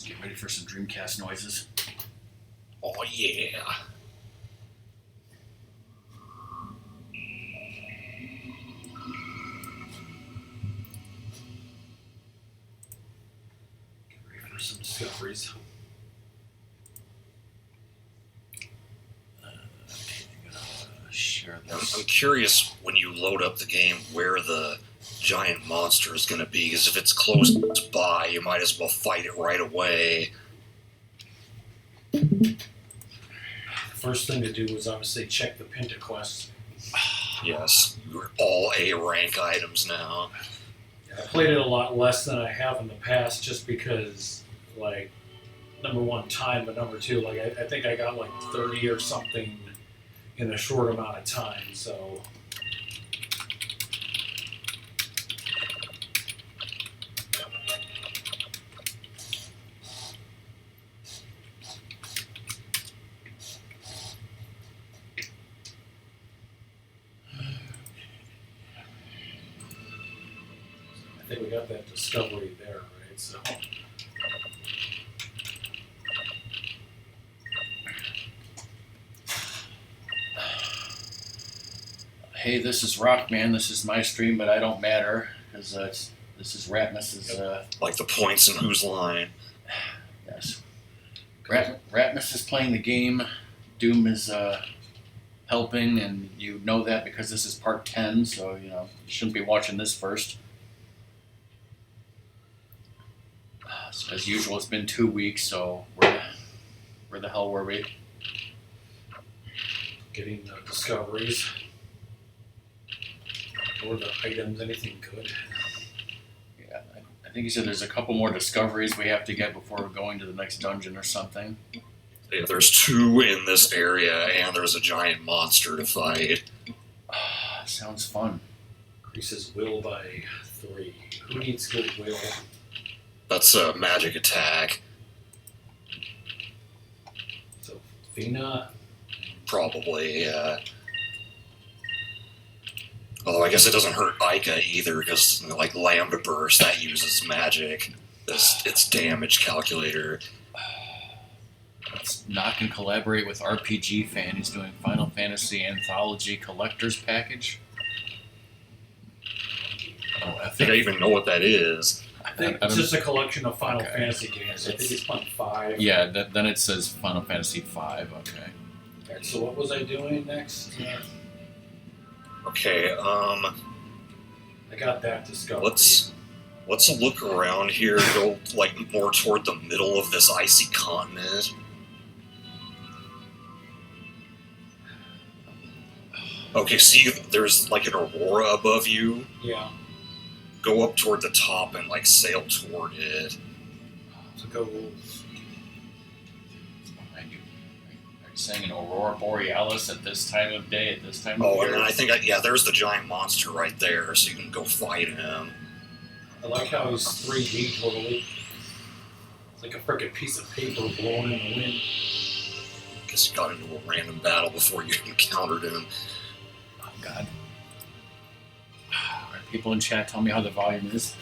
Get ready for some Dreamcast noises. Oh yeah. Get ready for some discoveries. Share this. I'm curious when you load up the game where the giant monster is going to be, because if it's close by, you might as well fight it right away. The first thing to do was obviously check the Penta quest. Yes, you're all A rank items now. I played it a lot less than I have in the past, just because, like, number one, time, but number two, like, I think I got like 30 or something in a short amount of time, so. I think we got that discovery there, right? So. Hey, this is RockMan. This is my stream, but I don't matter because this is Ratmus's. Like the points in whose line. Yes. Ratmus is playing the game. Doom is helping, and you know that because this is part 10, so you shouldn't be watching this first. So as usual, it's been 2 weeks, so where the hell were we? Getting the discoveries. Or the items, anything good. Yeah, I think he said there's a couple more discoveries we have to get before we're going to the next dungeon or something. Yeah, there's 2 in this area, and there's a giant monster to fight. Sounds fun. Increases will by 3. Who needs good will? That's a magic attack. So, Fina? Probably, yeah. Although I guess it doesn't hurt Ica either, because like Lambda Burst, that uses magic. Its damage calculator. Let's knock and collaborate with RPG Fan. He's doing Final Fantasy Anthology Collector's Package. Oh, I think I even know what that is. I think it's just a collection of Final Fantasy games. I think it's playing 5. Yeah, then it says Final Fantasy 5, okay. Alright, so what was I doing next? Okay, I got that discovery. Let's look around here, go like more toward the middle of this icy continent. Okay, see, there's like an aurora above you. Yeah. Go up toward the top and like sail toward it. So go. Are you saying an aurora borealis at this time of day, at this time of year? Oh, and then I think, there's the giant monster right there, so you can go fight him. I like how he's 3D totally. It's like a frickin' piece of paper blowing in the wind. Guess you got into a random battle before you encountered him. Oh, God. People in chat tell me how the volume is.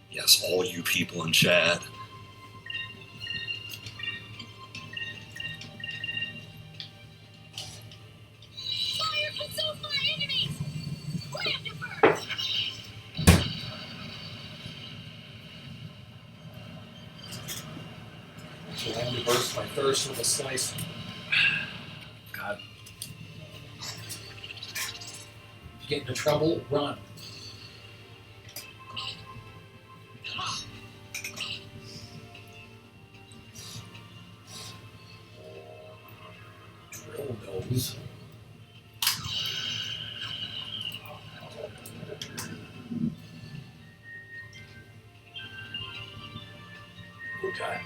Yes, all you people in chat. Fire consume my enemies! Lambda Burst! So Lambda Burst my thirst with a slice. God. Get into trouble, run. Drill nose. Okay.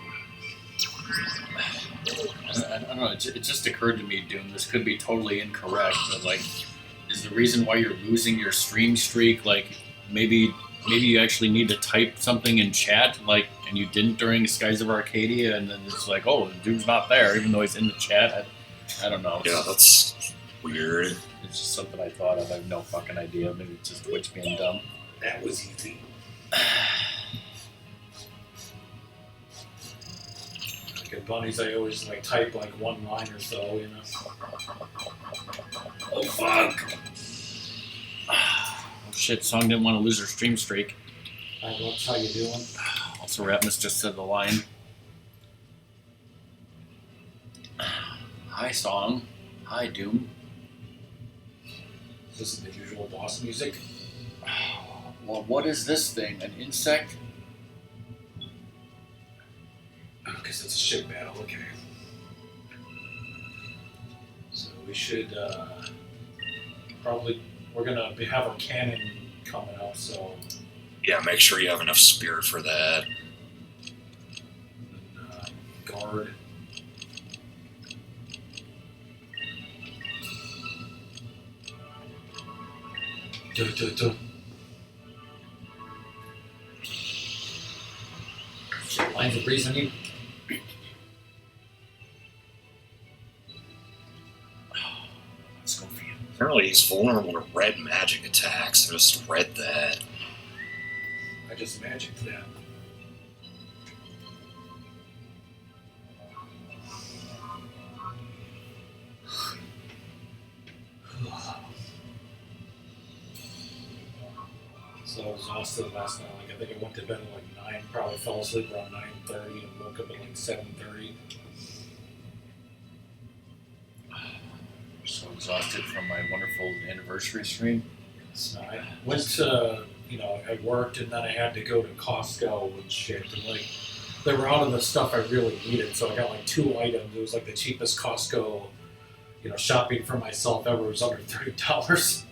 I don't know, it just occurred to me, Doom, this could be totally incorrect, but like, is the reason why you're losing your stream streak, like, maybe you actually need to type something in chat, like, and you didn't during Skies of Arcadia, and then it's like, oh, the dude's not there, even though he's in the chat. I don't know. Yeah, that's weird. It's just something I thought of. I have no fucking idea. Maybe it's just Twitch being dumb. That was easy. bunnies, I always like type like one line or so, you know. Oh fuck! Oh shit, Song didn't want to lose her stream streak. Alright, Lux, how you doing? Also, Ratmus just said the line. Hi, Song. Hi, Doom. This is the usual boss music. Well, what is this thing? An insect? Because it's a ship battle, okay. So we should probably, we're gonna have our cannon coming up, so. Yeah, make sure you have enough spirit for that. And, guard. Duh. Shit, lines of reasoning. Let's go for you. Apparently he's vulnerable to red magic attacks. I just read that. I just magicked that. So exhausted last night. Like I think I went to bed at like 9. Probably fell asleep around 9:30 and woke up at like 7:30. So exhausted from my wonderful anniversary stream. So I went to, I worked and then I had to go to Costco and shit. And like, they were out of the stuff I really needed. So I got like 2 items. It was like the cheapest Costco, shopping for myself ever. It was under $30.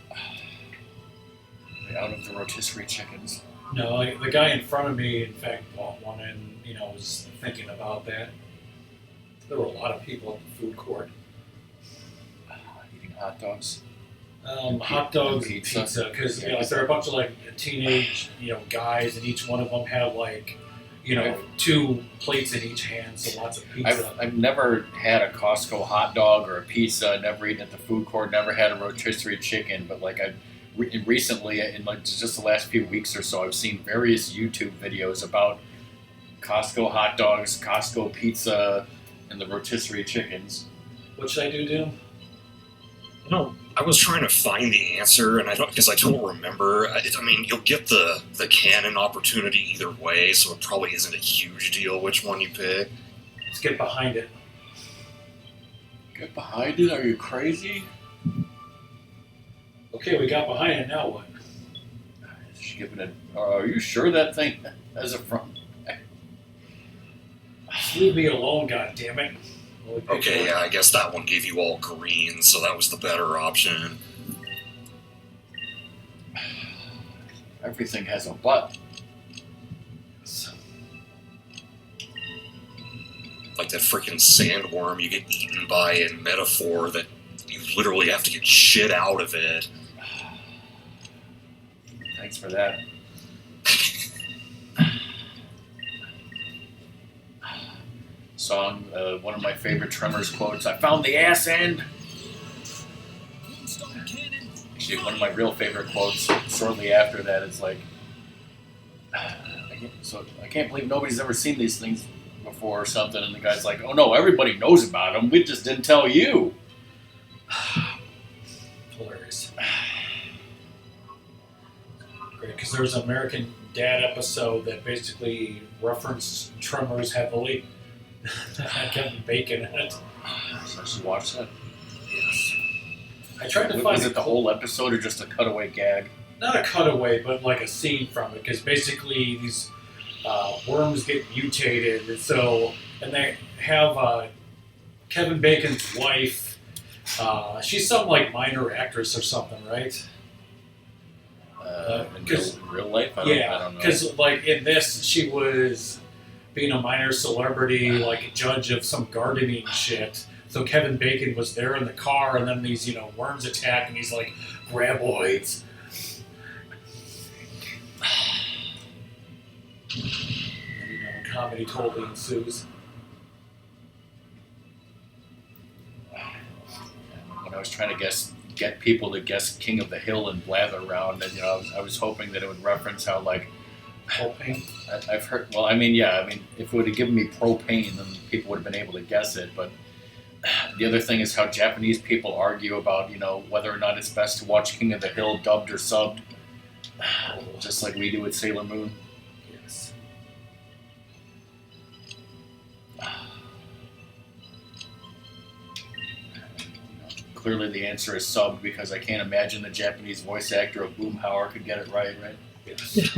Out of the rotisserie chickens. No, like, the guy in front of me, in fact, bought one and, was thinking about that. There were a lot of people at the food court. Eating hot dogs. Hot dogs and Pizza. pizza, because Yeah. there are a bunch of like teenage, guys, and each one of them had like, 2 plates in each hand, so lots of pizza. I've never had a Costco hot dog or a pizza. Never eaten at the food court. Never had a rotisserie chicken. But like recently, in like just the last few weeks or so, I've seen various YouTube videos about Costco hot dogs, Costco pizza, and the rotisserie chickens. What should I do? I was trying to find the answer, and I don't remember. I mean, you'll get the canon opportunity either way, so it probably isn't a huge deal which one you pick. Let's get behind it. Get behind it? Are you crazy? Okay, we got behind it, now what? She's giving it. Are you sure that thing has a front? Just leave me alone, goddammit. Okay, yeah, I guess that one gave you all green, so that was the better option. Everything has a butt. Like that freaking sandworm you get eaten by in Metaphor that you literally have to get shit out of it. Thanks for that. Song, one of my favorite Tremors quotes. I found the ass end. Actually, one of my real favorite quotes. Shortly after that, it's like, I can't believe nobody's ever seen these things before or something. And the guy's like, oh no, everybody knows about them. We just didn't tell you. Hilarious. Great, because there was an American Dad episode that basically referenced Tremors heavily. Had Kevin Bacon in it. So I should watch that. Yes. I tried to find Was it the whole episode or just a cutaway gag? Not a cutaway, but like a scene from it, because basically these worms get mutated, and they have Kevin Bacon's wife. She's some like minor actress or something, right? In real life? I Yeah, don't know. because like in this, she was being a minor celebrity, like a judge of some gardening shit. So Kevin Bacon was there in the car, and then these, worms attack, and he's like, graboids. And, comedy totally ensues. When I was trying to get people to guess King of the Hill and blather around, and I was hoping that it would reference how like Propane. I've heard. Well, I mean, yeah. I mean, if it would have given me propane, then people would have been able to guess it. But the other thing is how Japanese people argue about, whether or not it's best to watch King of the Hill dubbed or subbed, just like we do with Sailor Moon. Yes. Clearly, the answer is subbed because I can't imagine the Japanese voice actor of Boomhauer could get it right. Yes.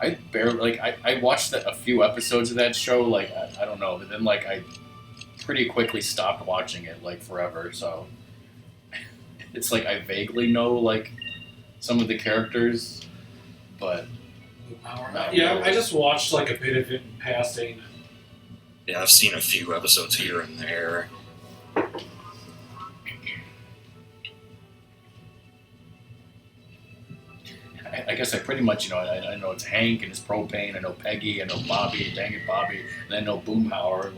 I barely I watched a few episodes of that show. Like I don't know, but then I pretty quickly stopped watching it forever. So it's I vaguely know some of the characters, but not Yeah, really. I just watched a bit of it in passing. Yeah, I've seen a few episodes here and there. I guess I pretty much I know it's Hank and his propane. I know Peggy. I know Bobby, Bang It Bobby, and I know Boomhauer.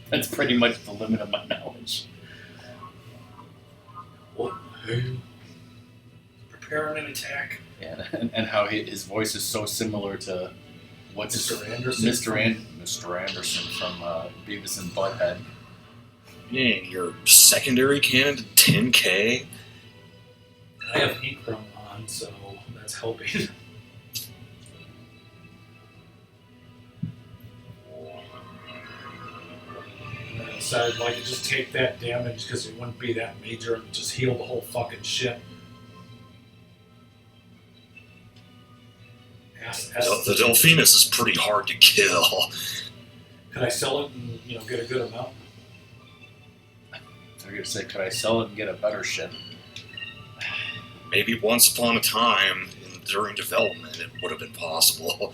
That's pretty much the limit of my knowledge. What? Hey. Preparing an attack. Yeah, and how his voice is so similar to Mr. Anderson. Mr. Anderson from Beavis and Butthead. Yeah, your secondary cannon to 10K? I have Incrum on, so that's helping. And I decided I could just take that damage because it wouldn't be that major and just heal the whole fucking ship. The Delphinus is pretty hard to kill. Could I sell it and get a good amount? I was gonna say, could I sell it and get a better ship? Maybe once upon a time, during development, it would have been possible.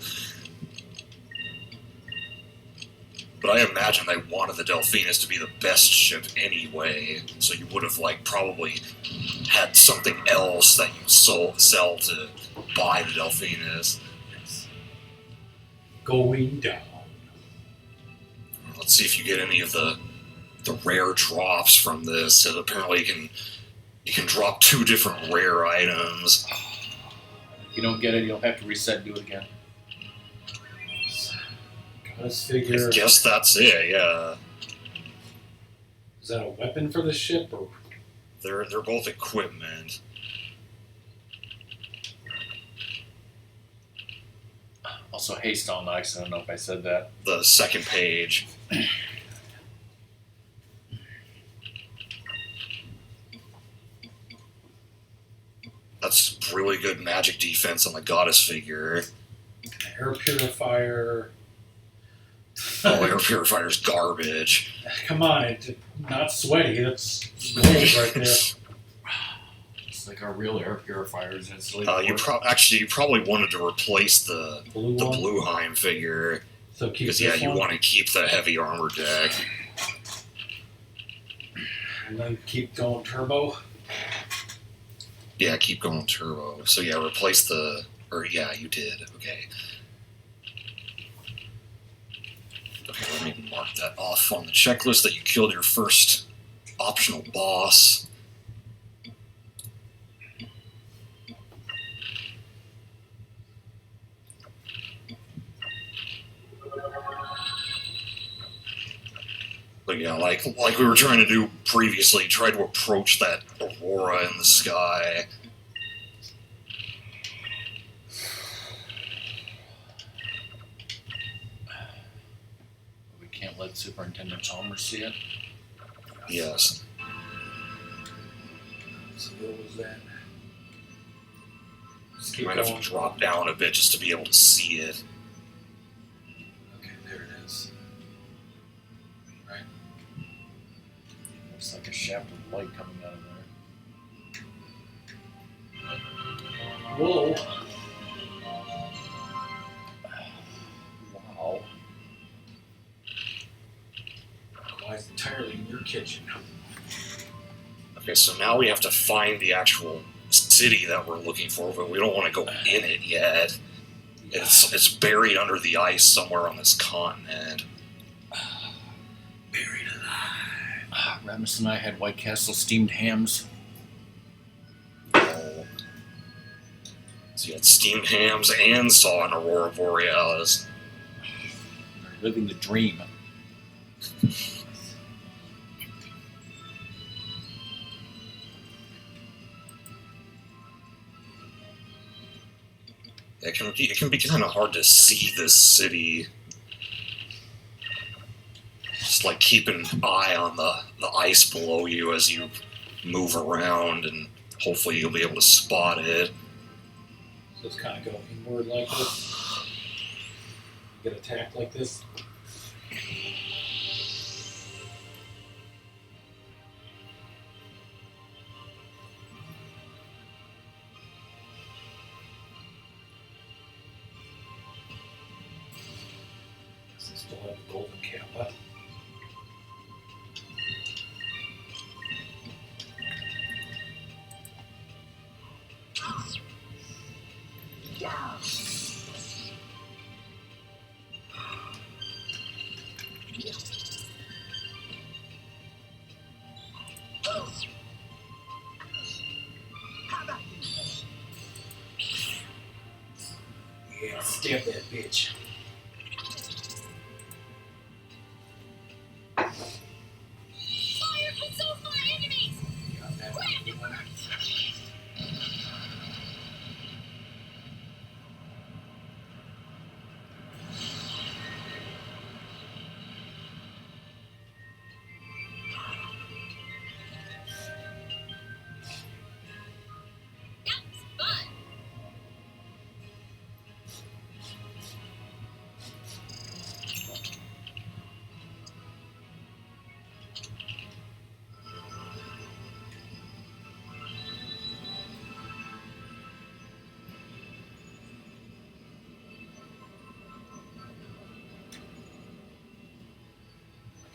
But I imagine they wanted the Delphinus to be the best ship anyway, so you would have probably had something else that you sell to buy the Delphinus. Yes. Going down. Let's see if you get any of the rare drops from this. So apparently you can drop 2 different rare items. If you don't get it, you'll have to reset and do it again. Goddess I figure. guess that's it, yeah. Is that a weapon for the ship or? They're both equipment. Also, haste all nights. I don't know if I said that. The second page. That's really good magic defense on the goddess figure. Air purifier. Oh, air purifier's garbage. Come on, it's not sweaty. That's gold right there. It's like our real air purifiers. And it's You probably wanted to replace the Blue one. Blueheim figure So keep because this you one, want to keep the heavy armor deck. and then keep going turbo. Yeah, keep going turbo. So yeah, replace the. Or yeah, you did. Okay. Okay, let me mark that off on the checklist that you killed your first optional boss. But yeah, like we were trying to do previously, try to approach that aurora in the sky. We can't let Superintendent Chalmers see it. Yes. So what was that? Just You keep might have going. to drop down a bit just to be able to see it. Okay, there it is. Right. Looks like a shaft of light coming out of there. Whoa. Wow. Lies entirely in your kitchen. Okay, so now we have to find the actual city that we're looking for, but we don't want to go in it yet. It's buried under the ice somewhere on this continent. Buried alive. Ratmus and I had White Castle steamed hams. Oh. So you had steamed hams and saw an aurora borealis. You're living the dream. It can be kind of hard to see this city. Just like keep an eye on the ice below you as you move around, and hopefully you'll be able to spot it. So it's kind of go inward like this. You get attacked like this. Still have the golden kappa. Yeah, stab that bitch. Fire from so far enemies! Got that. Grab the birds! That was fun!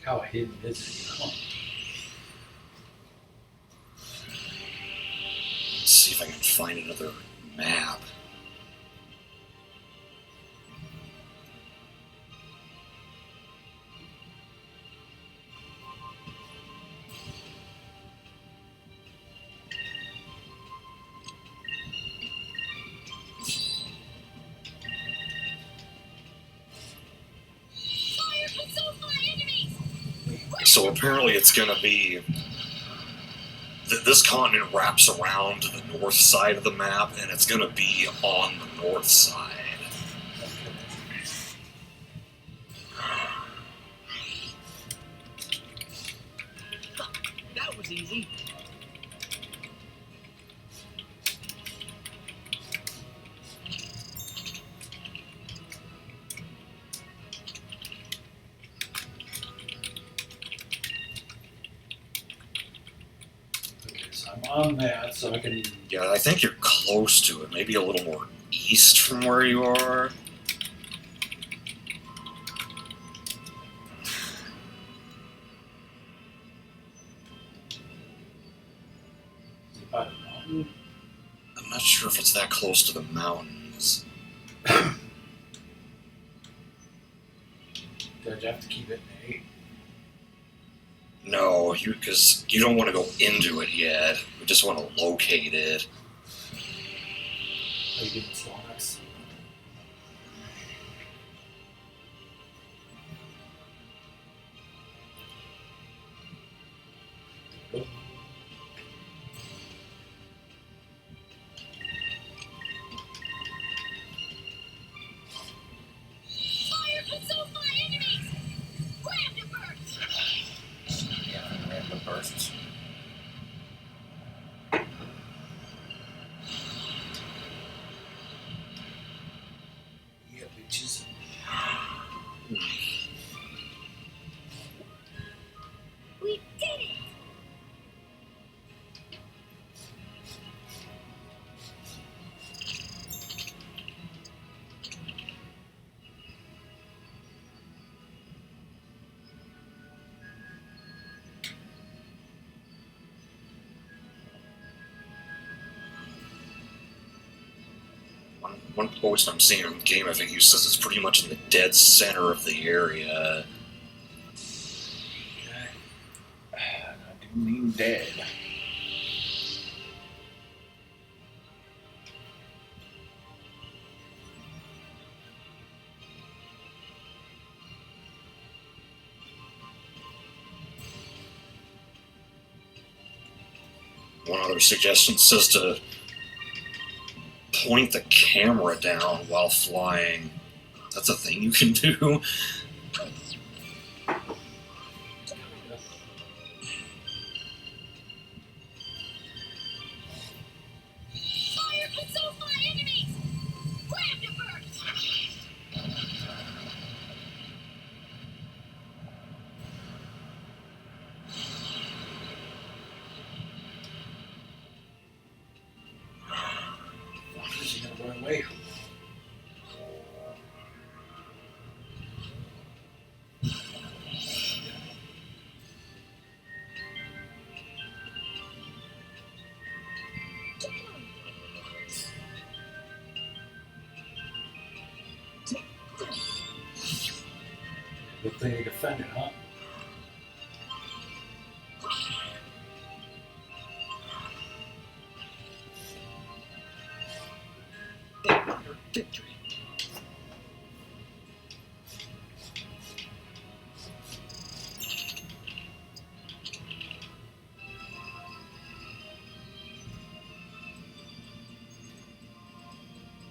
How hidden is it? You know? Let's see if I can find another map. Fire from so far enemies! So apparently it's going to be... This continent wraps around the north side of the map, and it's going to be on the north side. That was easy. Okay, so I'm on that, so I can. Yeah, I think you're close to it. Maybe a little more east from where you are. By the mountain. I'm not sure if it's that close to the mountains. Do I have to keep it in A? No, because you don't want to go into it yet. We just want to locate it. Are you getting Sonics? Nope. Fire from so far enemies! Grab the birds! Yeah, random bursts. Yeah, bitches. We did it! One post I'm seeing in the game, I think he says it's pretty much in the dead center of the area. I do mean dead. One other suggestion says to point the camera down while flying. That's a thing you can do. Fire consumed by enemies! Grab the birds! Is he gonna run away? Good thing he defended, huh? Victory.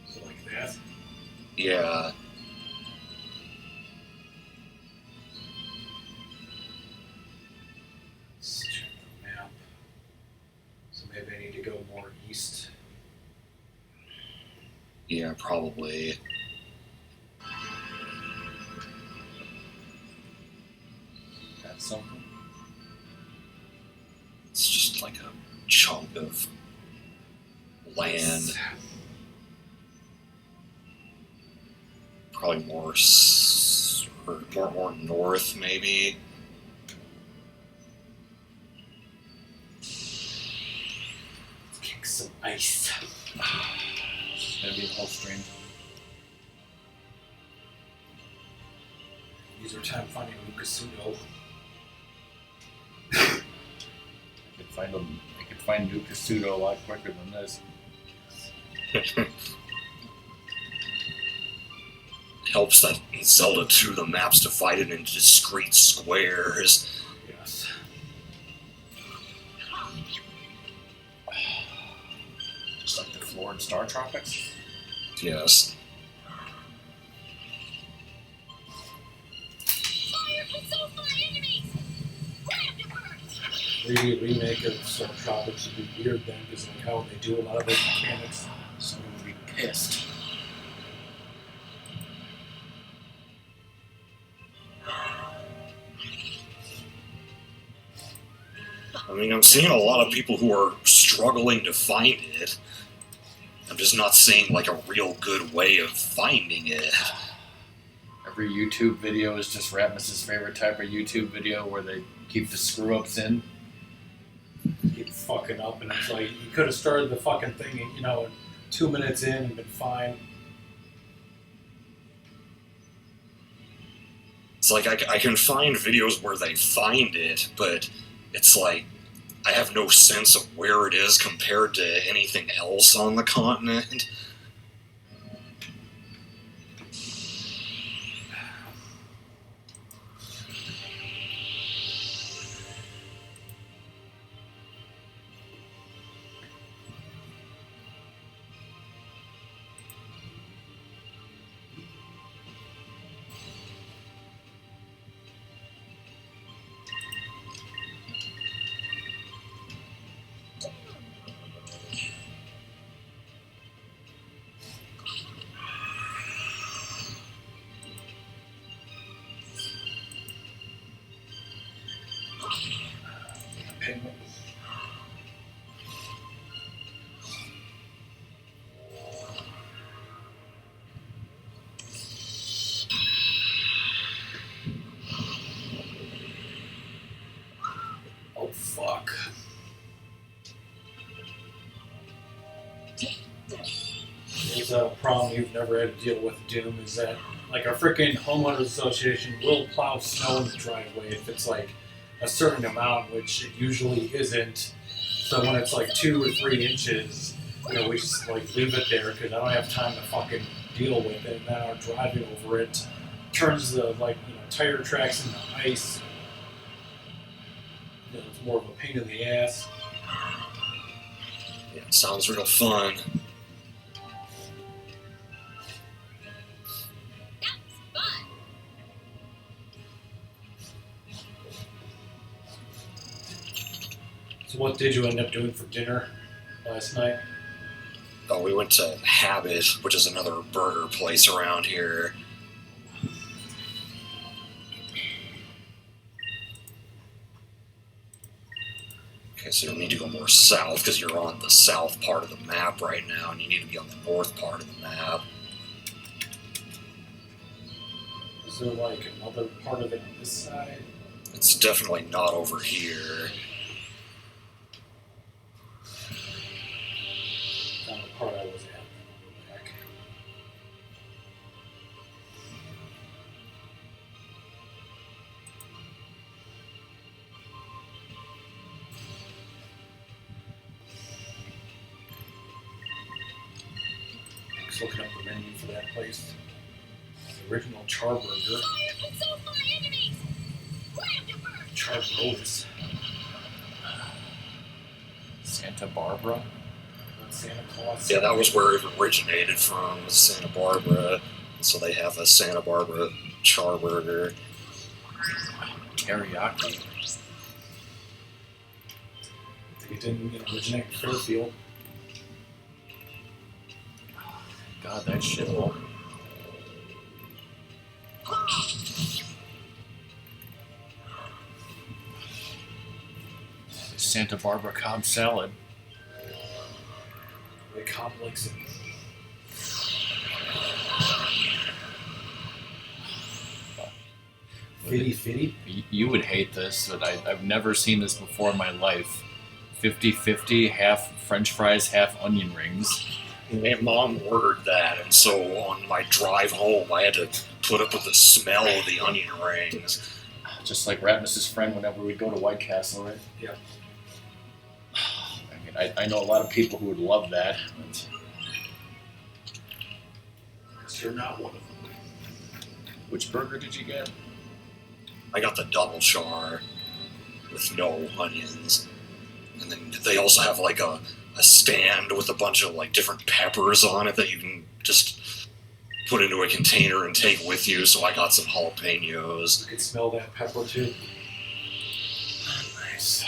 So like that. Yeah. Let's check the map. So maybe I need to go more east. Yeah, probably. That's something. It's just like a chunk of land. Probably more, more north, maybe. Let's kick some ice. It's gonna be the whole stream. Use our time finding Lucasudo. I could find New Casudo a lot quicker than this. Helps that in Zelda 2 the map's divided into discrete squares. Yes. Just like the floor in Star Tropics. Yes. Fire consumed by enemies! Grab the birds! Remake of Star Tropics would be weird then, because like how they do a lot of those mechanics. Someone would be pissed. I mean, I'm seeing a lot of people who are struggling to find it. I'm just not seeing like a real good way of finding it. Every YouTube video is just Ratmus's favorite type of YouTube video where they keep the screw ups in. Keep fucking up, and it's like you could have started the fucking thing, you know, 2 minutes in and been fine. It's like I can find videos where they find it, but it's like I have no sense of where it is compared to anything else on the continent. Pigment. Oh fuck. There's a problem you've never had to deal with, Doom, is that like our freaking homeowners association will plow snow in the driveway if it's like a certain amount, which it usually isn't. So when it's like 2 or 3 inches, you know, we just like leave it there because I don't have time to fucking deal with it. And then our driving over it turns the like, you know, tire tracks into ice. You know, it's more of a pain in the ass. Yeah, sounds real fun. That was fun. So what did you end up doing for dinner last night? Oh, we went to Habit, which is another burger place around here. Okay, so you'll need to go more south because you're on the south part of the map right now, and you need to be on the north part of the map. Is there like another part of it on this side? It's definitely not over here. Not the part I was at. I'll go back. Just looking up the menu for that place. The original Charburger. Fire consume my enemies! Grab the bird! Charburgers. Santa Barbara. Santa Claus. Yeah, that was where it originated from, was Santa Barbara. So they have a Santa Barbara Charburger. Teriyaki. It didn't originate in Fairfield. God, that shithole. Santa Barbara Cobb salad. The cop likes it. Fitty fitty. You would hate this, but I've never seen this before in my life. 50-50, half French fries, half onion rings. My mom ordered that, and so on my drive home, I had to put up with the smell of the onion rings. Just like Ratmus's friend whenever we go to White Castle, right? Yeah. I mean, I know a lot of people who would love that. But You're not one of them. which burger did you get? I got the double char with no onions. And then they also have like a stand with a bunch of like different peppers on it that you can just put into a container and take with you. So I got some jalapenos. You can smell that pepper too. Nice.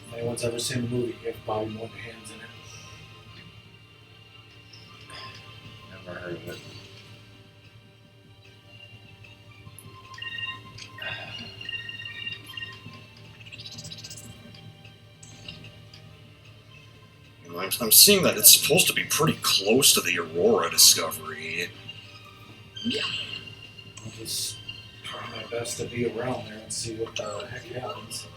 If anyone's ever seen the movie, you have Bobby Moore hands in it. Never heard of it. I'm seeing that it's supposed to be pretty close to the Aurora discovery. I'll just try my best to be around there and see what the heck happens.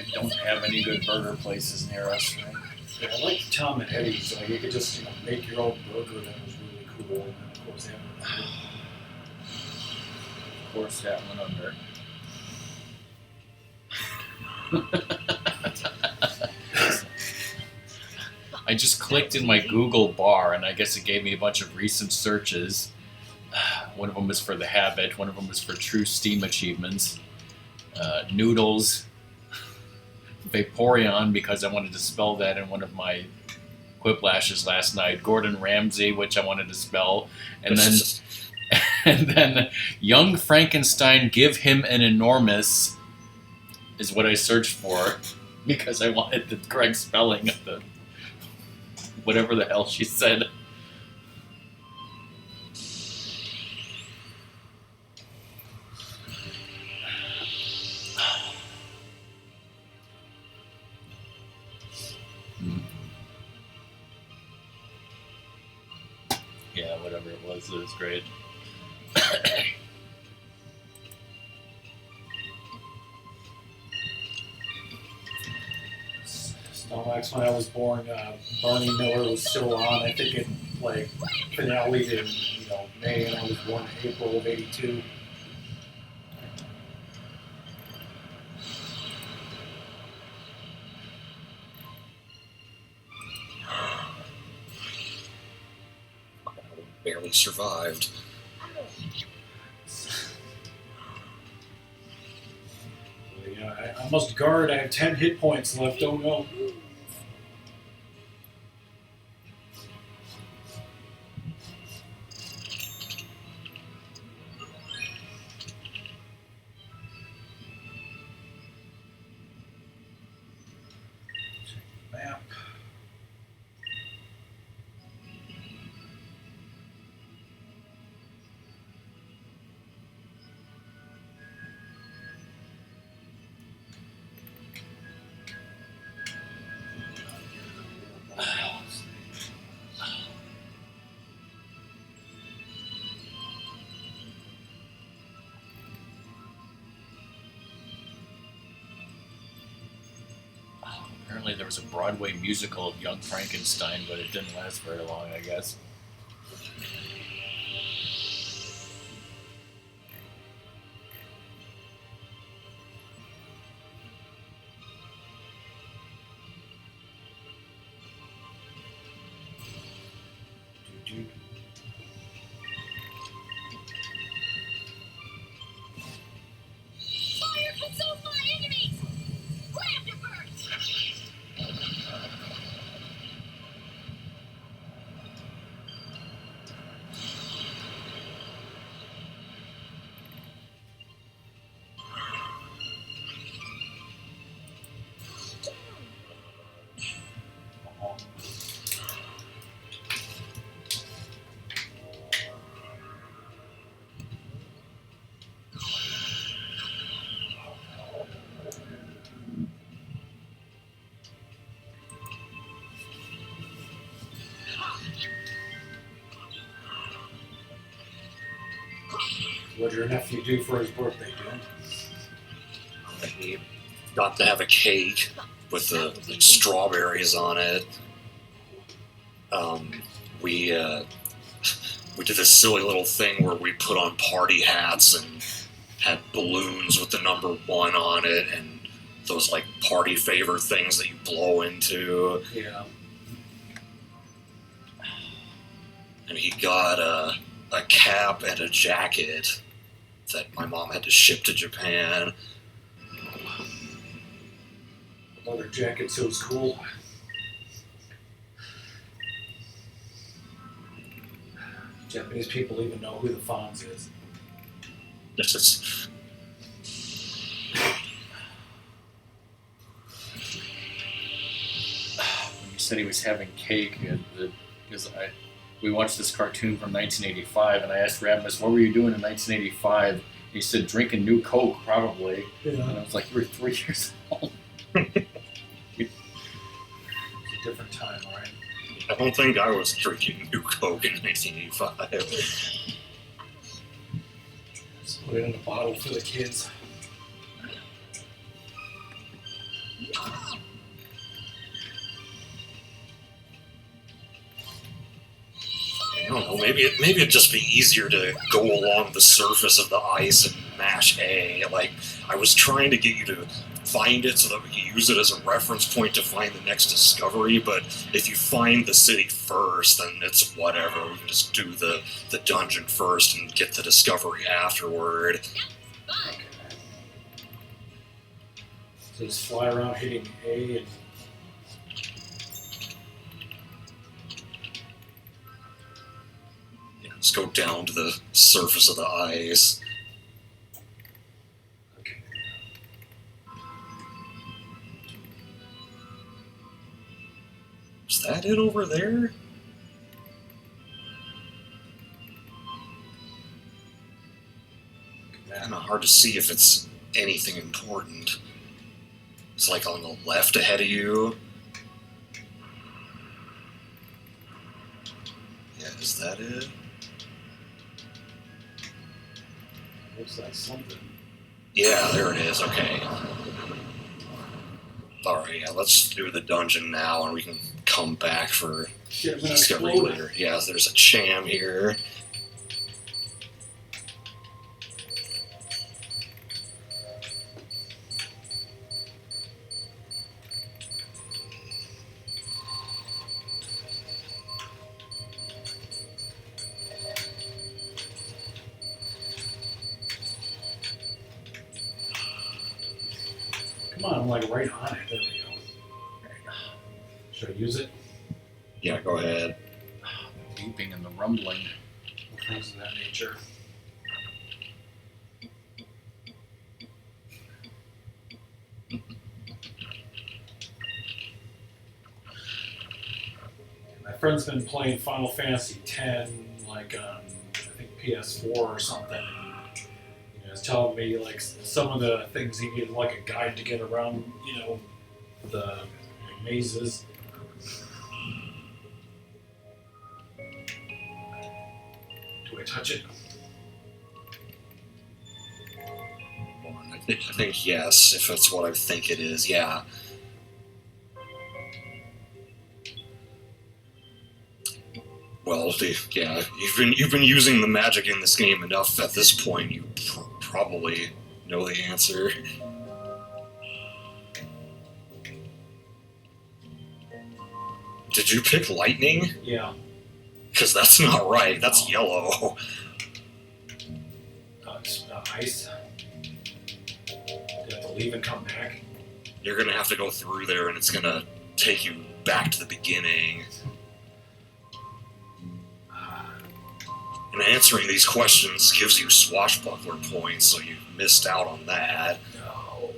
We don't have any good burger places near us, right? Yeah, I like Tom and Eddie's. So you could just make your own burger. That was really cool. And then, of course, Of course, that went under. I just clicked in my Google bar, and I guess it gave me a bunch of recent searches. One of them was for The Habit. One of them was for True Steam Achievements. Noodles. Vaporeon, because I wanted to spell that in one of my quiplashes last night. Gordon Ramsay, which I wanted to spell. And then and then Young Frankenstein, give him an enormous, is what I searched for, because I wanted the correct spelling of the whatever the hell she said. Yeah, whatever it was great. Snowmax, when I was born, Barney Miller was still on. I think it like finale in May, and I was born in April of '82. Barely survived. yeah, I must guard. I have 10 hit points left. Oh no. Map. Apparently, there was a Broadway musical of Young Frankenstein, but it didn't last very long, I guess. Fire consume my enemies! Grab the birds! What did your nephew do for his birthday, Jim? He got to have a cake with the like, strawberries on it. We did this silly little thing where we put on party hats and had balloons with the number 1 on it, and those like party favor things that you blow into. Yeah. And he got a cap and a jacket that my mom had to ship to Japan. Leather jacket, so it's cool. Japanese people even know who the Fonz is. It's just, When you said he was having cake, because we watched this cartoon from 1985, and I asked Ratmus, what were you doing in 1985? He said, drinking New Coke, probably. And I was like, you were 3 years old. It's a different time, right? I don't think I was drinking New Coke in 1985. Just put it in a bottle for the kids. I don't know, maybe it'd just be easier to go along the surface of the ice and mash A. Like, I was trying to get you to find it so that we could use it as a reference point to find the next discovery, but if you find the city first, then it's whatever. We can just do the dungeon first and get the discovery afterward. Fine. Okay. So just fly around hitting A and Yeah, just go down to the surface of the ice. okay. Is that it over there? Kind of hard to see if it's anything important. It's like on the left ahead of you. Yeah, is that it? Looks like something. Yeah, there it is. Okay. Alright, yeah, let's do the dungeon now and we can come back for Shit, I'm gonna discovery explode. later. Yeah, there's a cham here. Come on, I'm like right on it. There we go. Should I use it? Yeah, go ahead. The beeping and the rumbling. Things of that nature. My friend's been playing Final Fantasy X, like on I think PS4 or something. He was telling me like some of the things he needed, like a guide to get around, the like, mazes. Do I touch it? I think yes, if that's what I think it is, yeah. Well, yeah, you've been using the magic in this game enough at this point. You probably know the answer. Did you pick lightning? Yeah. Because that's not right. That's yellow. It's ice. Do I have to leave and come back? You're gonna have to go through there, and it's gonna take you back to the beginning. And answering these questions gives you swashbuckler points, so you missed out on that. No.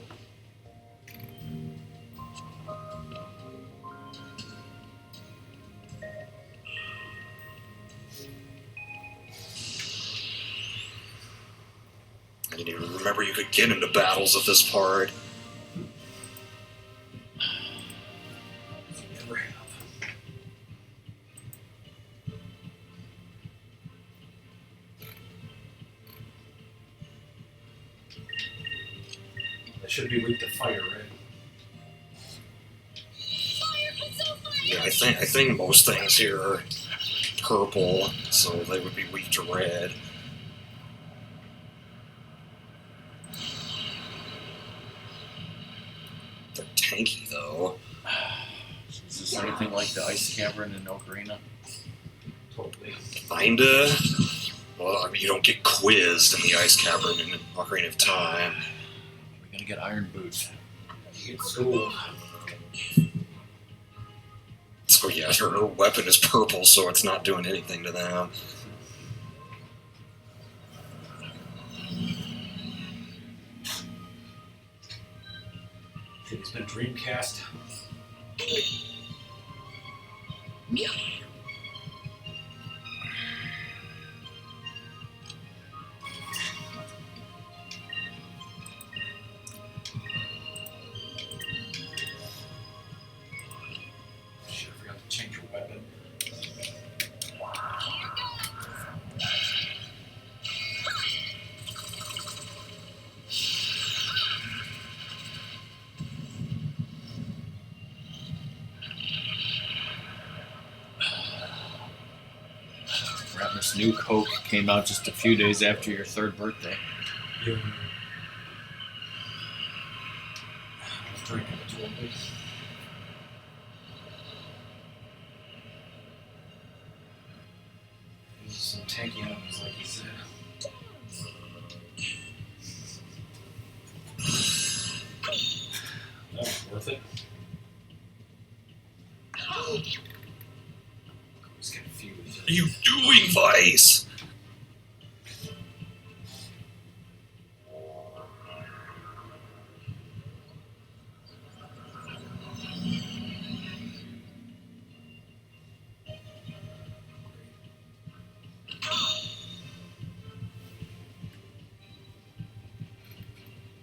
I didn't even remember you could get into battles at this part. Never have. That should be weak to fire, right? Yeah, I think most things here are purple, so they would be weak to red. They're tanky though. Is this anything like the ice cavern in Ocarina? Totally. Kinda. Well, I mean, you don't get quizzed in the ice cavern in Ocarina of Time. We're gonna get iron boots. You get schooled. So yeah, her weapon is purple, so it's not doing anything to them. It's been Dreamcast. Shit, I forgot to change your weapon. Ratmus new Coke came out just a few days after your 3rd birthday. I was drinking it totally. There's some tanky enemies, like you said. That was worth it. I was confused. What are you doing, Vice?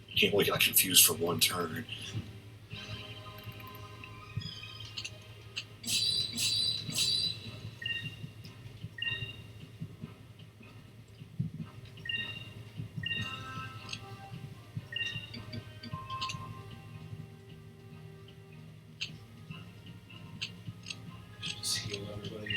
He only got confused for one turn. Just heal everybody.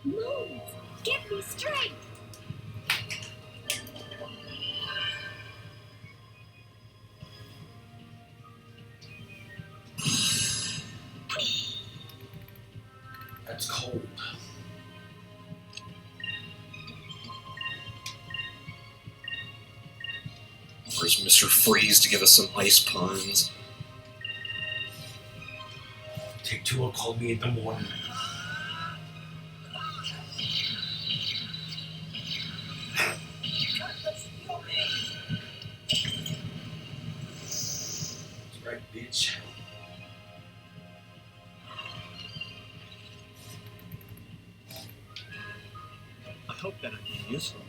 Move. me straight. That's cold. Where's Mr. Freeze to give us some ice puns? Take two will call me in the morning. That's right, bitch. I hope that I'm being useful.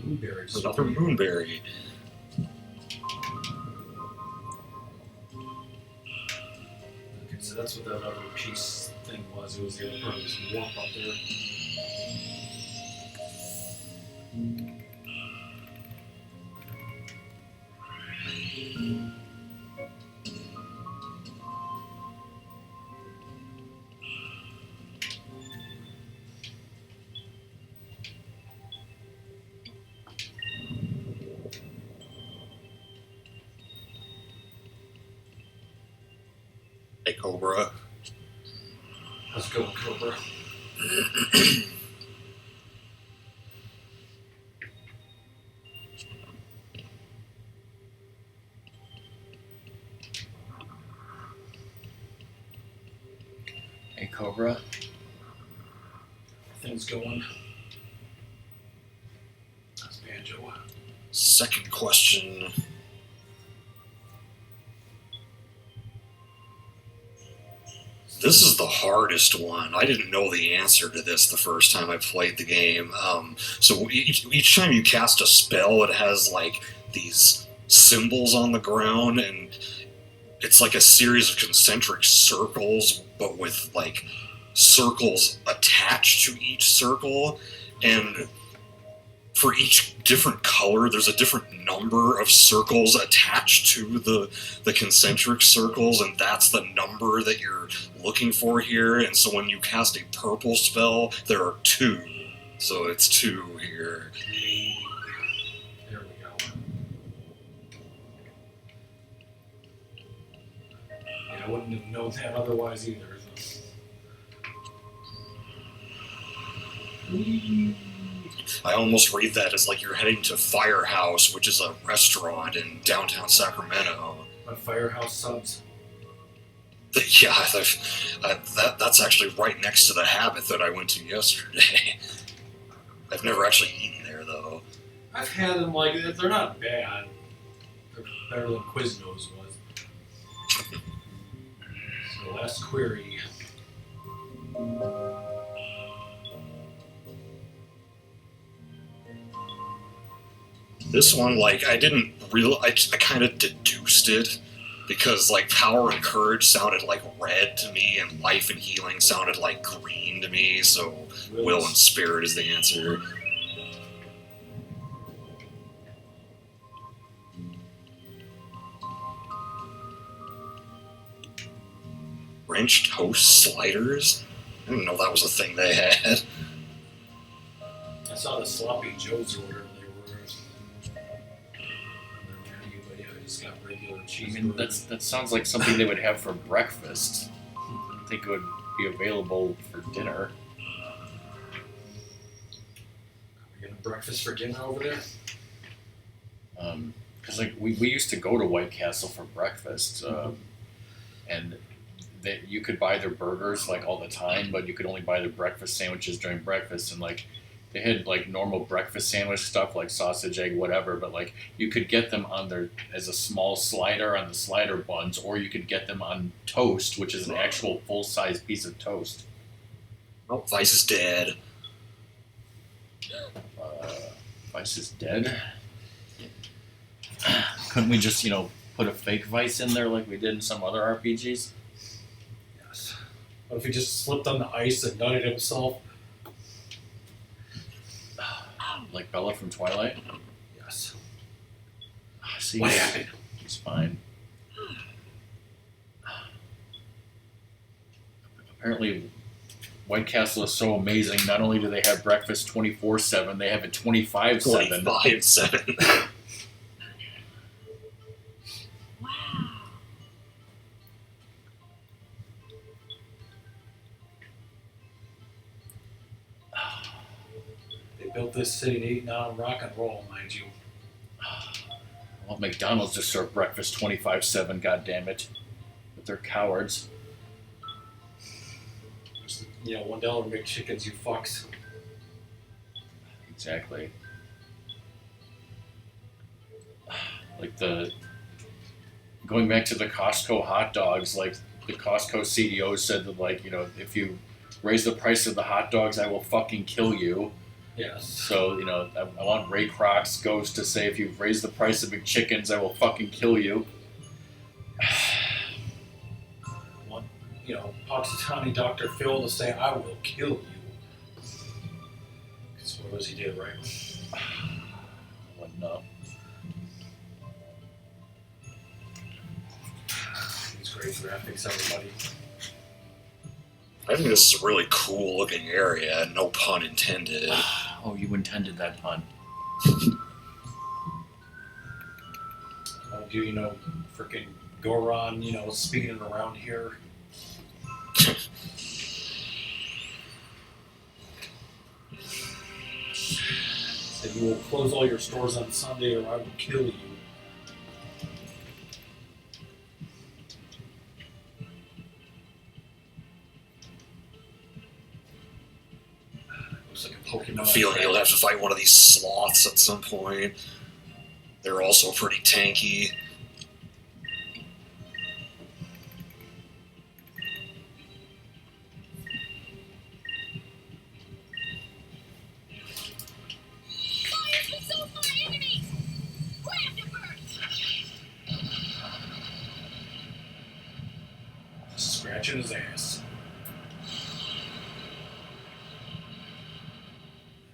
Blueberries. Another moonberry. Okay, so that's what that other piece thing was. It was the other part of this warp up there. Hey, Cobra. Let's go, Cobra. Hey, Cobra. Things going. That's Banjo. Second question. This is the hardest one. I didn't know the answer to this the first time I played the game. So each time you cast a spell, it has like these symbols on the ground, and it's like a series of concentric circles, but with like circles attached to each circle. And for each different color, there's a different number of circles attached to the concentric circles, and that's the number that you're looking for here. And so when you cast a purple spell, there are 2. So it's 2 here. There we go. Yeah, I wouldn't have known that otherwise either. I almost read that as like you're heading to Firehouse, which is a restaurant in downtown Sacramento. On Firehouse subs. Yeah, that's actually right next to the Habit that I went to yesterday. I've never actually eaten there, though. I've had them, like, they're not bad. They're better than Quiznos was. So, last query. This one, like, I didn't I kind of deduced it, because, like, Power and Courage sounded like red to me, and Life and Healing sounded like green to me, so Will and Spirit is the answer. French toast sliders? I didn't know that was a thing they had. I saw the Sloppy Joes or whatever they were. But yeah, I just got regular I cheese. mean, that sounds like something they would have for breakfast. I don't think it would be available for dinner. We're getting breakfast for dinner over there? Because like we used to go to White Castle for breakfast, and that you could buy their burgers like all the time, but you could only buy their breakfast sandwiches during breakfast, and like they had like normal breakfast sandwich stuff like sausage, egg, whatever, but like you could get them on their as a small slider on the slider buns, or you could get them on toast, which is an actual full size piece of toast. Oh, Vice is dead. Vice is dead. Couldn't we just put a fake Vice in there like we did in some other RPGs? Yes. What if he just slipped on the ice and nutted himself? Like Bella from Twilight? Yes. See, What happened? he's fine. Apparently, White Castle is so amazing. Not only do they have breakfast 24/7, they have it 25/7. 25/7. Wow. They built this city eating on rock and roll, mind you. Well, McDonald's just serve breakfast 25/7. God damn it! But they're cowards. You know, $1 McChickens, you fucks. Exactly. Like going back to the Costco hot dogs, like the Costco CEO said that, like, you know, if you raise the price of the hot dogs, I will fucking kill you. Yes. So, you know, I want Ray Kroc's ghost to say, if you raise the price of McChickens, I will fucking kill you. Want, you know, Punxsutawney Dr. Phil to say, I will kill you. That's what it was he did, right? What, no. These great graphics, everybody. I think this is a really cool looking area, no pun intended. Oh, you intended that pun. Do you know, freaking Goron, you know, speeding around here? Said you will close all your stores on Sunday or I will kill you. Looks like a Pokemon. I feel like you'll have to fight one of these sloths at some point. They're also pretty tanky. Fire pursued by enemies! Grab the birds! Scratching his ass.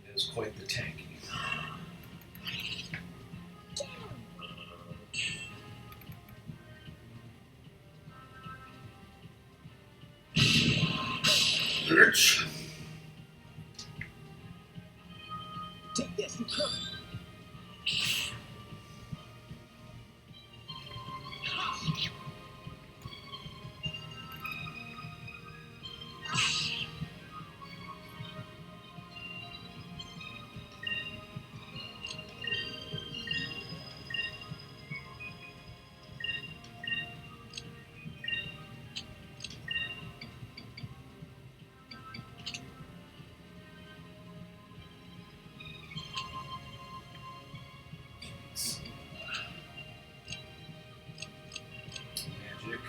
It is quite the tanky. Bitch. Take this, you crook. Magic.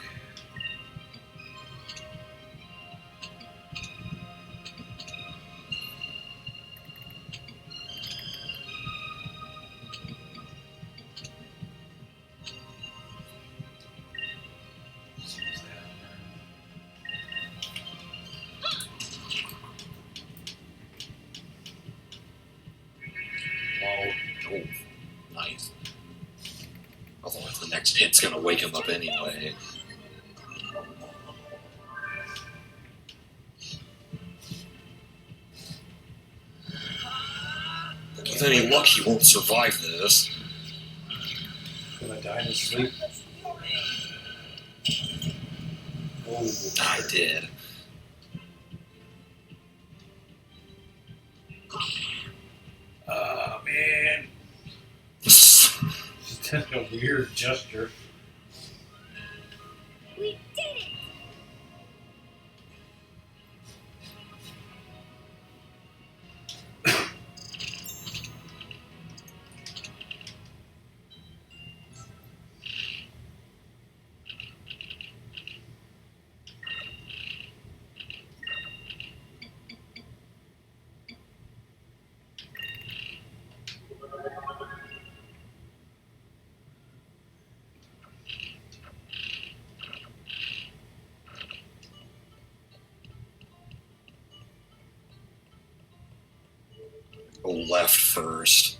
What's that? Whoa. Oh, nice. Otherwise, the next hit's gonna wake him up anyway. With any luck, he won't survive this. Gonna die in his sleep. Oh, I did. Man. Just did a weird gesture. We did it! Go left first.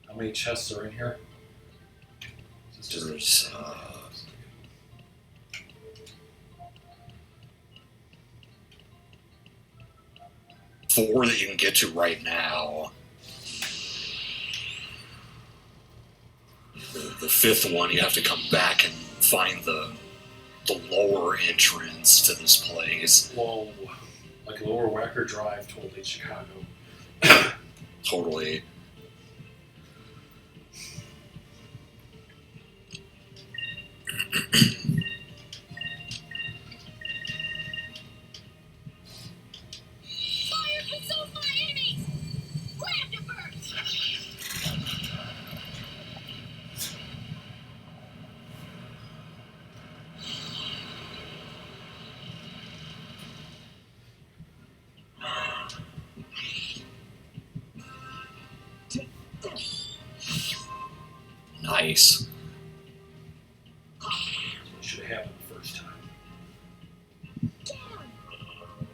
I How many chests are in here? There's 4 that you can get to right now. The 5th one, you have to come back and find the lower entrance to this place. Whoa. Like Lower Wacker Drive, totally Chicago. Totally. Fire consumed by enemies! Grab the birds! Nice. What should have happened the first time? Get him!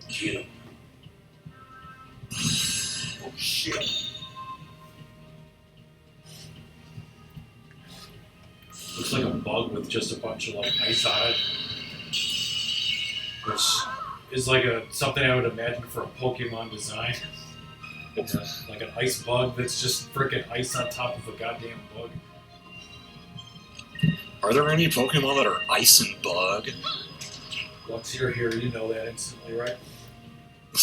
Get him. Oh shit. Looks like a bug with just a bunch of like ice on it. Which is like something I would imagine for a Pokemon design. Like an ice bug that's just freaking ice on top of a goddamn bug. Are there any Pokemon that are ice and bug? Once you're here, you know that instantly, right? Oh,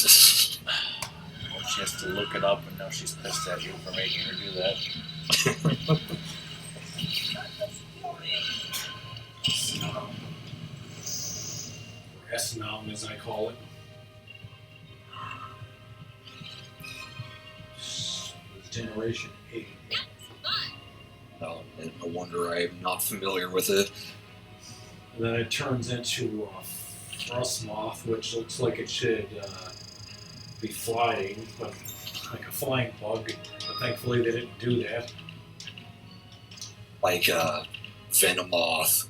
Well, she has to look it up, and now she's pissed at you for making her do that. Snom. Or S-Nom, as I call it. It's Generation 8. no wonder I'm not familiar with it. And then it turns into a Frostmoth, which looks like it should be flying, but like a flying bug. But thankfully they didn't do that. Like Venomoth.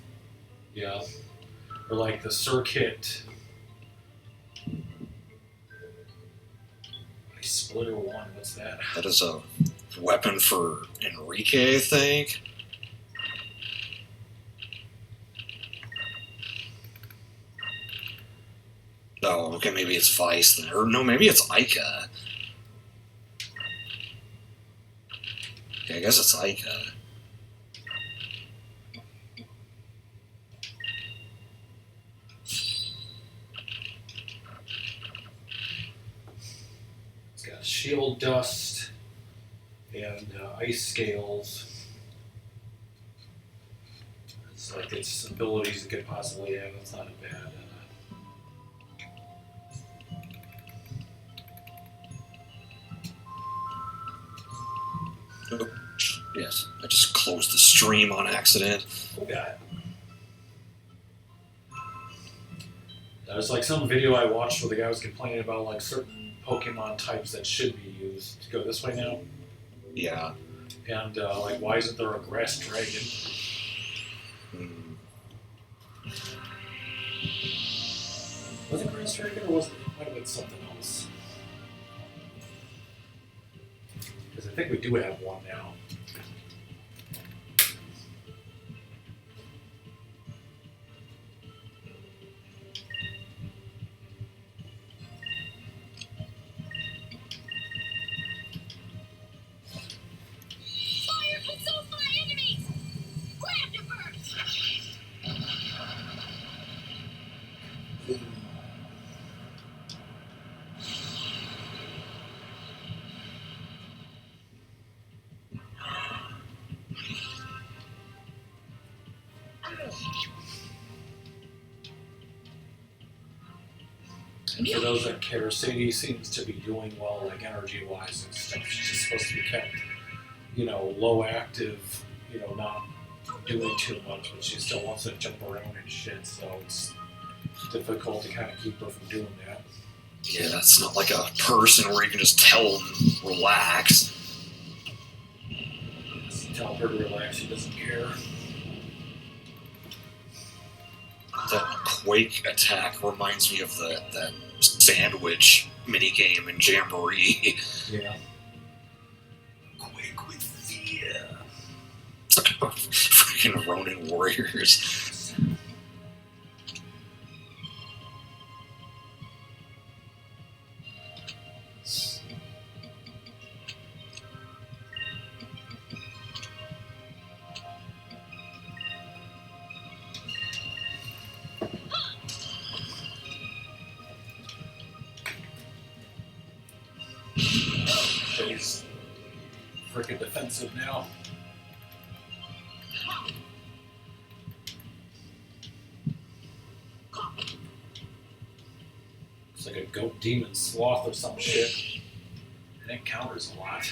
Yeah. Or like the Circuit. Splitter 1, what's that? That is a weapon for Enrique, I think. Oh, okay, maybe it's Vice then. Or no, maybe it's Ica. Okay, I guess it's Ica. It's got shield dust and ice scales. It's like its abilities it could possibly have. It's not a bad. Oh, yes, I just closed the stream on accident. Oh god. There's like some video I watched where the guy was complaining about like certain Pokemon types that should be used. Go this way now. Yeah. And like, why isn't there a grass dragon? Hmm. Was it grass dragon or was it? Might have been something else. Because I think we do have one now. Fire consumed by enemies! Grab the birds! And for those that care, Sadie seems to be doing well, like energy-wise and stuff. She's just supposed to be kept, low active, not doing too much, but she still wants to jump around and shit, so it's difficult to kind of keep her from doing that. Yeah, that's not like a person where you can just tell them, relax. Just tell her to relax, she doesn't care. That Quake attack reminds me of that sandwich minigame in Jamboree. Yeah. Quake with fear. fucking Ronin warriors. He's freaking defensive now. It's like a goat demon sloth or some shit. And it counters a lot.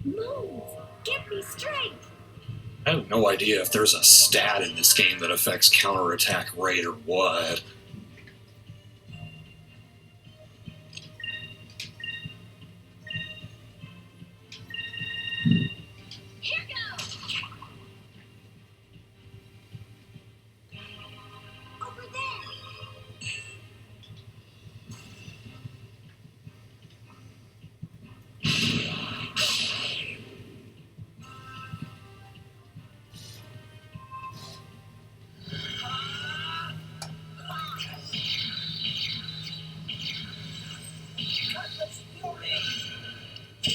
Move! Give me strength! I have no idea if there's a stat in this game that affects counterattack rate or what. Here goes! Over there!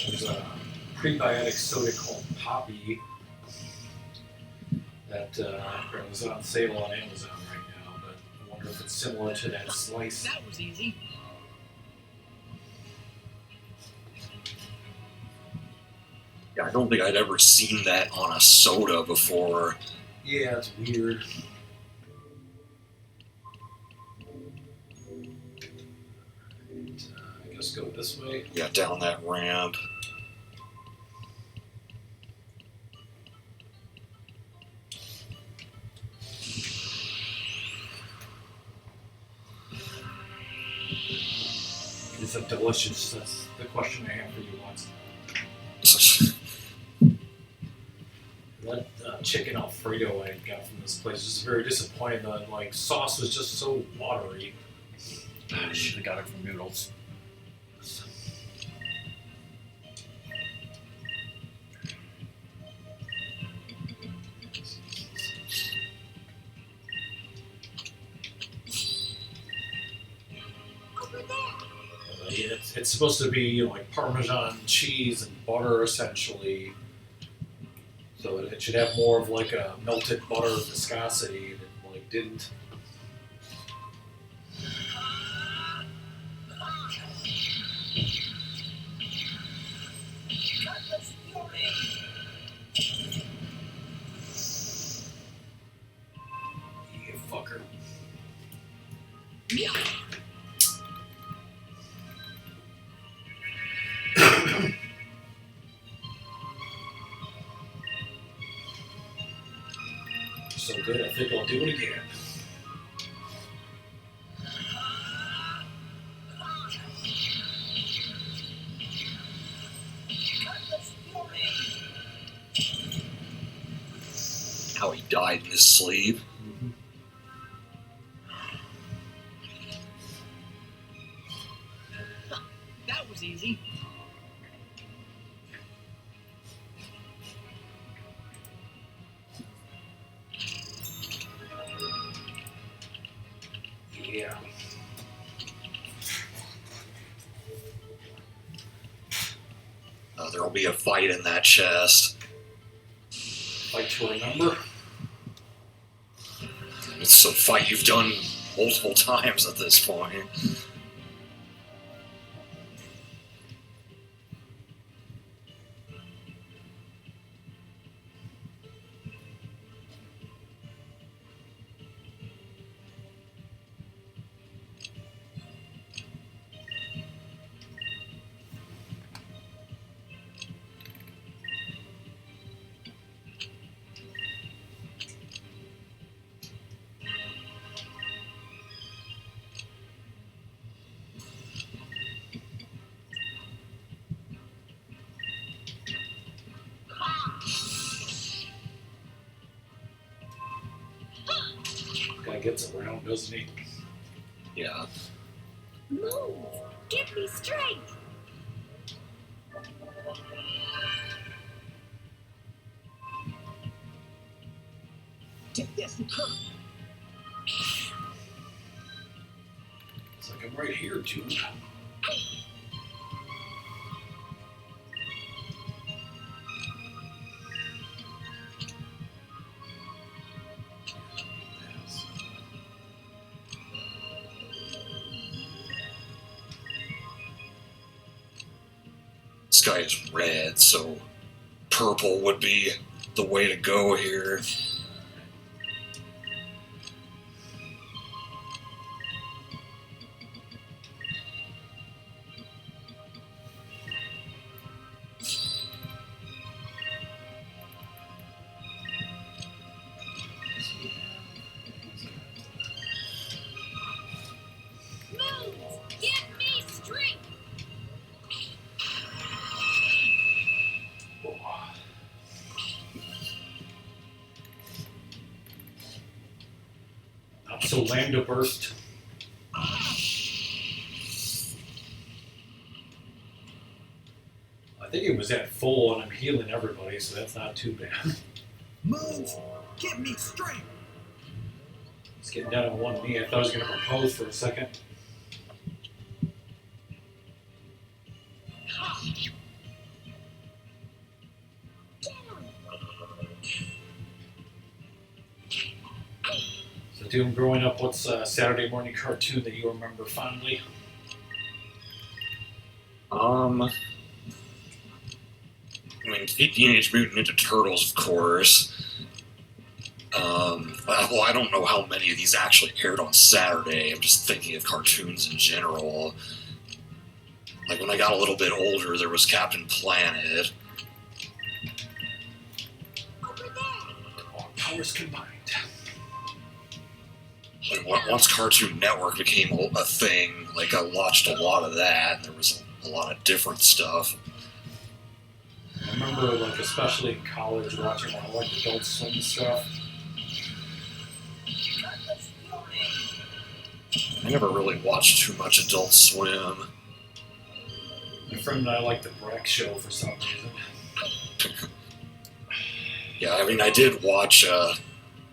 There's a prebiotic soda called Poppy that is on sale on Amazon right now, but I wonder if it's similar to that slice. That was easy. Yeah, I don't think I'd ever seen that on a soda before. Yeah, it's weird. I guess go this way. Yeah, down that ramp. Is it delicious? That's the question I have for you once. That chicken Alfredo I got from this place was very disappointing. The sauce was just so watery. I should have got it from Noodles. Over there! It's supposed to be like Parmesan cheese and butter essentially. So it should have more of like a melted butter viscosity that didn't. You fucker. So good, I think I'll do it again. How he died in his sleep. That was easy. Yeah. There'll be a fight in that chest. Like to remember. It's a fight you've done multiple times at this point. Guy gets around, doesn't he? Yeah. Move! Give me strength! It's like I'm right here, June. Sky is red, so purple would be the way to go here. Moons, give me strength. Not so lambda burst. I think it was at full, and I'm healing everybody, so that's not too bad. Moons, give me strength. It's getting down on one knee. I thought I was going to propose for a second. So, Doom, growing up, what's a Saturday morning cartoon that you remember fondly? I mean, Teenage Mutant Ninja Turtles, of course. Well, I don't know how many of these actually aired on Saturday. I'm just thinking of cartoons in general. Like, when I got a little bit older, there was Captain Planet. Over there. All powers combined. Like, once Cartoon Network became a thing, like, I watched a lot of that. There was a lot of different stuff. I remember, like, especially in college, watching a lot of, like, Adult Swim stuff. I never really watched too much Adult Swim. My friend and I liked the Breck Show for some reason. Yeah, I mean, I did watch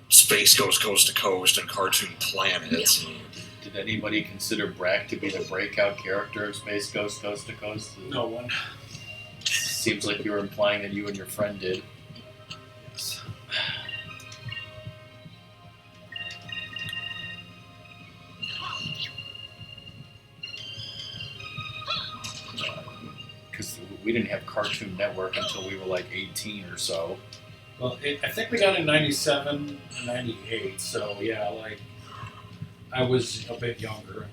Space Ghost Coast to Coast and Cartoon Planets. Did anybody consider Brack to be the breakout character of Space Ghost Coast to Coast? No one. Seems like you were implying that you and your friend did. Yes. Because we didn't have Cartoon Network until we were like 18 or so. Well, I think we got in 97 or 98, so yeah, like, I was a bit younger.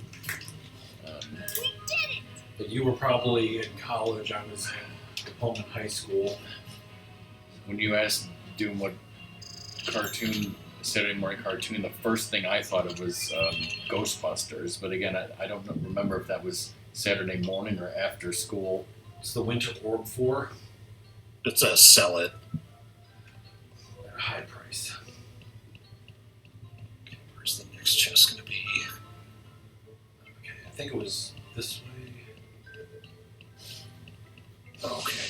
We did it. But you were probably in college, I was home in high school. When you asked Doom what Saturday morning cartoon, the first thing I thought of was Ghostbusters. But again, I don't remember if that was Saturday morning or after school. It's the Winter Orb 4 It's a sell it. at a high price. Where's the next chest going to be? Okay, I think it was this way. Okay.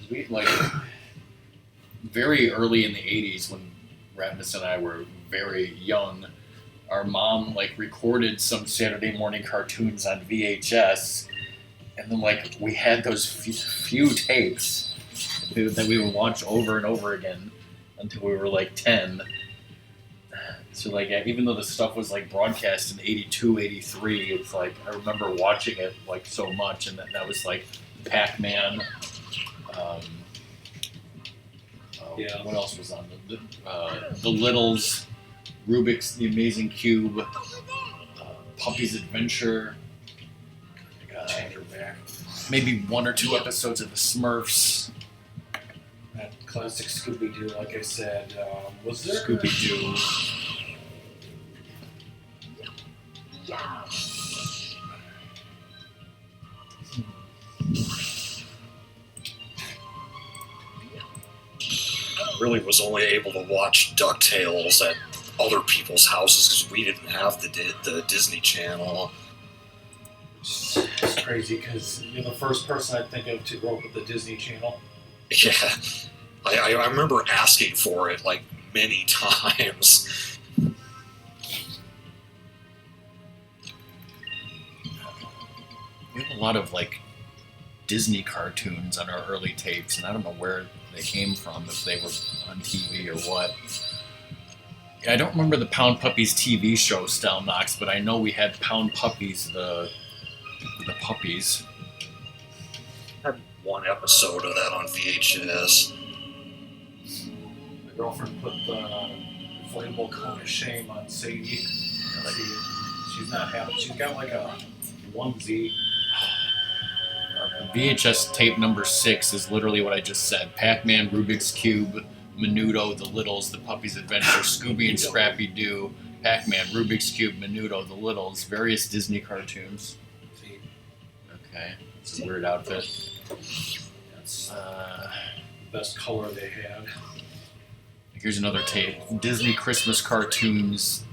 We like very early in the 80s when Ratmus and I were very young, our mom like recorded some Saturday morning cartoons on VHS, and then like we had those few tapes that we would watch over and over again until we were like 10. So like even though the stuff was like broadcast in 82, 83, it's like I remember watching it like so much, and that was like Pac-Man. Yeah. What else was on the Littles, Rubik's The Amazing Cube, Puppy's Adventure. I gotta change her back. Maybe one or two episodes of the Smurfs. That classic Scooby-Doo, like I said, was there... Scooby-Doo. Really was only able to watch DuckTales at other people's houses because we didn't have the Disney Channel. Scooby crazy because you're the first person I think of to grow up with the Disney Channel. Yeah, I remember asking for it like many times. We have a lot of like Disney cartoons on our early tapes, and I don't know where they came from, if they were on TV or what. Yeah, I don't remember the Pound Puppies TV show, Style Knox, but I know we had Pound Puppies, the puppies. I had one episode of that on VHS. My girlfriend put the inflatable cone of shame on Sadie. She's not happy. She's got like a onesie. VHS tape number 6 is literally what I just said. Pac-Man, Rubik's Cube, Menudo, The Littles, The Puppy's Adventure, Scooby and Scrappy-Doo, Pac-Man, Rubik's Cube, Menudo, The Littles, various Disney cartoons. Okay, it's a weird outfit. That's the best color they had. Here's another tape. Disney Christmas cartoons,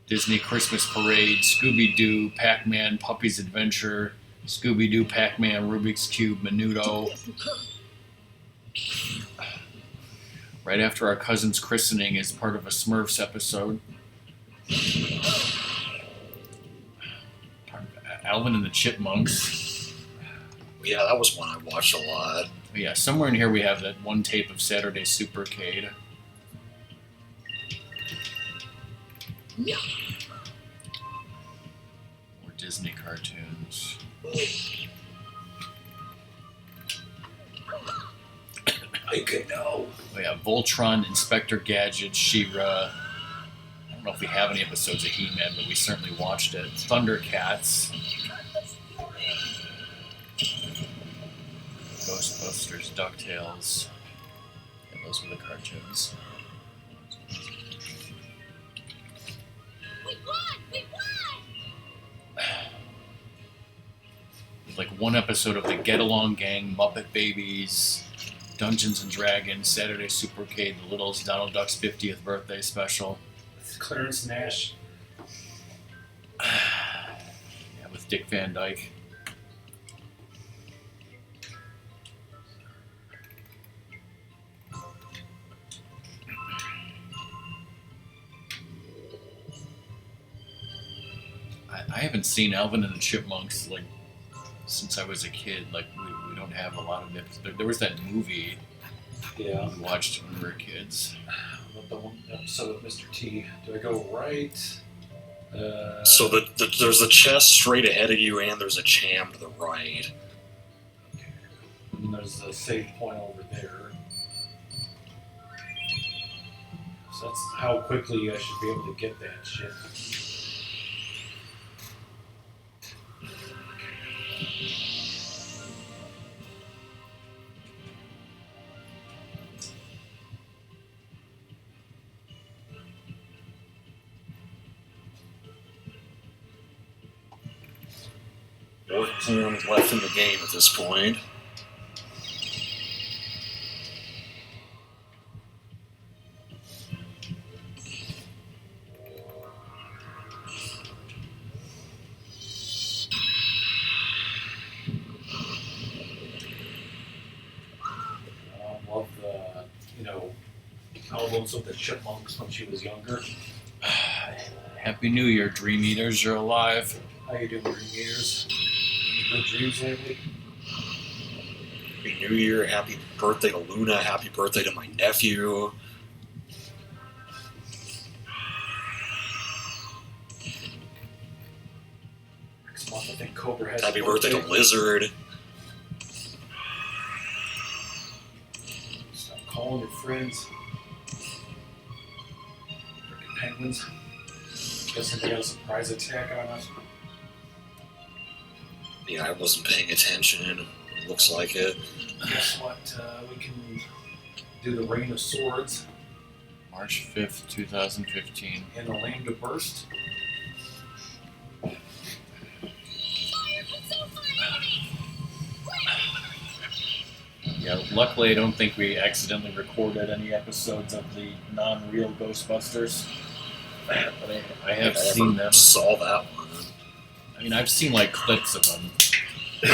Disney Christmas Parade, Scooby-Doo, Pac-Man, Puppy's Adventure, Scooby-Doo, Pac-Man, Rubik's Cube, Menudo. Right after our cousin's christening is part of a Smurfs episode. Alvin and the Chipmunks. Yeah, that was one I watched a lot. But yeah, somewhere in here we have that one tape of Saturday Supercade. Or Disney cartoons. I could know. Oh yeah, Voltron, Inspector Gadget, She-Ra. I don't know if we have any episodes of He-Man, but we certainly watched it. Thundercats. Ghostbusters, DuckTales. Yeah, those were the cartoons. We won! We won! Like one episode of the Get Along Gang, Muppet Babies, Dungeons and Dragons, Saturday Supercade, The Littles, Donald Duck's 50th birthday special. Clarence Nash. Yeah, with Dick Van Dyke. I haven't seen Alvin and the Chipmunks like since I was a kid. Like we don't have a lot of it. There was that movie Yeah. we watched when we were kids. With the one episode of Mr. T. Do I go right? So there's a chest straight ahead of you, and there's a cham to the right. Okay. And there's a save point over there. So that's how quickly I should be able to get that shit. Fourth hand left in the game at this point. I love the, albums of the Chipmunks when she was younger. Happy New Year, Dream Eaters, you're alive. How you doing, Dream Eaters? Any good dreams lately? Happy New Year, happy birthday to Luna, happy birthday to my nephew. Next month, I think Cobra has Happy a birthday to Lizard. Stop calling your friends. Freaking penguins. Guessing they got a surprise attack on us. Yeah, I wasn't paying attention. Looks like it. Guess what? We can do the Rain of Swords March 5th, 2015. in the Land of Burst. Fire from so far enemies! Yeah, luckily I don't think we accidentally recorded any episodes of the non-real Ghostbusters. But I have seen them. Saw that one. I mean, I've seen like clips of them. A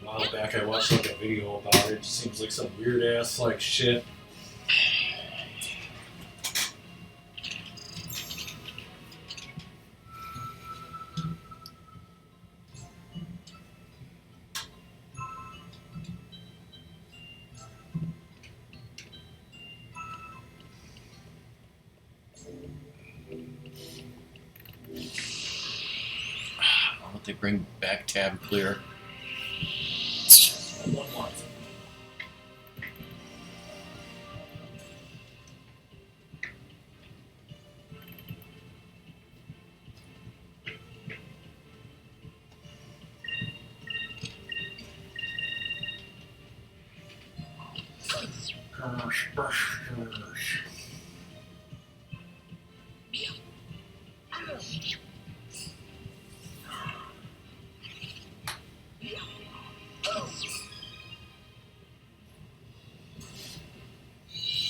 while back, I watched like a video about it. It just seems like some weird ass like shit. I'll let they bring back tab clear. 1 month.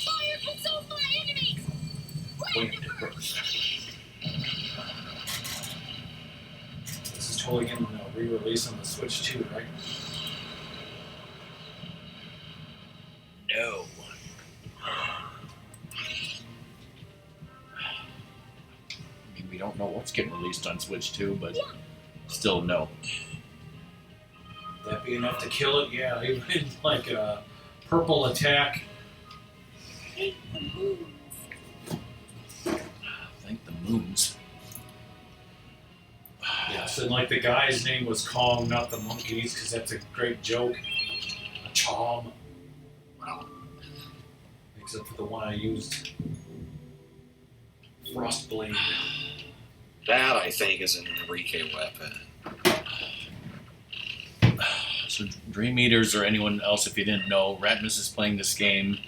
Fire consumes my enemies! Wait, first. This is totally getting a re-release on the Switch too, right? No. I mean, we don't know what's getting released on Switch 2, but still no. That be enough to kill it? Yeah, even like a purple attack. Hate the moons. Thank the moons. Yes, and like the guy's name was Kong, not the monkeys, because that's a great joke. A chom. Wow. Except for the one I used. Frostblade. That, I think, is an Enrique weapon. So Dream Eaters or anyone else, if you didn't know, Ratmus is playing this game.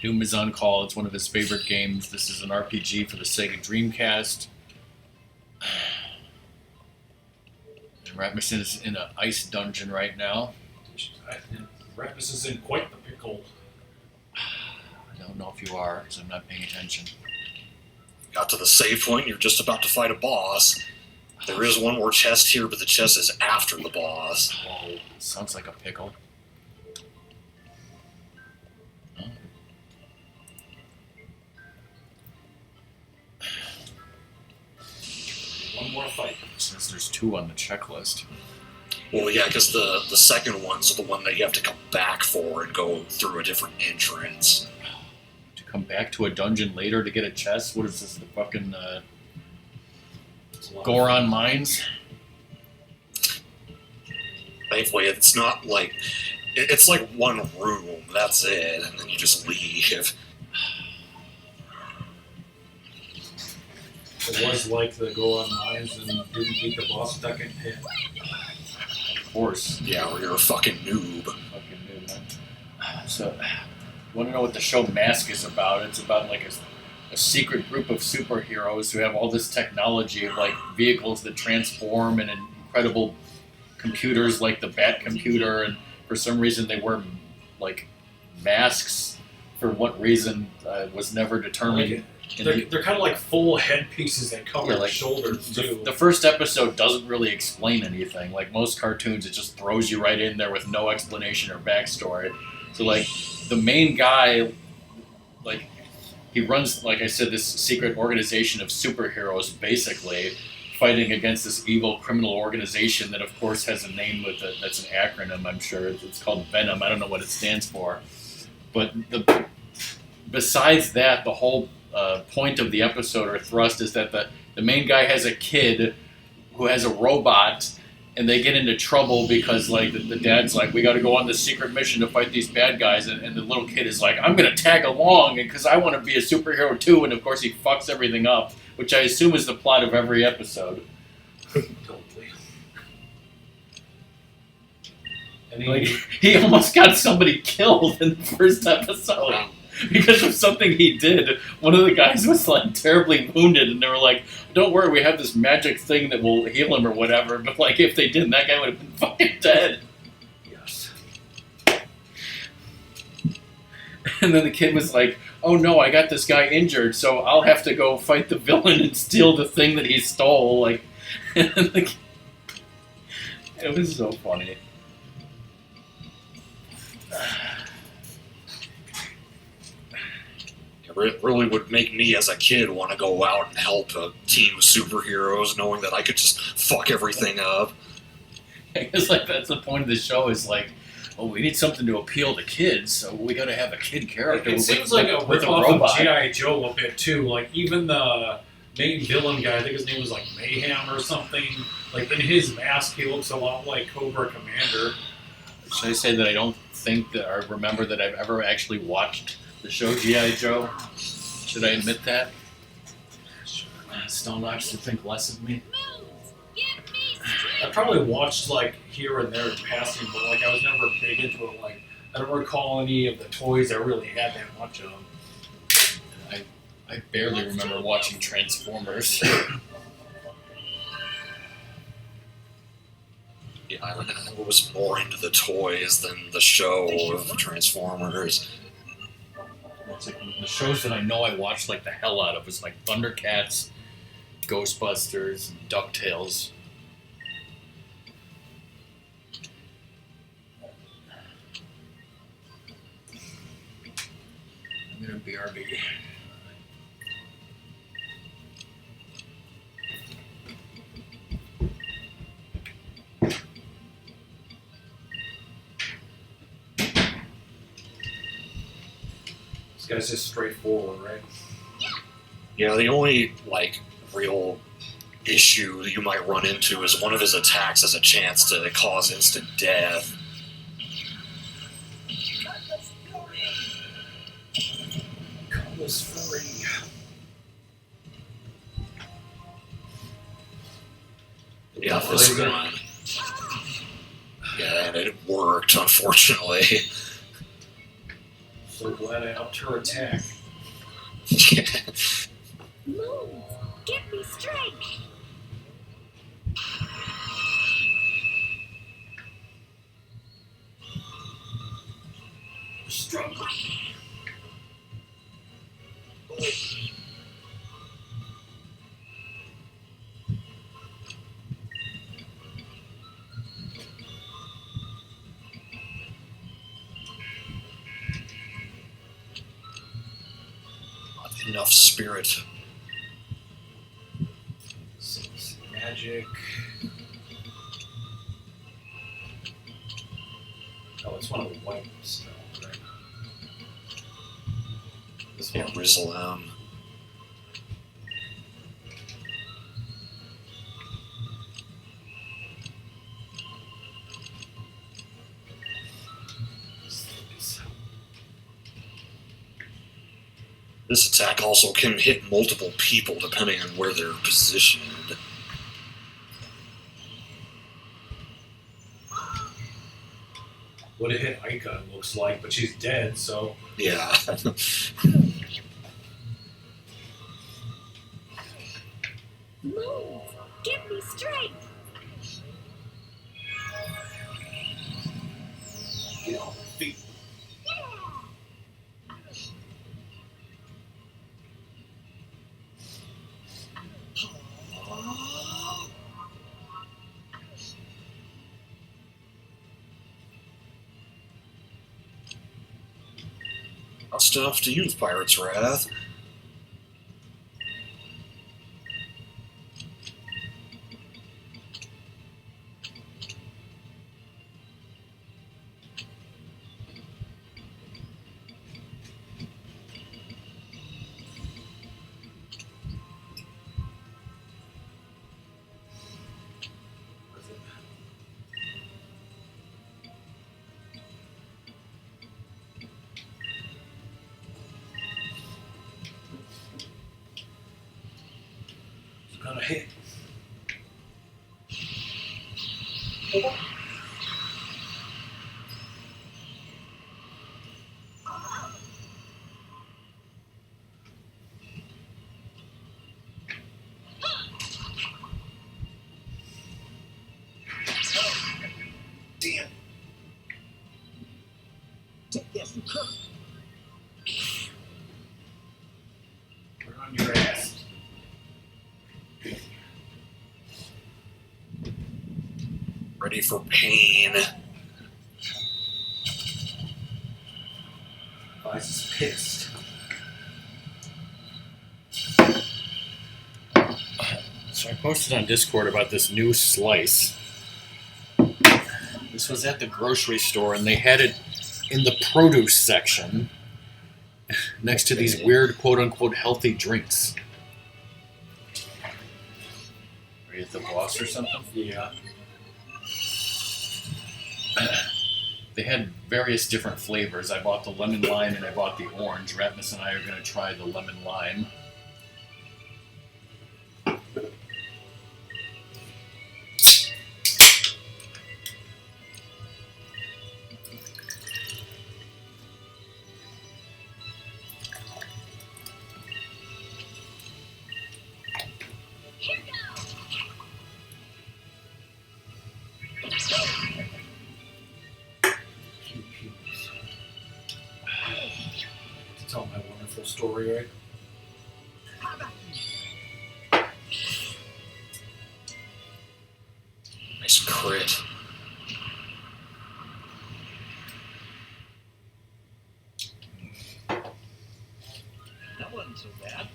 Doom is on call. It's one of his favorite games. This is an RPG for the Sega Dreamcast. And Ratmus is in an ice dungeon right now. Ratmus is in quite the pickle. I don't know if you are, because I'm not paying attention. Got to the save point, you're just about to fight a boss. There is one more chest here, but the chest is after the boss. Whoa, sounds like a pickle. Oh. One more fight. Since there's 2 on the checklist. Well, yeah, because the second one's the one that you have to come back for and go through a different entrance. To come back to a dungeon later to get a chest? What is this, the fucking It's a lot of Goron fun. Mines? Thankfully, it's not like... It's like one room, that's it, and then you just leave. It was like the Goron Mines and didn't beat the boss duck in pit. Of course. Yeah, or you're a fucking noob. Fucking new, man. So, want to know what the show Mask is about? It's about like a secret group of superheroes who have all this technology of like vehicles that transform and incredible computers like the Bat computer, and for some reason they wear like masks. For what reason was never determined. Like, they're kind of like full headpieces that cover Yeah, the like, shoulders too. The first episode doesn't really explain anything. Like most cartoons, it just throws you right in there with no explanation or backstory. So like the main guy, like he runs, like I said, this secret organization of superheroes, basically fighting against this evil criminal organization that, of course, has a name with it. That's an acronym, I'm sure. It's called Venom. I don't know what it stands for, but besides that, the whole point of the episode or thrust is that the main guy has a kid who has a robot, and they get into trouble because like the dad's like, we got to go on this secret mission to fight these bad guys, and the little kid is like, I'm gonna tag along because I want to be a superhero too, and of course he fucks everything up, which I assume is the plot of every episode. Totally. And Like he almost got somebody killed in the first episode. Because of something he did. One of the guys was like terribly wounded, and they were like, don't worry, we have this magic thing that will heal him or whatever, but like if they didn't, that guy would have been fucking dead. yes. And then the kid was like, "Oh no, I got this guy injured, so I'll have to go fight the villain and steal the thing that he stole." Like, it was so funny. It really would make me as a kid want to go out and help a team of superheroes, knowing that I could just fuck everything up. I guess like that's the point of the show is like, oh, we need something to appeal to kids, so we got to have a kid character. It seems like a with a ripoff robot. of G.I. Joe a bit too. Like even the main villain guy, I think his name was like Mayhem or something. Like in his mask, he looks a lot like Cobra Commander. Should I say that I don't think that I remember that I've ever actually watched the show G.I. Joe? Should I admit that? Stone likes to think less of me. Moves, get me I straight. probably watched like here and there in passing, but like I was never big into it. Like I don't recall any of the toys I really had that much of. I barely remember watching Transformers. Yeah, I was more into the toys than the show of Transformers. It's like the shows that I know I watched like the hell out of was like Thundercats, Ghostbusters, and DuckTales. I'm gonna BRB. This guy's just straightforward, right? Yeah, the only like real issue that you might run into is one of his attacks has a chance to cause instant death. Cutlass Fury. Yeah, this one. Yeah, and it worked, unfortunately. So glad I upped her attack. Move, get me straight. Strong. Not enough spirit. Magic. Oh, it's one of the white spells, right? This Yeah, one. Rizlam. This attack also can hit multiple people depending on where they're positioned. Would have hit Ica, it looks like, but she's dead, so. Yeah. Move, get me straight. Get off my feet. Not stuff to use Pirate's Wrath. Gonna hit. Damn. Take this, you crook. On your ass. Ready for pain. Vice is pissed. So I posted on Discord about this new slice. This was at the grocery store, and they had it in the produce section next to these weird quote-unquote healthy drinks. Are you at the boss or something? Yeah. They had various different flavors. I bought the lemon lime and I bought the orange. Ratmus and I are going to try the lemon lime. Here goes. Pew pews. To tell my wonderful story, right? Nice crit. That wasn't so bad.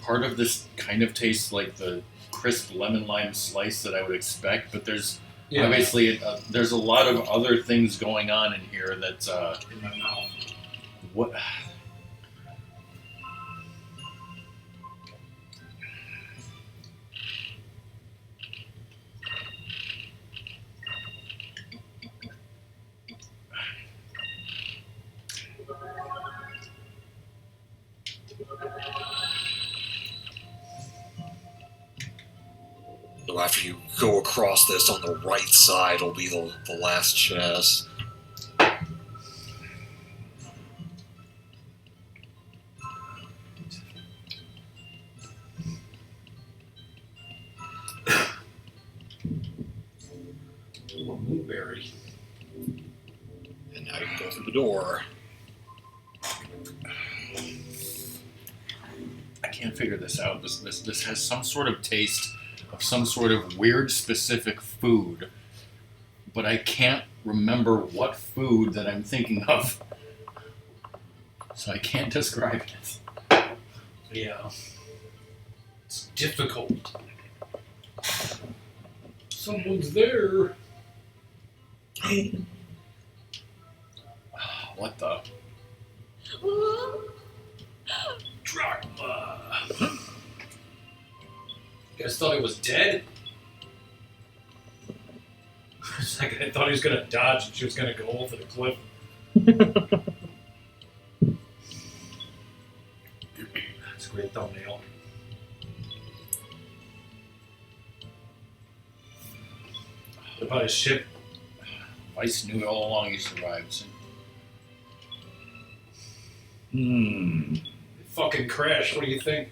Part of this kind of tastes like the crisp lemon lime slice that I would expect, but there's obviously there's a lot of other things going on in here that's in my mouth. what. So after you go across this on the right side will be the last chest. Ooh, a moonberry. And now you can go through the door. I can't figure this out. This has some sort of taste of some sort of weird specific food, but I can't remember what food that I'm thinking of, so I can't describe it. Yeah. It's difficult. Someone's there. What the? Drachma. You guys thought he was dead? For a second, I thought he was gonna dodge and she was gonna go over the cliff. That's a great thumbnail. What about his ship? Vice knew all along he survived. It fucking crashed. What do you think?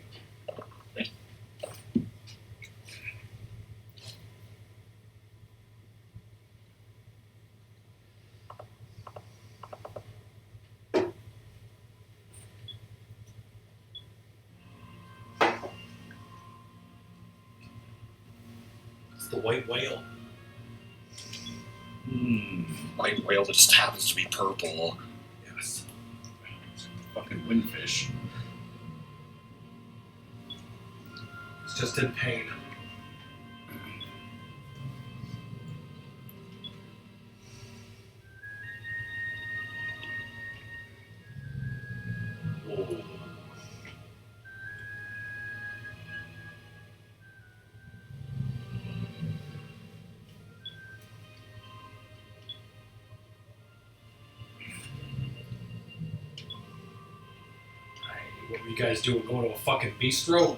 It's the white whale. White whale that just happens to be purple. Yes. It's like the fucking windfish. It's just in pain. Whoa. What were you guys doing? Going to a fucking bistro? I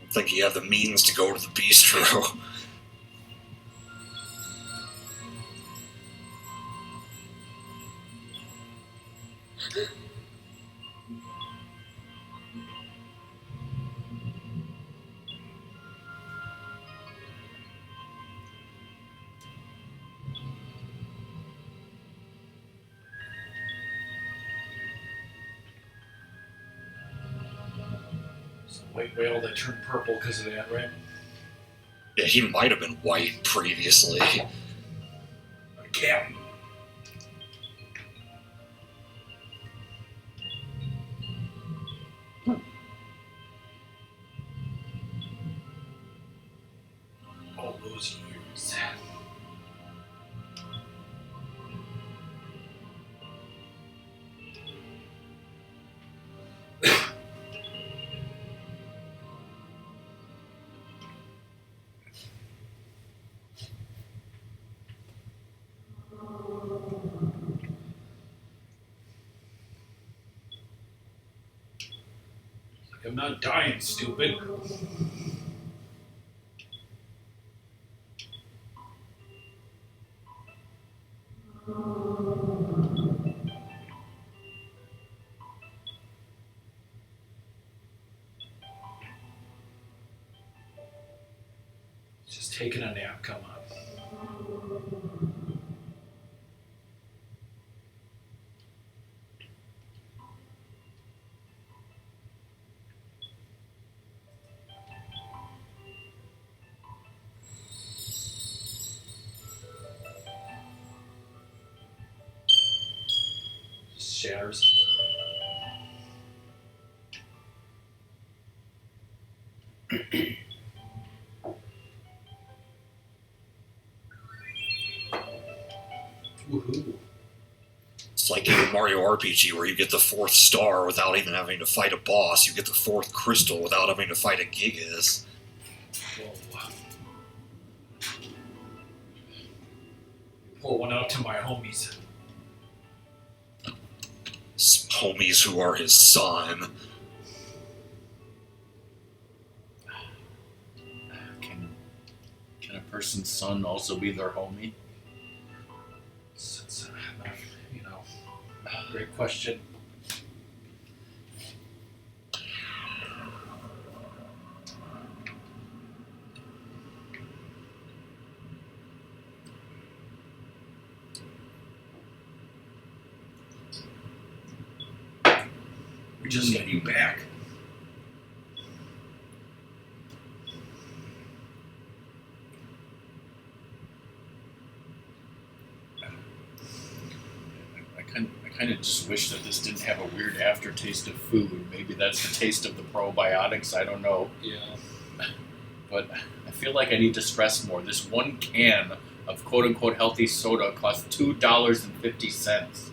don't think you have the means to go to the bistro. It's a white whale that turned purple because of that, right? Yeah, he might have been white previously. A captain. All those years. I'm not dying, stupid. Just taking a nap, come on. Shatters. Woohoo. It's like in Mario RPG where you get the 4th star without even having to fight a boss. You get the 4th crystal without having to fight a Gigas. Whoa. Pour one out to my homies. Homies who are his son. Can a person's son also be their homie? It's, you know, great question. We just got you back. I kind of just wish that this didn't have a weird aftertaste of food. Maybe that's the taste of the probiotics. I don't know. Yeah. But I feel like I need to stress more. This one can of quote-unquote healthy soda costs $2.50.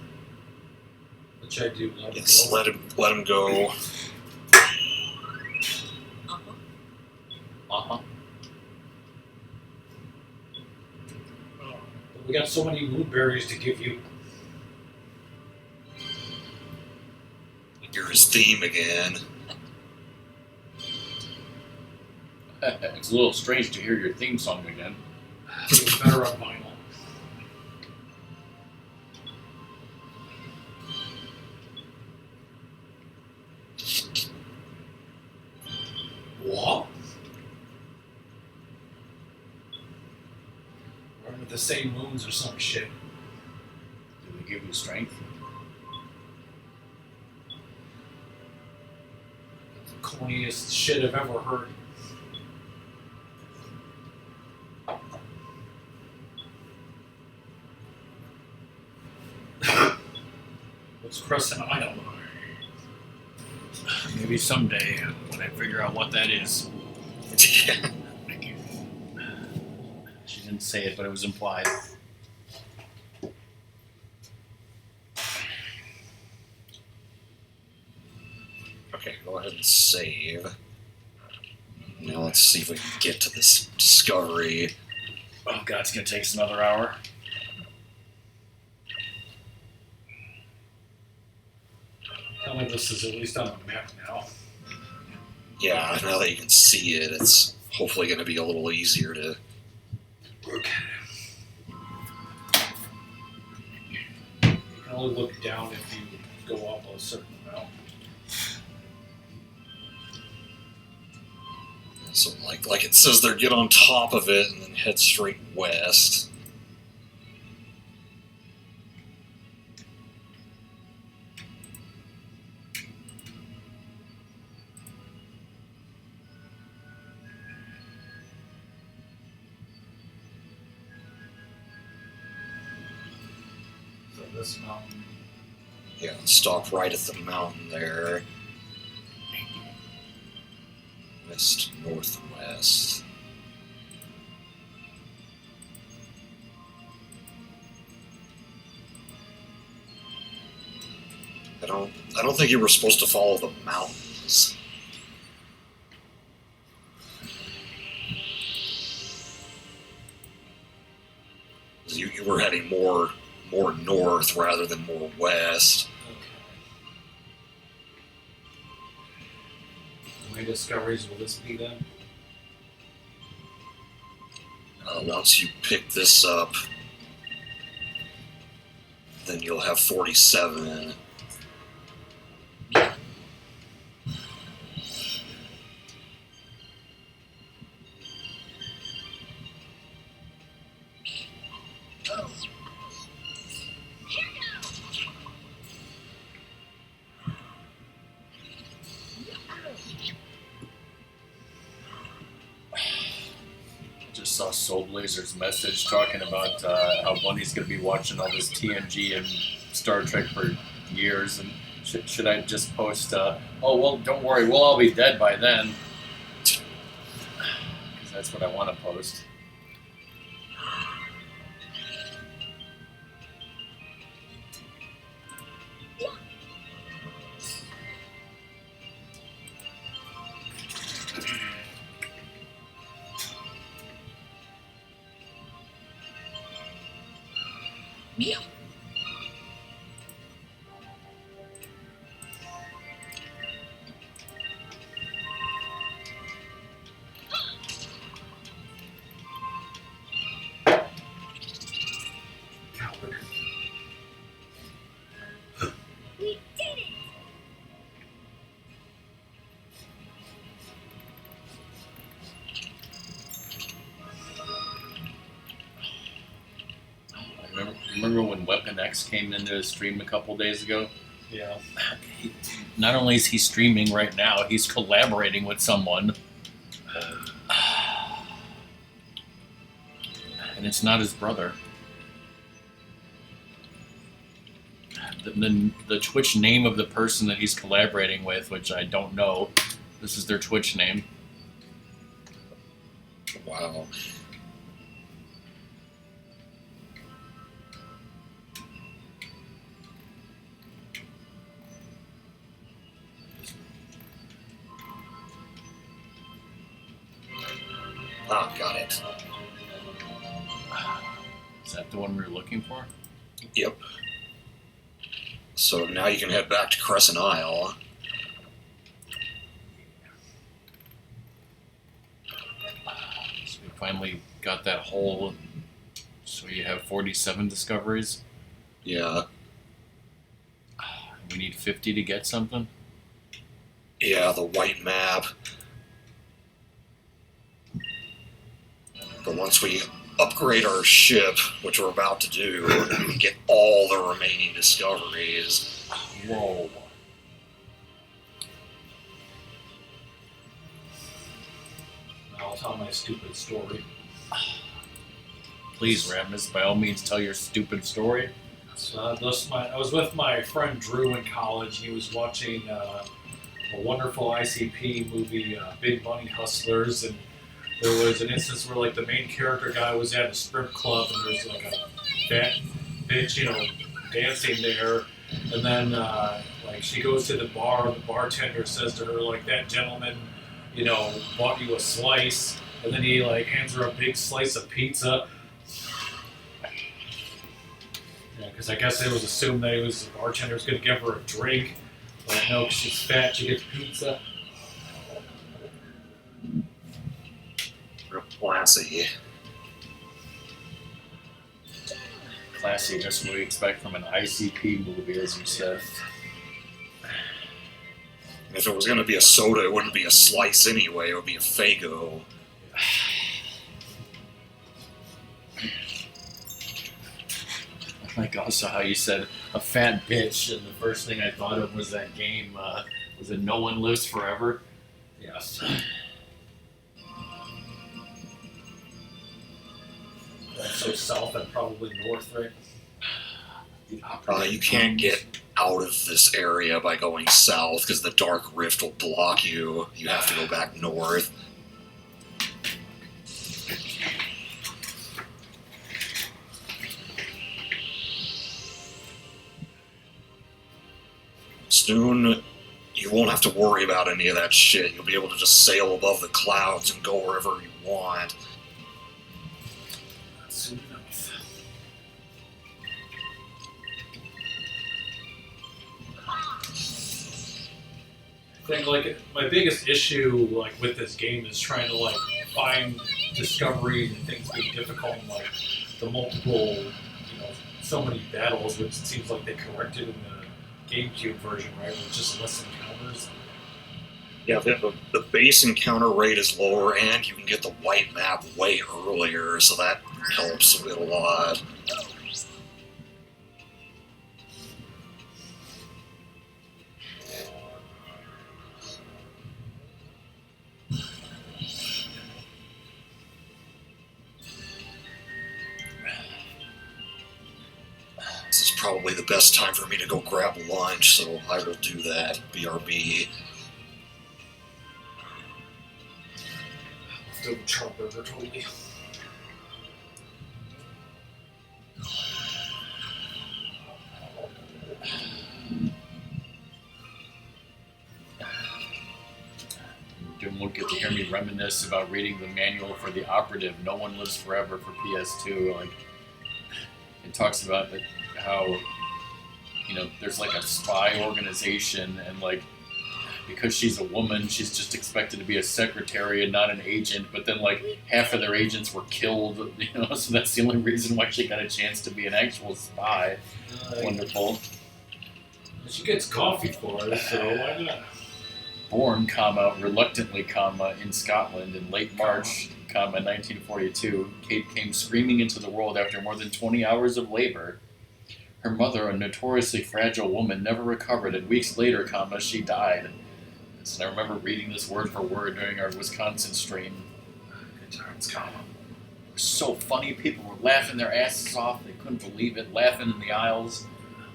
Which I do love. Yes, let him go. Uh-huh. We got so many blueberries to give you. Hear his theme again. It's a little strange to hear your theme song again. It's better on vinyl. What? We're under the same moons or some shit. Do they give you strength? The corniest shit I've ever heard. Let's press an item. Maybe someday when I figure out what that is. Yeah. She didn't say it, but it was implied. Okay, go ahead and save. Now let's see if we can get to this discovery. Oh god, it's gonna take us another hour. Tell me this is at least on the map now. Yeah, now that you can see it, it's hopefully going to be a little easier to... Okay. You can only look down if you go up a certain amount. So, like it says there, get on top of it and then head straight west. of this mountain. Yeah, stop right at the mountain there. West, northwest. I don't think you were supposed to follow the mountains. You were heading more north rather than more west. Okay. How many discoveries will this be then? Once you pick this up, then you'll have 47. Just saw Soul Blazer's message talking about how Bunny's going to be watching all this TNG and Star Trek for years, and should I just post, oh, well, don't worry, we'll all be dead by then. Because that's what I want to post. We did it! Remember when Weapon X came into the stream a couple days ago? Yeah. Not only is he streaming right now, he's collaborating with someone. And it's not his brother. The Twitch name of the person that he's collaborating with, which I don't know, this is their Twitch name. Wow. Ah, got it. Is that the one we were looking for? Yep. So now you can head back to Crescent Isle. So we finally got that hole. So you have 47 discoveries. Yeah. We need 50 to get something. Yeah, the white map. But once we upgrade our ship, which we're about to do, and get all the remaining discoveries. Whoa. I'll tell my stupid story. Please, Ratmus, by all means, tell your stupid story. So I was with my friend Drew in college, and he was watching a wonderful ICP movie, Big Money Hustlers, and there was an instance where like the main character guy was at a strip club, and there's like a fat bitch, dancing there, and then like she goes to the bar, and the bartender says to her like, that gentleman, bought you a slice, and then he like hands her a big slice of pizza. Yeah, because I guess it was assumed that the bartender was going to give her a drink. But no, 'cause she's fat, she gets pizza. Real classy. Classy, just what we expect from an ICP movie, as you said. If it was going to be a soda, it wouldn't be a slice anyway. It would be a Faygo. Like also how you said a fat bitch, and the first thing I thought of was that game. Was it No One Lives Forever? Yes. That's so south and probably north, right? You can't get out of this area by going south because the dark rift will block you. You have to go back north. Soon, you won't have to worry about any of that shit. You'll be able to just sail above the clouds and go wherever you want. Soon enough. I think like my biggest issue like with this game is trying to like find discoveries and things being difficult and like the multiple, so many battles, which it seems like they corrected in the GameCube version, right? With just less encounters. Yeah, the base encounter rate is lower, and you can get the white map way earlier, so that helps a lot. This is probably the best time for me to go grab lunch, so I will do that. BRB. Still Charburger totally. You won't get to hear me reminisce about reading the manual for the operative No One Lives Forever for PS2. Like, it talks about how, there's like a spy organization, and like, because she's a woman, she's just expected to be a secretary and not an agent, but then like half of their agents were killed, so that's the only reason why she got a chance to be an actual spy. Wonderful. She gets coffee for it, so why not? Born, reluctantly, in Scotland in late March, 1942, Kate came screaming into the world after more than 20 hours of labor. Her mother, a notoriously fragile woman, never recovered, and weeks later, she died. And I remember reading this word for word during our Wisconsin stream. Good times, It was so funny. People were laughing their asses off. They couldn't believe it, laughing in the aisles.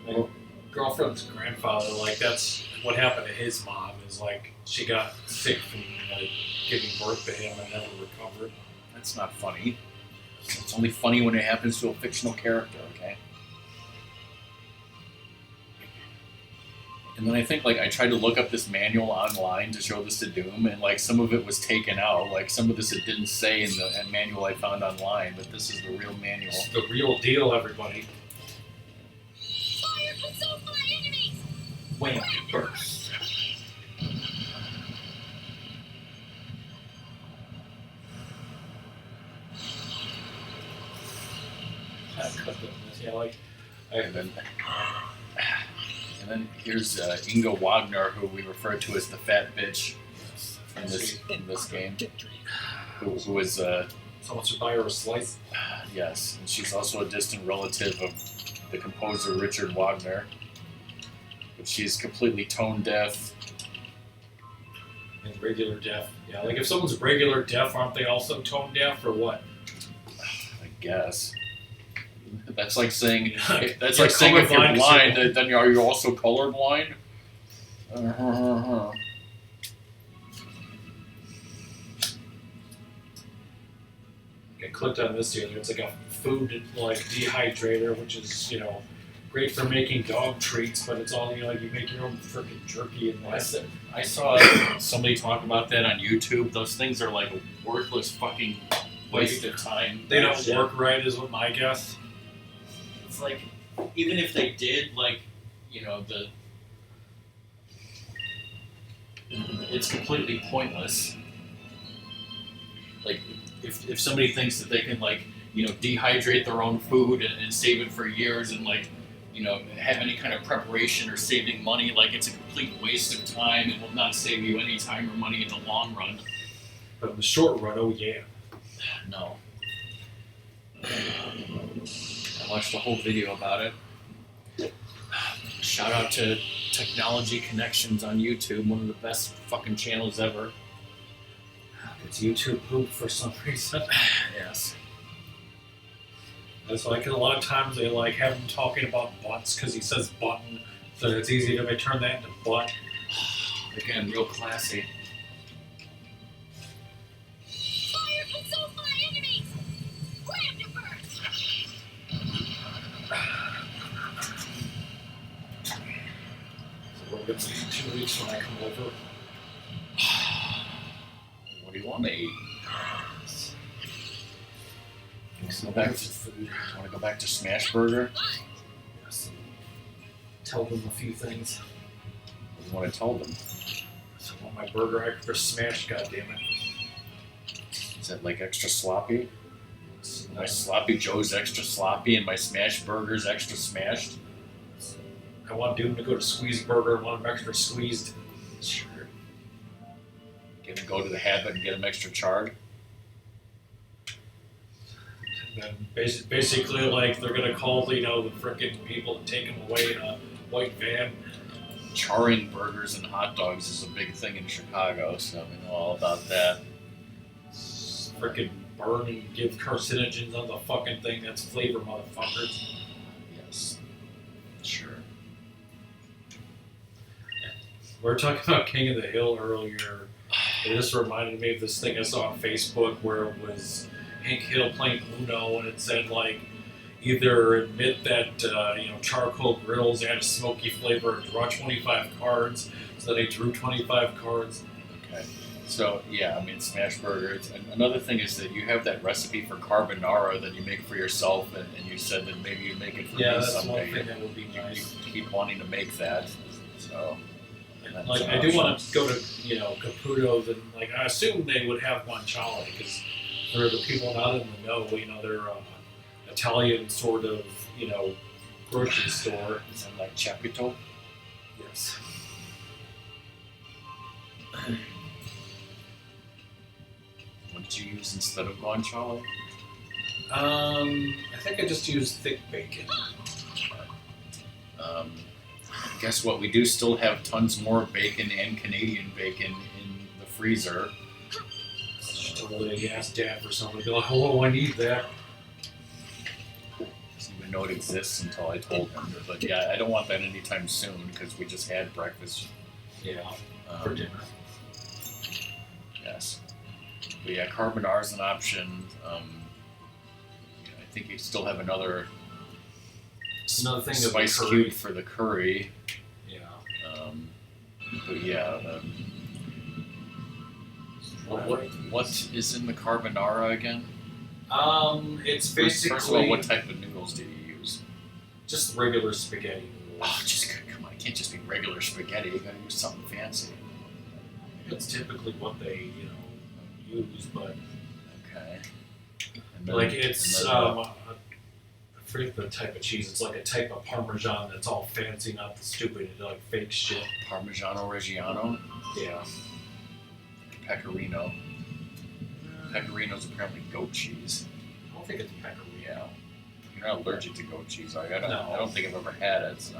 My girlfriend's grandfather, like that's what happened to his mom. Is like she got sick from like giving birth to him and never recovered. That's not funny. It's only funny when it happens to a fictional character, okay? And then I think, I tried to look up this manual online to show this to Doom, and, some of it was taken out. Some of this it didn't say in the manual I found online, but this is the real manual. It's the real deal, everybody. Fire consume my enemies! Wham, burst. And then here's Inga Wagner, who we refer to as the fat bitch in this game, who is Someone should buy her a slice. yes, and she's also a distant relative of the composer Richard Wagner, but she's completely tone deaf. And regular deaf. Yeah, if someone's regular deaf, aren't they also tone deaf or what? I guess. That's like saying if You're you're colorblind, blind, then are you also colorblind? I clicked on this the other. It's like a food dehydrator, which is great for making dog treats, but it's all you make your own freaking jerky and that. I saw somebody talk about that on YouTube. Those things are like a worthless fucking waste of time. They don't work right, is what my guess. It's like, even if they did, it's completely pointless. If somebody thinks that they can dehydrate their own food and save it for years and have any kind of preparation or saving money, it's a complete waste of time and will not save you any time or money in the long run. But in the short run, oh yeah. No. I watched a whole video about it. Shout out to Technology Connections on YouTube, one of the best fucking channels ever. It's YouTube poop for some reason. Yes. It's like a lot of times they like have him talking about butts because he says button, so it's easy to turn that into butt. Again, real classy. Fire consume my enemies! Grab the birds! So we're gonna see 2 weeks when I come over. What do you want to eat? Let's go back to food. Want to go back to Smash Burger? Yes. Tell them a few things. What do you want to tell them? So I want my burger extra smashed, goddammit. Is that like extra sloppy? My sloppy Joe's extra sloppy and my smash burger's extra smashed? I want Doom to go to Squeeze Burger. I want him extra squeezed. Sure. Gonna go to the habit and get him extra charred? And then basically, like, they're gonna call, the frickin' people to take him away in a white van. Charring burgers and hot dogs is a big thing in Chicago, so we know all about that. Frickin' burn and give carcinogens on the fucking thing. That's flavor, motherfuckers. Yes. Sure. We were talking about King of the Hill earlier. It just reminded me of this thing I saw on Facebook where it was Hank Hill playing Uno, and it said, like, either admit that, charcoal grills add a smoky flavor or draw 25 cards. So they drew 25 cards. Okay. So, yeah, I mean, smash burgers. And another thing is that you have that recipe for carbonara that you make for yourself, and you said that maybe you make it for me That's someday. one thing that would be You nice. keep wanting to make that, so... that's Like, an I do want option. to go to, Caputo's, and, like, I assume they would have guanciale, because they're the people not in the know, they're Italian sort of, grocery store. Is that like Chapito? Yes. What did you use instead of guanciale? I think I just used thick bacon. Guess what? We do still have tons more bacon and Canadian bacon in the freezer. Just totally ask Dad for something to be like, hello, I need that. Didn't even know it exists until I told him. But yeah, I don't want that anytime soon because we just had breakfast. Yeah, for Um, dinner. Yes. But yeah, carbonara is an option. I think you still have another Another thing that spice curry. cube for the curry. Yeah. But yeah, what is in the carbonara again? It's First of all, basically what type of noodles do you use? just regular spaghetti noodles. Oh, just come on! It can't just be regular spaghetti. You gotta use something fancy. That's typically what they, use, but Okay. And then- like it's and then I forget the type of cheese. It's like a type of Parmesan that's all fancy, not the stupid, like fake shit. Parmigiano Reggiano, Yeah. Pecorino. Pecorino's apparently goat cheese. I don't think it's pecorino. Yeah. You're not allergic to goat cheese, are you? No. I don't think I've ever had it.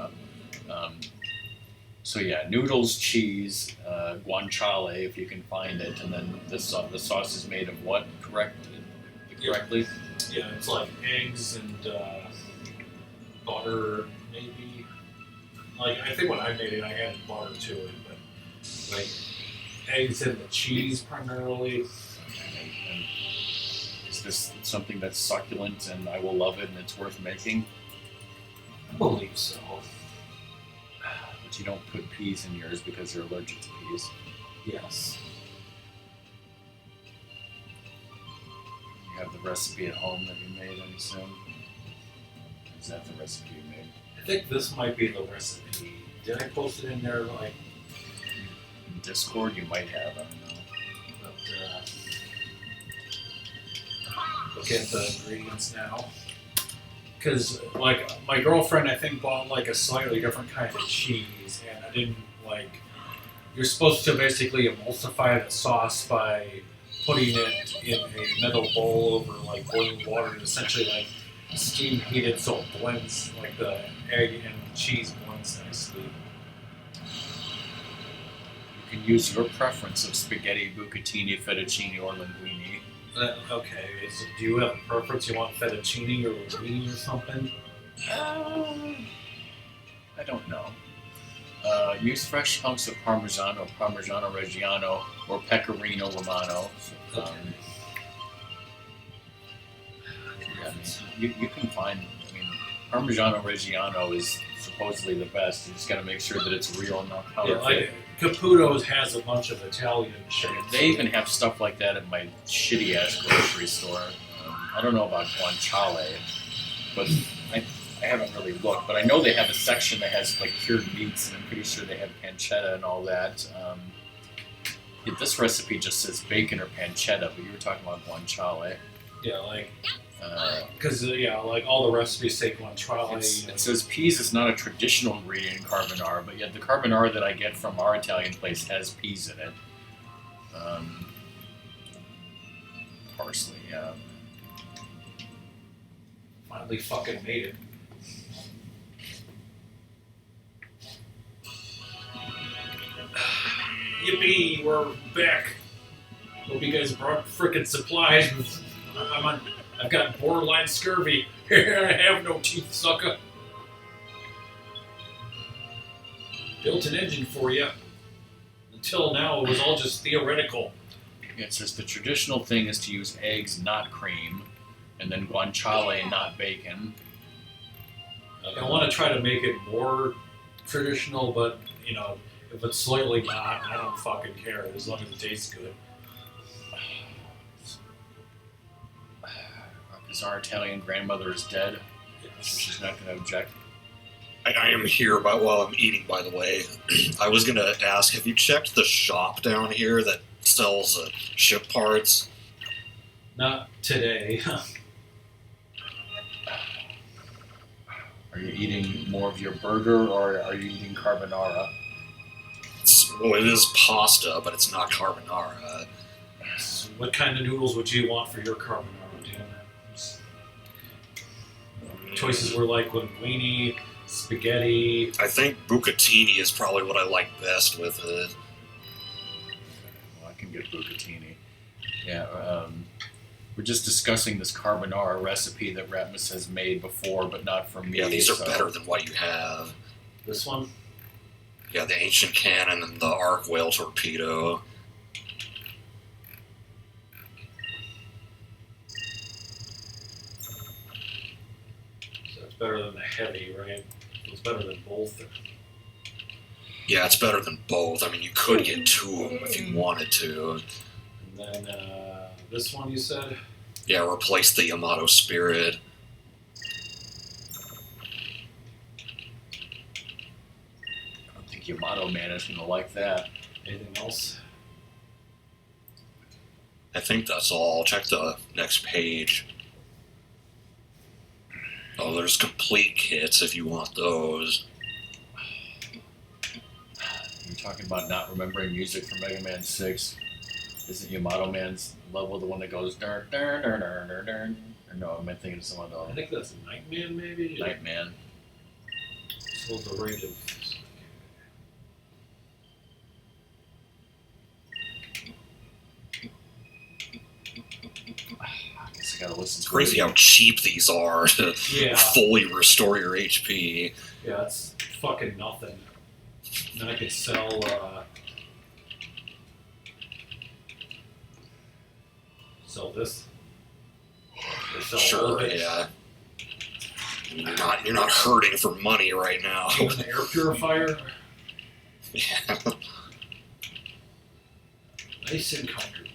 So yeah, noodles, cheese, guanciale if you can find it, and then the sauce is made of what? Correctly? Yeah, it's like eggs and butter, maybe. Like, I think when I made it, I added butter to it, but like eggs and the cheese primarily. And is this something that's succulent and I will love it and it's worth making? I believe so. But you don't put peas in yours because you're allergic to peas. Yes. You have the recipe at home that you made, I assume? Is that the recipe you made? I think this might be the recipe. Did I post it in there? Like, In Discord, you might have, I don't know. but, look at the ingredients now. Because, like, my girlfriend, I think, bought, like, a slightly different kind of cheese, and I didn't, like... You're supposed to basically emulsify the sauce by putting it in a metal bowl over, like, boiling water and essentially, like, steam heat it so it blends, like, the egg and cheese blends nicely. You can use your preference of spaghetti, bucatini, fettuccine, or linguine. Okay, do you have a preference? You want fettuccine or linguine or something? I don't know. Use fresh hunks of Parmigiano, Parmigiano Reggiano, or Pecorino Romano. Yeah, I mean, you can find. I mean, Parmigiano Reggiano is supposedly the best. You just got to make sure that it's real and not Yeah, counterfeit. like Caputo's has a bunch of Italian shit. They even have stuff like that at my shitty ass grocery store. I don't know about guanciale, but I haven't really looked. But I know they have a section that has like cured meats, and I'm pretty sure they have pancetta and all that. This recipe just says bacon or pancetta, but you were talking about guanciale. Yeah, like because like all the recipes say guanciale. It says peas is not a traditional ingredient in carbonara, but yet the carbonara that I get from our Italian place has peas in it. Parsley, yeah. Finally fucking made it. Yippee, we're back. Hope you guys brought frickin' supplies. I've got borderline scurvy. I have no teeth, sucker. Built an engine for you. Until now, it was all just theoretical. It says the traditional thing is to use eggs, not cream, and then guanciale, not bacon. I want to try to make it more traditional, but, if it's slightly not, I don't fucking care, as long as it tastes good. Because our Italian grandmother is dead, so she's not going to object. I am here while I'm eating, by the way. I was going to ask, have you checked the shop down here that sells ship parts? Not today. Are you eating more of your burger, or are you eating carbonara? Well, it is pasta, but it's not carbonara. What kind of noodles would you want for your carbonara, Dan? Choices were like linguine, spaghetti. I think bucatini is probably what I like best with it. Well, I can get bucatini. Yeah, we're just discussing this carbonara recipe that Ratmus has made before, but not for me. Yeah, these are so- better than what you have. This one? Yeah, the ancient cannon and the arc whale torpedo. So it's better than the heavy, right? It's better than both. Yeah, it's better than both. I mean, you could get two of them if you wanted to. And then this one you said? Yeah, replace the Yamato Spirit. I don't think Yamato Man is going to like that. Anything else? I think that's all. Check the next page. Oh, there's complete kits if you want those. You're talking about not remembering music from Mega Man 6. Isn't Yamato Man's level the one that goes dun dun dun dun dun dun? Or no, am I thinking of someone I else? think that's Nightman, maybe? Nightman. So the rate of... I guess I gotta listen It's to crazy it. how cheap these are to Yeah. fully restore your HP. Yeah, it's fucking nothing. And then I could sell, sell this. Or sell all Sure, of it. yeah. You're not hurting for money right now. An air purifier. Yeah. Nice and comfortable.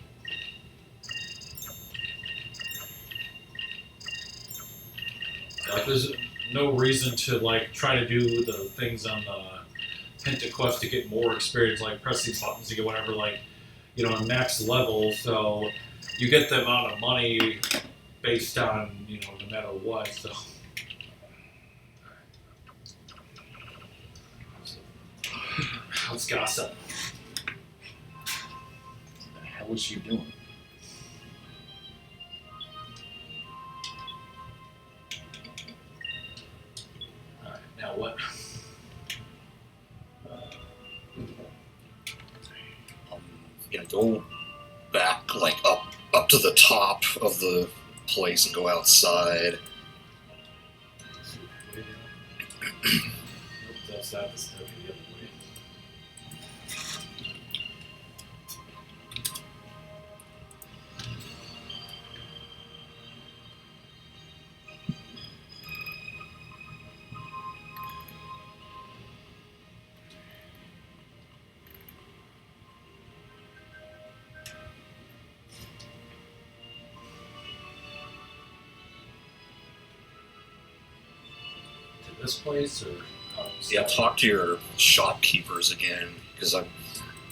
Like, there's no reason to try to do the things on the Pentaquest to get more experience, like pressing buttons to get whatever, max level. So you get the amount of money based on no matter what. So let's gossip. What the hell is she doing? All right, now what? Go back, up up to the top of the place and go outside. Nope, that's not the stuff the other way. To this place or Yeah, talk to your shopkeepers again, because I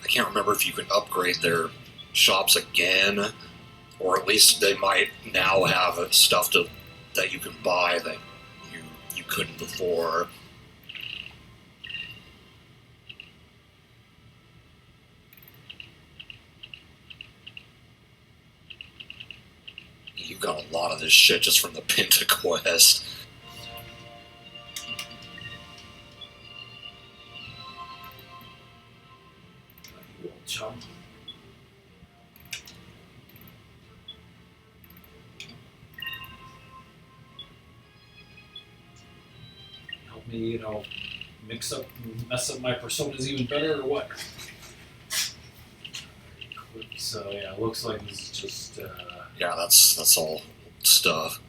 can't remember if you can upgrade their shops again, or at least they might now have stuff that you can buy that you couldn't before. You got a lot of this shit just from the Pinta quest. You old chum. Help me, mess up my personas even better, or what? So yeah, it looks like this is just. Yeah, that's all stuff.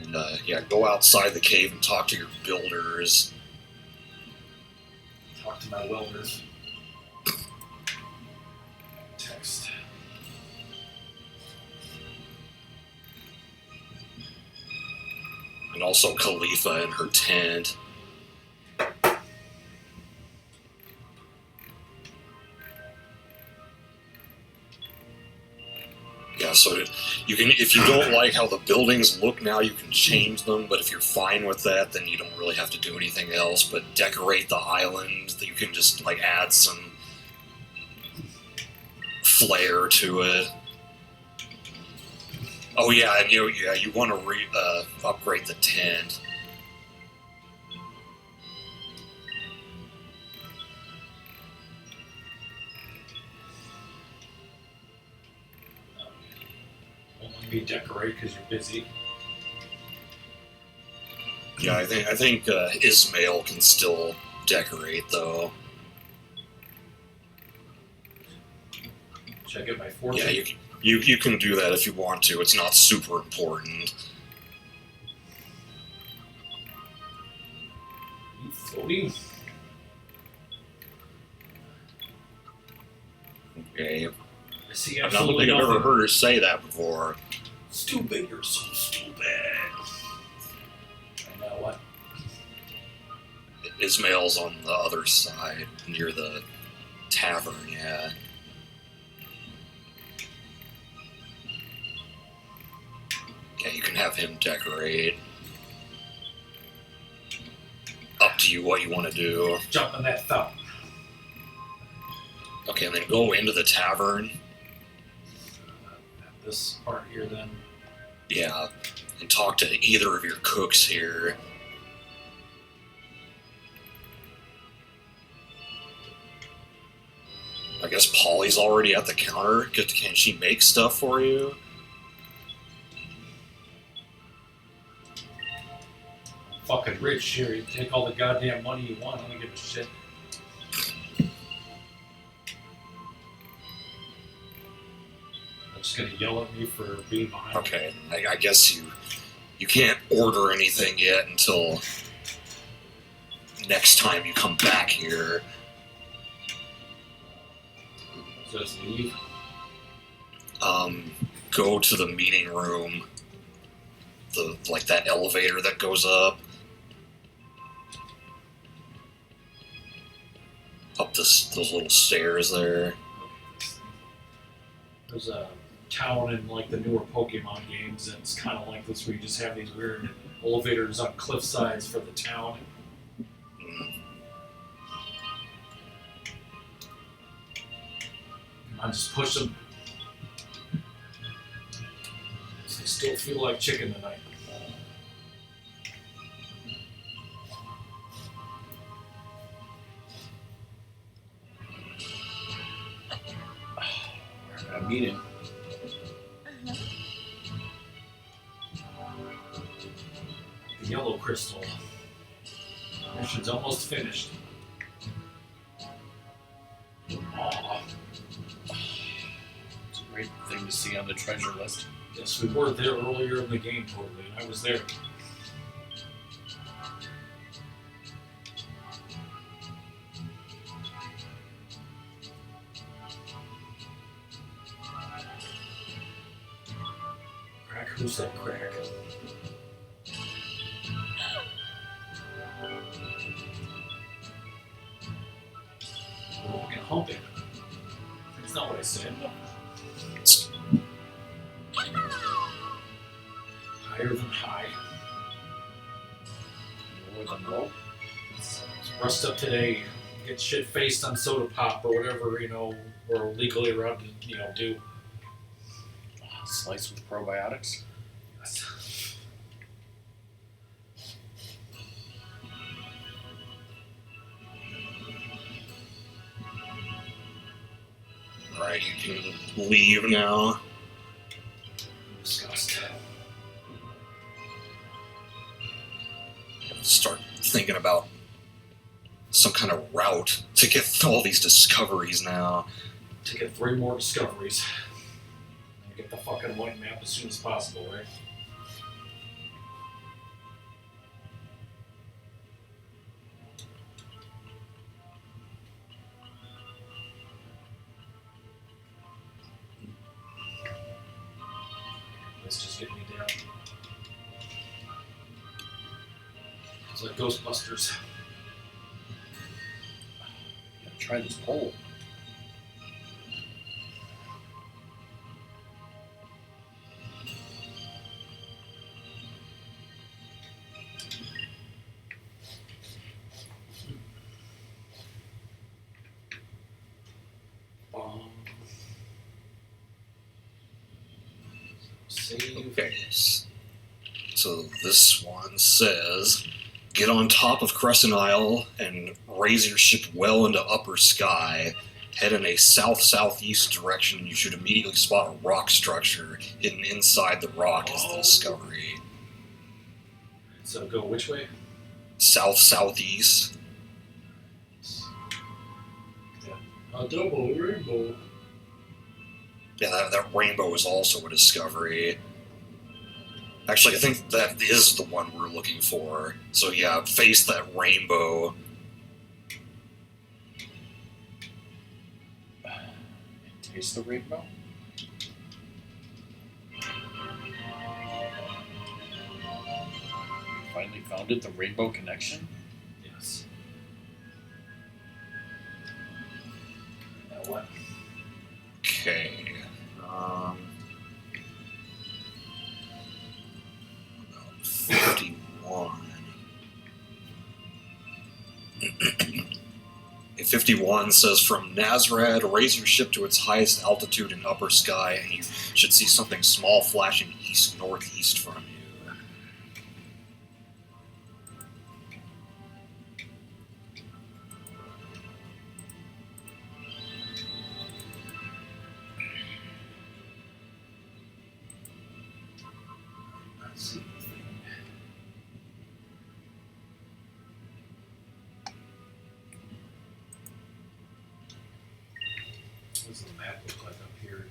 And yeah, go outside the cave and talk to your builders. Talk to my welders. Text. And also Khalifa in her tent. Yeah, so you can, if you don't like how the buildings look now, you can change them. But if you're fine with that, then you don't really have to do anything else. But decorate the island. You can just like add some flair to it. Oh yeah, and you want to upgrade the tent. Won't let me decorate because you're busy. Yeah, I think Ismail can still decorate though. Should I get my fortune? Yeah, you can do that if you want to. It's not super important. You floating? Okay. I see I don't absolutely think I've ever nothing. heard her say that before. Stupid, you're so stupid. And now what? Ismail's on the other side, near the tavern, yeah. Yeah, you can have him decorate. Up to you what you want to do. Jump on that thumb. Okay, and then go into the tavern. At this part here, then. Yeah, and talk to either of your cooks here. I guess Polly's already at the counter. Can she make stuff for you? Fucking rich here. You take all the goddamn money you want. I don't give a shit. I'm just gonna yell at me for being behind. Okay, I guess you can't order anything yet until next time you come back here. Just leave. Go to the meeting room. That elevator that goes up those little stairs there. There's a town in like the newer Pokemon games, and it's kind of like this, where you just have these weird elevators on cliff sides for the town. I just push them. I still feel like chicken tonight. yellow crystal. Mission's almost finished. Aw. It's a great thing to see on the treasure list. Yes, we were there earlier in the game, totally. I was there. Crack? Who said crack? Fucking humping. That's not what I said. Higher than high. Lower than low. Rust up today, get shit faced on soda pop or whatever, we're legally allowed to, do. Slice with probiotics. Right, you can leave now. Disgust. Start thinking about some kind of route to get all these discoveries now. To get 3 more discoveries. And get the fucking white map as soon as possible, right? Let's just get me down. It's like Ghostbusters. Gotta try this pole. Save. Okay, so this one says, get on top of Crescent Isle and raise your ship well into upper sky. Head in a south-southeast direction. You should immediately spot a rock structure hidden inside the rock as the discovery. So go which way? South-southeast. A double rainbow. Yeah, that rainbow is also a discovery. Actually, I think that is the one we're looking for. So yeah, face that rainbow. Taste the rainbow. Finally found it, the rainbow connection. Yes. Now what? Okay. 51. 51 says, from Nazarad, raise your ship to its highest altitude in upper sky, and you should see something small flashing east-northeast from you. Not see anything. What does the map look like up here?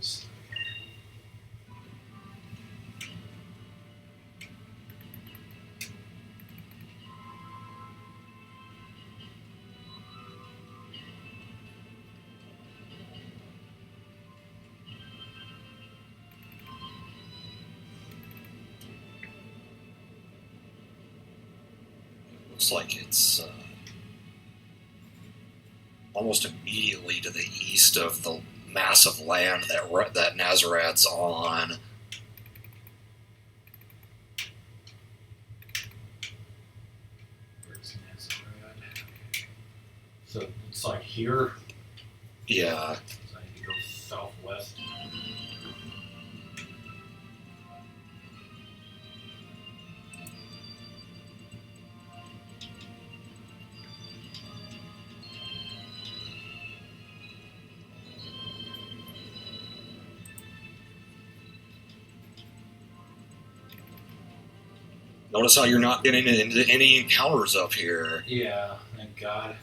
Looks like it's almost immediately to the east of the massive land that Nazarad's on. Where's Nazarad? So it's like here. Yeah. So I need to go southwest. Notice how you're not getting into any encounters up here. Yeah, thank God.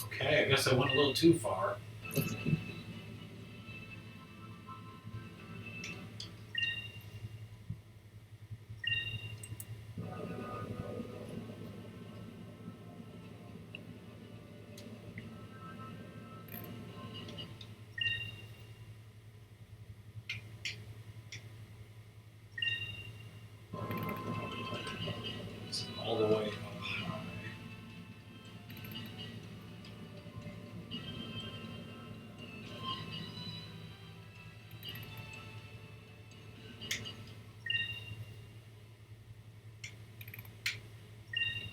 Okay, I guess I went a little too far. It's all the way up high.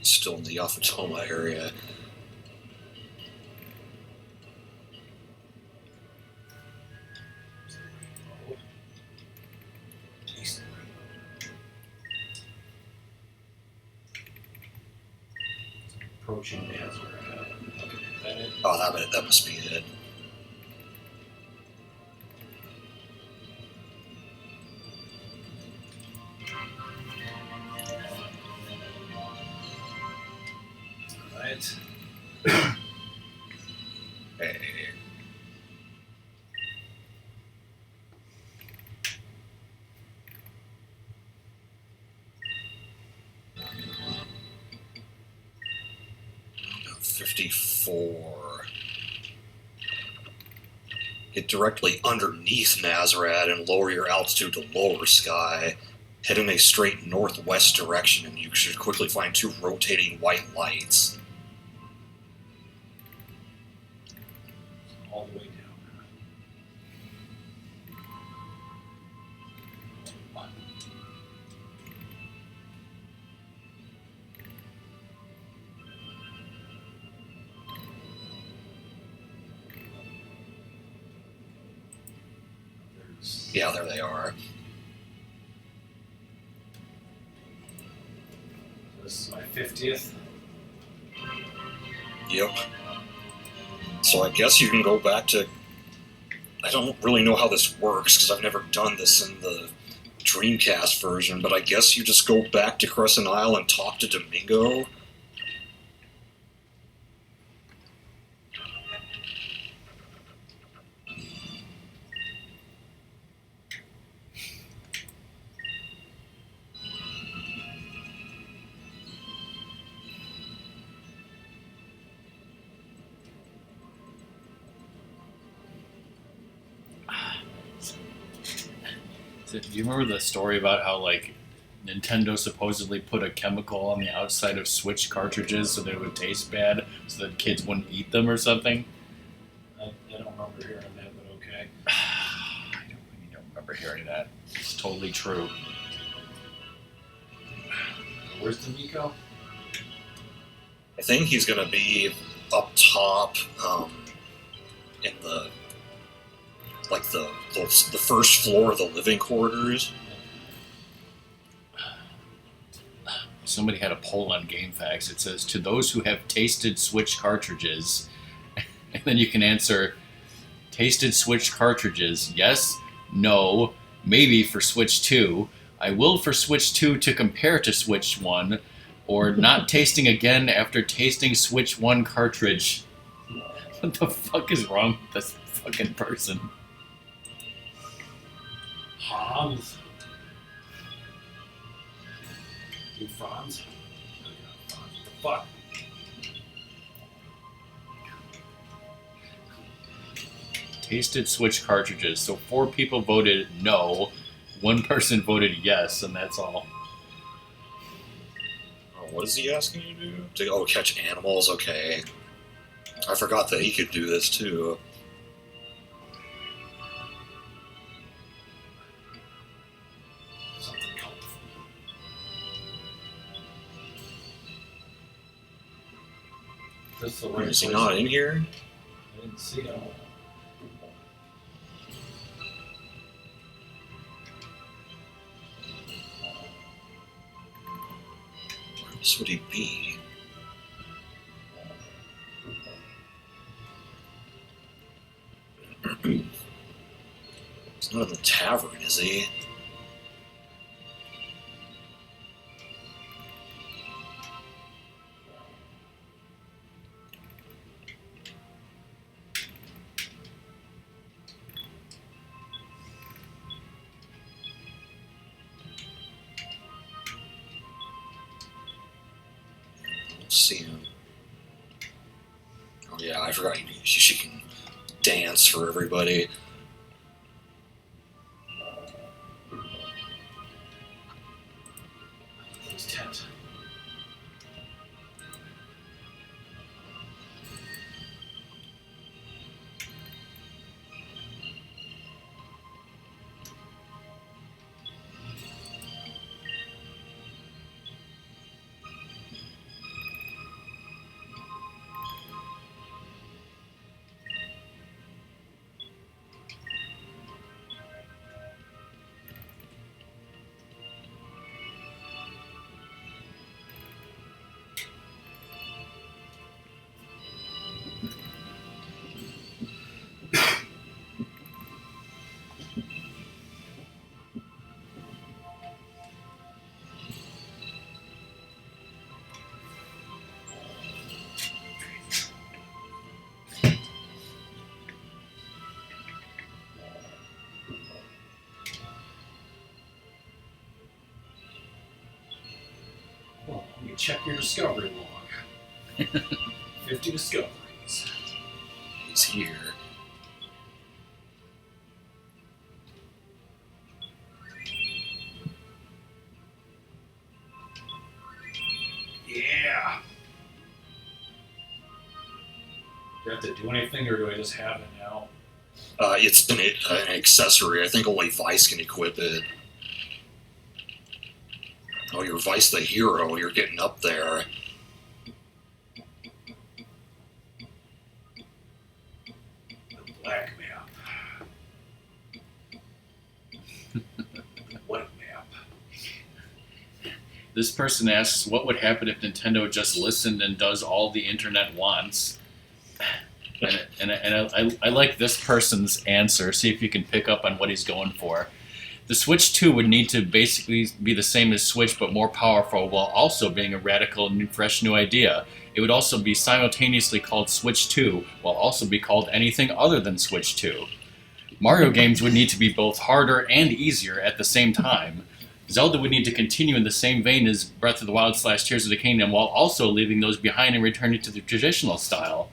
Still in the Yaphatoma area. Approaching Nazareth. That it? Oh, that must be it. Right. Hey. About 54. Get directly underneath Nazareth and lower your altitude to lower sky. Head in a straight northwest direction and you should quickly find 2 rotating white lights. All the way down. There's Yeah, there they are. This is my 50th. Yep. So I guess you can go back to... I don't really know how this works because I've never done this in the Dreamcast version, but I guess you just go back to Crescent Isle and talk to Domingo. Do you remember the story about how like Nintendo supposedly put a chemical on the outside of Switch cartridges so they would taste bad, so that kids wouldn't eat them or something? I don't remember hearing that, but okay. I don't remember hearing that. It's totally true. Where's D'Amico? I think he's going to be up top in the the first floor of the living quarters. Somebody had a poll on GameFAQs. It says, to those who have tasted Switch cartridges, and then you can answer, tasted Switch cartridges, yes, no, maybe for Switch 2, I will for Switch 2 to compare to Switch 1, or not tasting again after tasting Switch 1 cartridge. What the fuck is wrong with this fucking person? Hans. You Franz? What the fuck? Tasted Switch cartridges. So 4 people voted no, 1 person voted yes, and that's all. Oh, what is he asking you to do? Catch animals? Okay. I forgot that he could do this too. Something colorful. This the right Is he place? not in here? I didn't see him. Where else would he be? He's not in the tavern, is he? See him. Oh yeah, I forgot she can dance for everybody. His tent. Well, let me check your discovery log. 50 discoveries. He's here. Yeah. Do I have to do anything, or do I just have it now? It's an accessory. I think only Vice can equip it. Oh, you're Vice the hero. You're getting up there. The black map. The white map. This person asks, what would happen if Nintendo just listened and does all the internet wants? And I like this person's answer. See if you can pick up on what he's going for. The Switch 2 would need to basically be the same as Switch, but more powerful, while also being a radical and fresh new idea. It would also be simultaneously called Switch 2, while also be called anything other than Switch 2. Mario games would need to be both harder and easier at the same time. Zelda would need to continue in the same vein as Breath of the Wild / Tears of the Kingdom, while also leaving those behind and returning to the traditional style.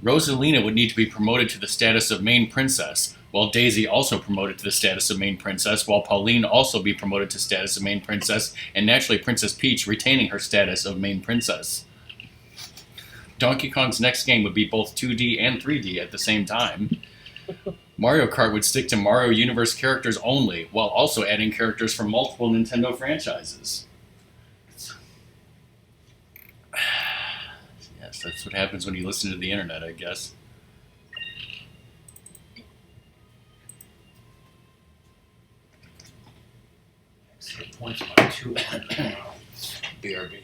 Rosalina would need to be promoted to the status of main princess, while Daisy also promoted to the status of main princess, while Pauline also be promoted to status of main princess, and naturally Princess Peach retaining her status of main princess. Donkey Kong's next game would be both 2D and 3D at the same time. Mario Kart would stick to Mario Universe characters only, while also adding characters from multiple Nintendo franchises. Yes, that's what happens when you listen to the internet, I guess. Hit points by 200 now. BRB.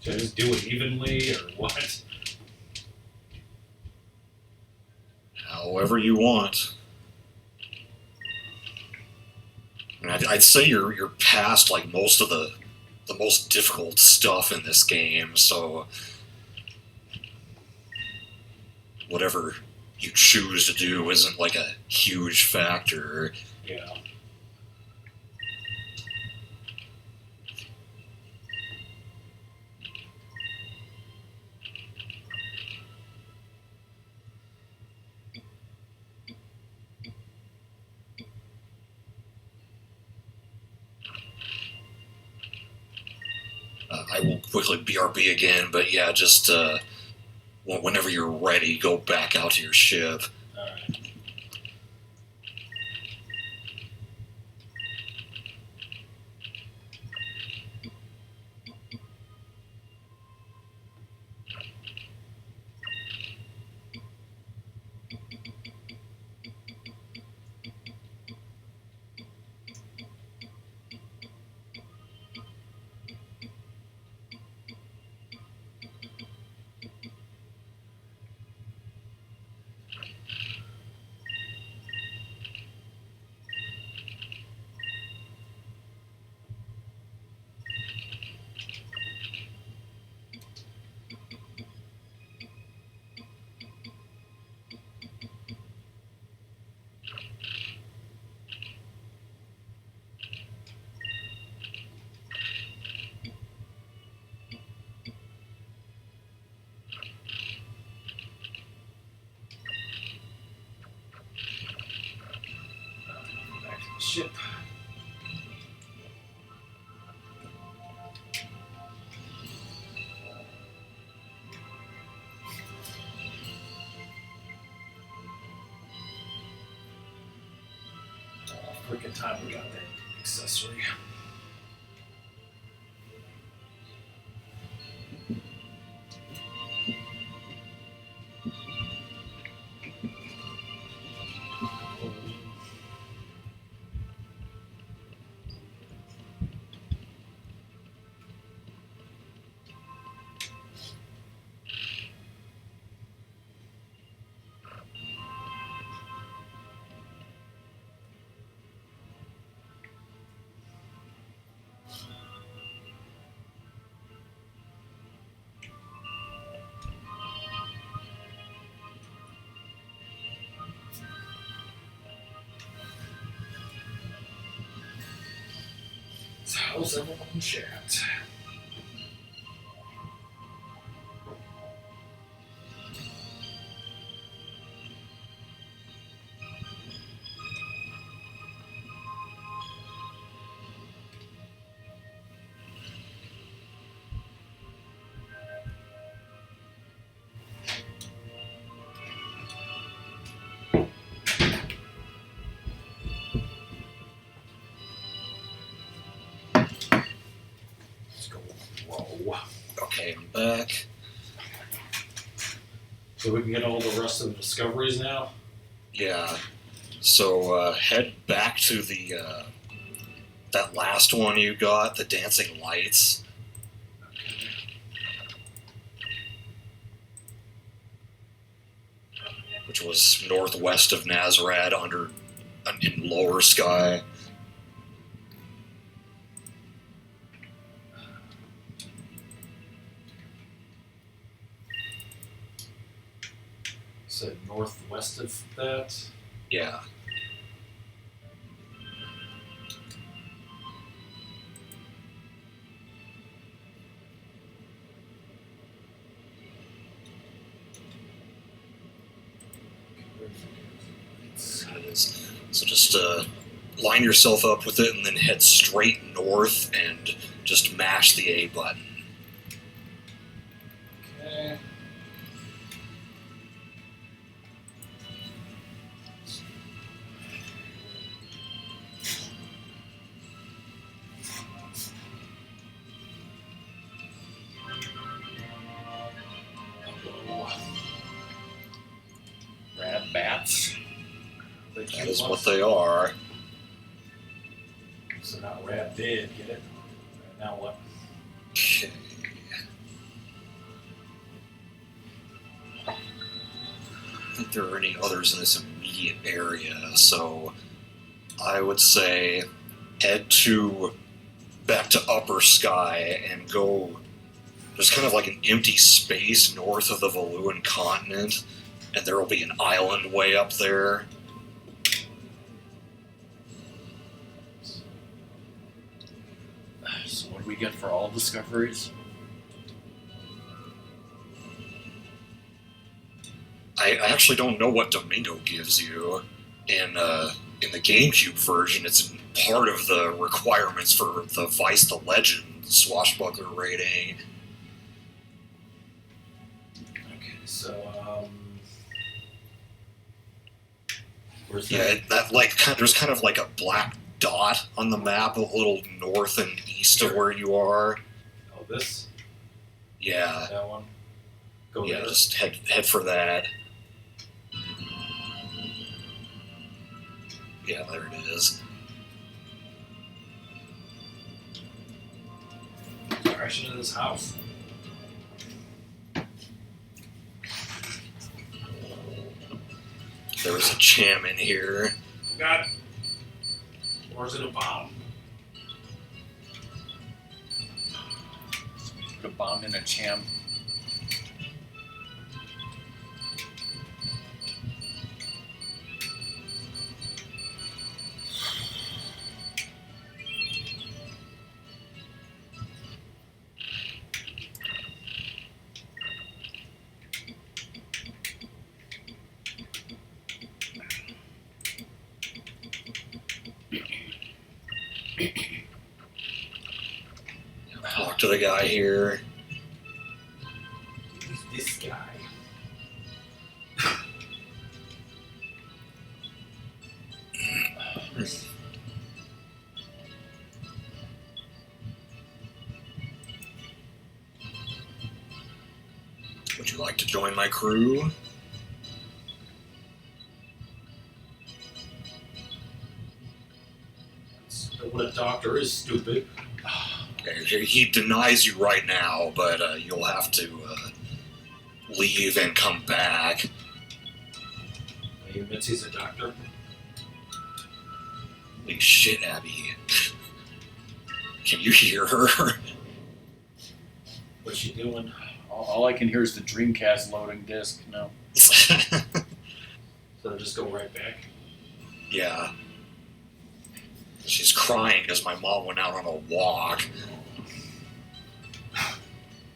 Should I just do it evenly, or what? However you want. And I'd say you're past like most of the most difficult stuff in this game, so whatever you choose to do isn't like a huge factor. Yeah. I will quickly BRB again, but yeah, just whenever you're ready, go back out to your ship. Alright. the time we got that accessory. So how's everyone in chat? Let's go roll. Okay, I'm back. So we can get all the rest of the discoveries now? Yeah. So head back to the that last one you got, the dancing lights. Which was northwest of Nazarad, in lower sky. So northwest of that? Yeah. So just line yourself up with it and then head straight north and just mash the A button. Okay. Rad bats. That is what they are. So now Rad did get it. Now what? Okay. I don't think there are any others in this immediate area, so I would say head back to upper sky and go. There's kind of like an empty space north of the Valuan continent, and there will be an island way up there. So what do we get for all discoveries? I actually don't know what Domingo gives you. In the GameCube version, it's part of the requirements for the Vice the Legend swashbuckler rating. Okay, so where's Yeah, there's kind of like a black dot on the map, a little north and east of where you are. Oh, this? Yeah, That one? Go yeah, there. just head for that. Yeah, there it is. Direction of this house. There was a cham in here. God. Or is it a bomb? Put a bomb in a cham. Talk to the guy here. Who's this guy? Would you like to join my crew? What a doctor is stupid. He denies you right now, but you'll have to leave and come back. He admits he's a doctor. Holy shit, Abby. Can you hear her? What's she doing? All I can hear is the Dreamcast loading disc. No. So just go right back. Yeah. She's crying because my mom went out on a walk.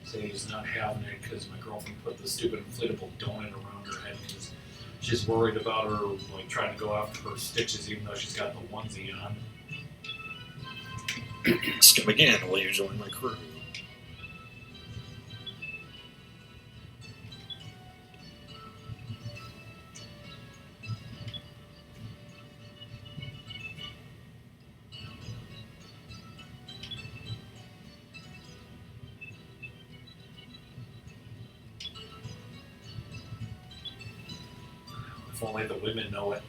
So he's not having it because my girlfriend put the stupid inflatable donut around her head because she's worried about her like trying to go after her stitches even though she's got the onesie on. Ask him again, will you join my crew? If only the women know it.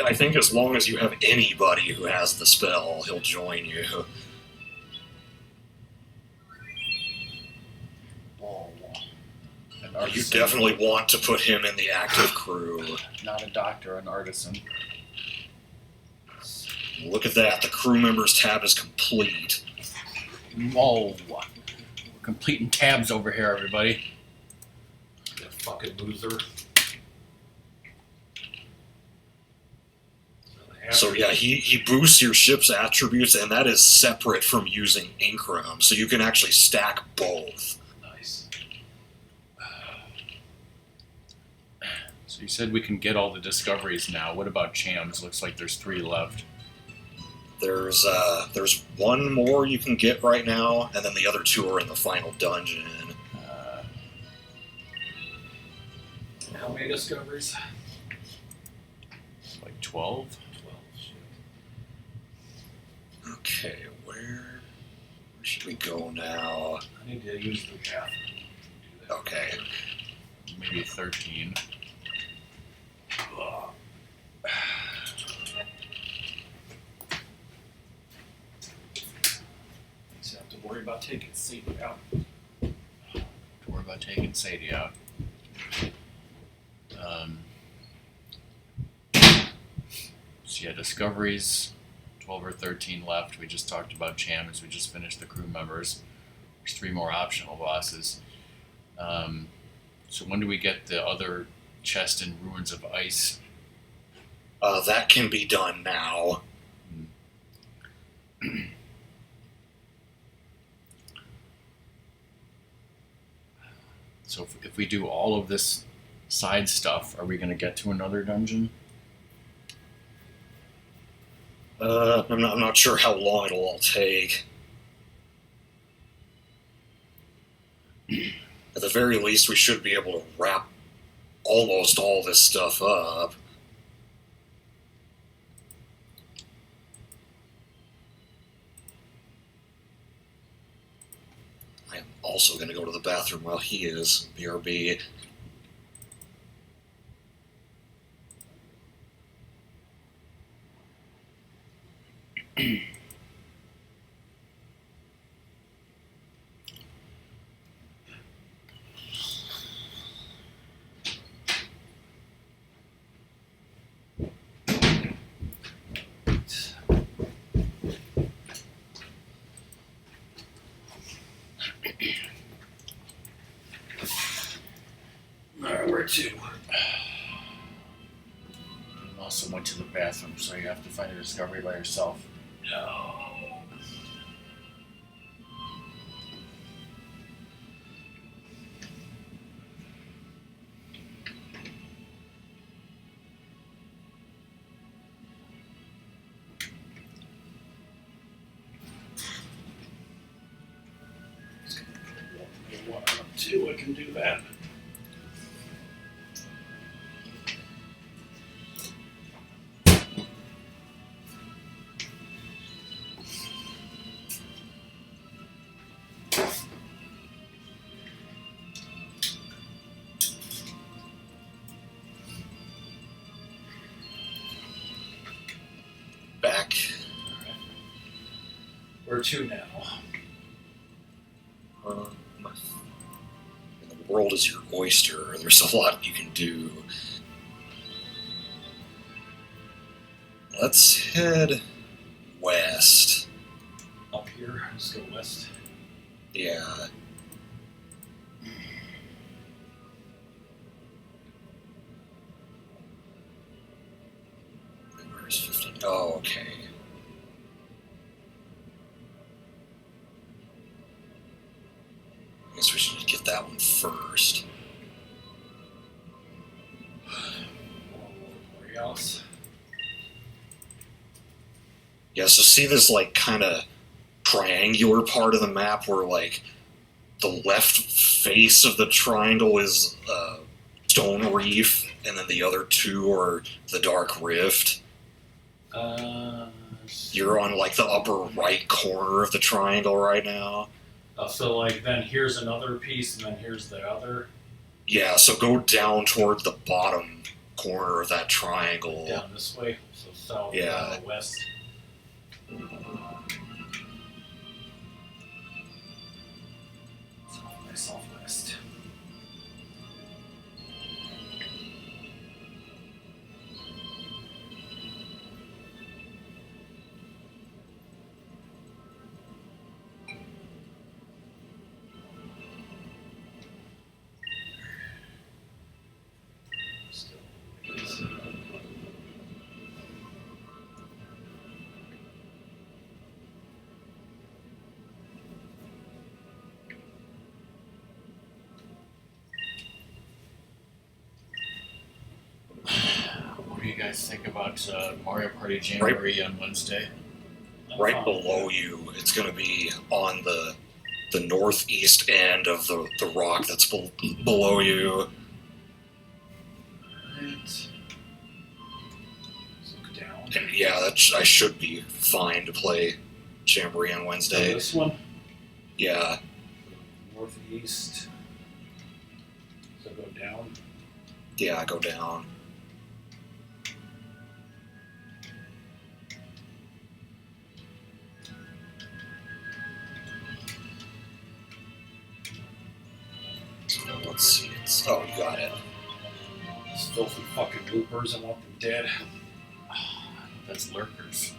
I think as long as you have anybody who has the spell, he'll join you. Oh, an You artisan. definitely want to put him in the active crew. Not a doctor, an artisan. Look at that, the crew members tab is complete. Oh, we're completing tabs over here, everybody. That fucking loser. So yeah, he boosts your ship's attributes, and that is separate from using Incrum, so you can actually stack both. Nice. So you said we can get all the discoveries now. What about Chams? Looks like there's 3 left. There's one more you can get right now, and then the other 2 are in the final dungeon. How many discoveries? Like 12? 12. Shit. Okay, where should we go now? I need to use the bathroom. Do that. Okay. Maybe 13. Ugh. Just have to worry about taking Sadie out. Don't worry about taking Sadie out. So yeah, discoveries, 12 or 13 left. We just talked about Chams. We just finished the crew members. There's 3 more optional bosses. So when do we get the other chest in Ruins of Ice? That can be done now. So if we do all of this side stuff, are we going to get to another dungeon? I'm not sure how long it'll all take. At the very least, we should be able to wrap almost all this stuff up. I am also going to go to the bathroom while he is. BRB. Alright, where to? You also went to the bathroom, so you have to find a discovery by yourself. No. I can do that. Where to now? The world is your oyster. There's a lot you can do. Let's head west. Up here. Let's go west. Yeah. Where's 15? Oh, okay. I guess we should get that one first. Where else? Yeah, so see this, like, kind of triangular part of the map where, like, the left face of the triangle is Stone Reef, and then the other two are the Dark Rift. You're on, like, the upper right corner of the triangle right now. So, like, then here's another piece, and then here's the other. Yeah, so go down toward the bottom corner of that triangle. Down this way. So south, Yeah. west. Southwest. Still is. What do you guys think about Mario Party Jamboree on Wednesday? Right below you, it's going to be on the northeast end of the rock that's below you. Right. Let's look down. And yeah, I should be fine to play Jamboree on So Wednesday. this one, Yeah, northeast. So go down. yeah, go down. Let's see. Oh, you got it. These filthy fucking loopers, I want them dead. That's lurkers.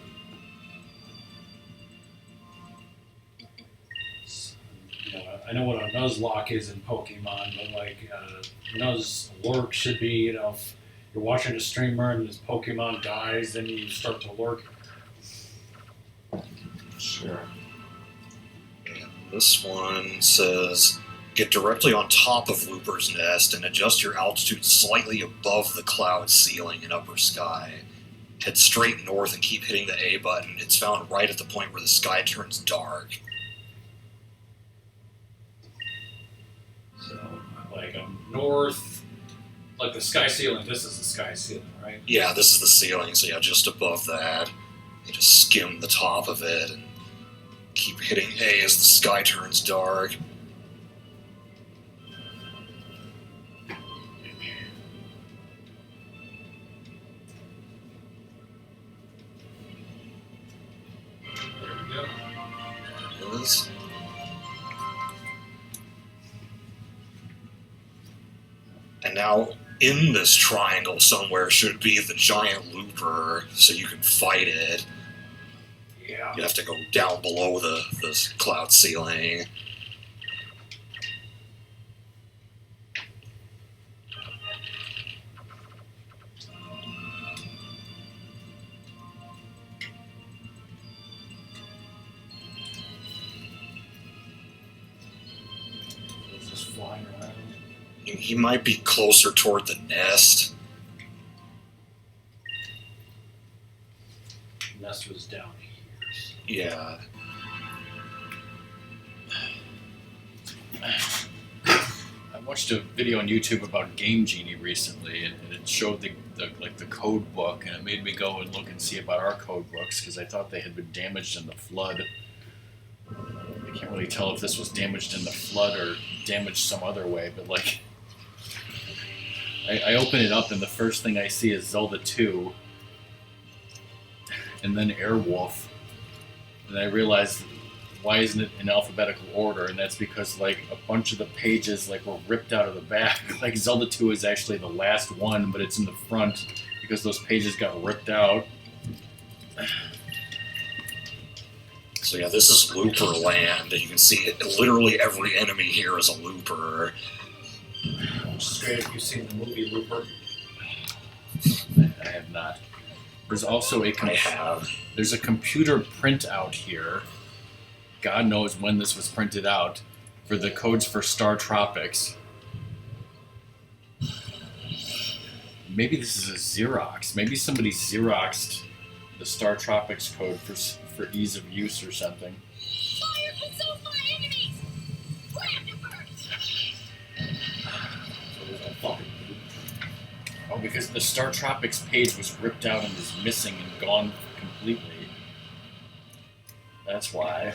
You know, I know what a Nuzlocke is in Pokemon, but like Nuzlurk should be, you know, if you're watching a streamer and this Pokemon dies, then you start to lurk. Sure. And this one says, get directly on top of Looper's Nest and adjust your altitude slightly above the cloud ceiling in upper sky. Head straight north and keep hitting the A button. It's found right at the point where the sky turns dark. So, like, north, like the sky ceiling, this is the sky ceiling, right? Yeah, this is the ceiling, so yeah, just above that. You just skim the top of it and keep hitting A as the sky turns dark. There we go. There it is. And now, in this triangle somewhere should be the giant looper, so you can fight it. Yeah. You have to go down below the cloud ceiling. It's just flying around. He might be closer toward the nest. Nest was down here. So. Yeah. I watched a video on YouTube about Game Genie recently, and it showed the code book, and it made me go and look and see about our code books because I thought they had been damaged in the flood. I can't really tell if this was damaged in the flood or damaged some other way, but like, I open it up and the first thing I see is Zelda 2, and then Airwolf, and I realized why isn't it in alphabetical order? And that's because like a bunch of the pages like were ripped out of the back. Like Zelda 2 is actually the last one, but it's in the front because those pages got ripped out. So yeah, this is Looper Land, and you can see it. Literally every enemy here is a Looper. Which is great if you've seen the movie Looper. I have not. There's also I have. There's a computer printout here. God knows when this was printed out for the codes for Star Tropics. Maybe this is a Xerox. Maybe somebody Xeroxed the Star Tropics code for ease of use or something. Fire consume my enemies! Grab the birds! Oh, because the Star Tropics page was ripped out and is missing and gone completely. That's why.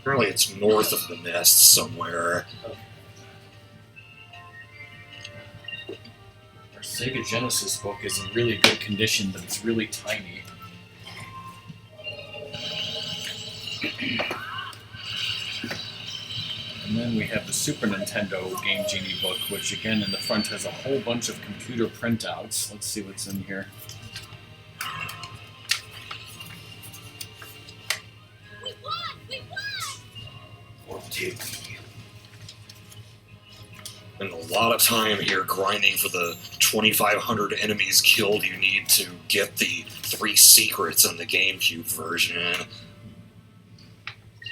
Apparently it's north of the nest somewhere. Our Sega Genesis book is in really good condition, but it's really tiny. And then we have the Super Nintendo Game Genie book, which again in the front has a whole bunch of computer printouts. Let's see what's in here. We won! We won! And a lot of time here grinding for the 2,500 enemies killed you need to get the 3 secrets in the GameCube version.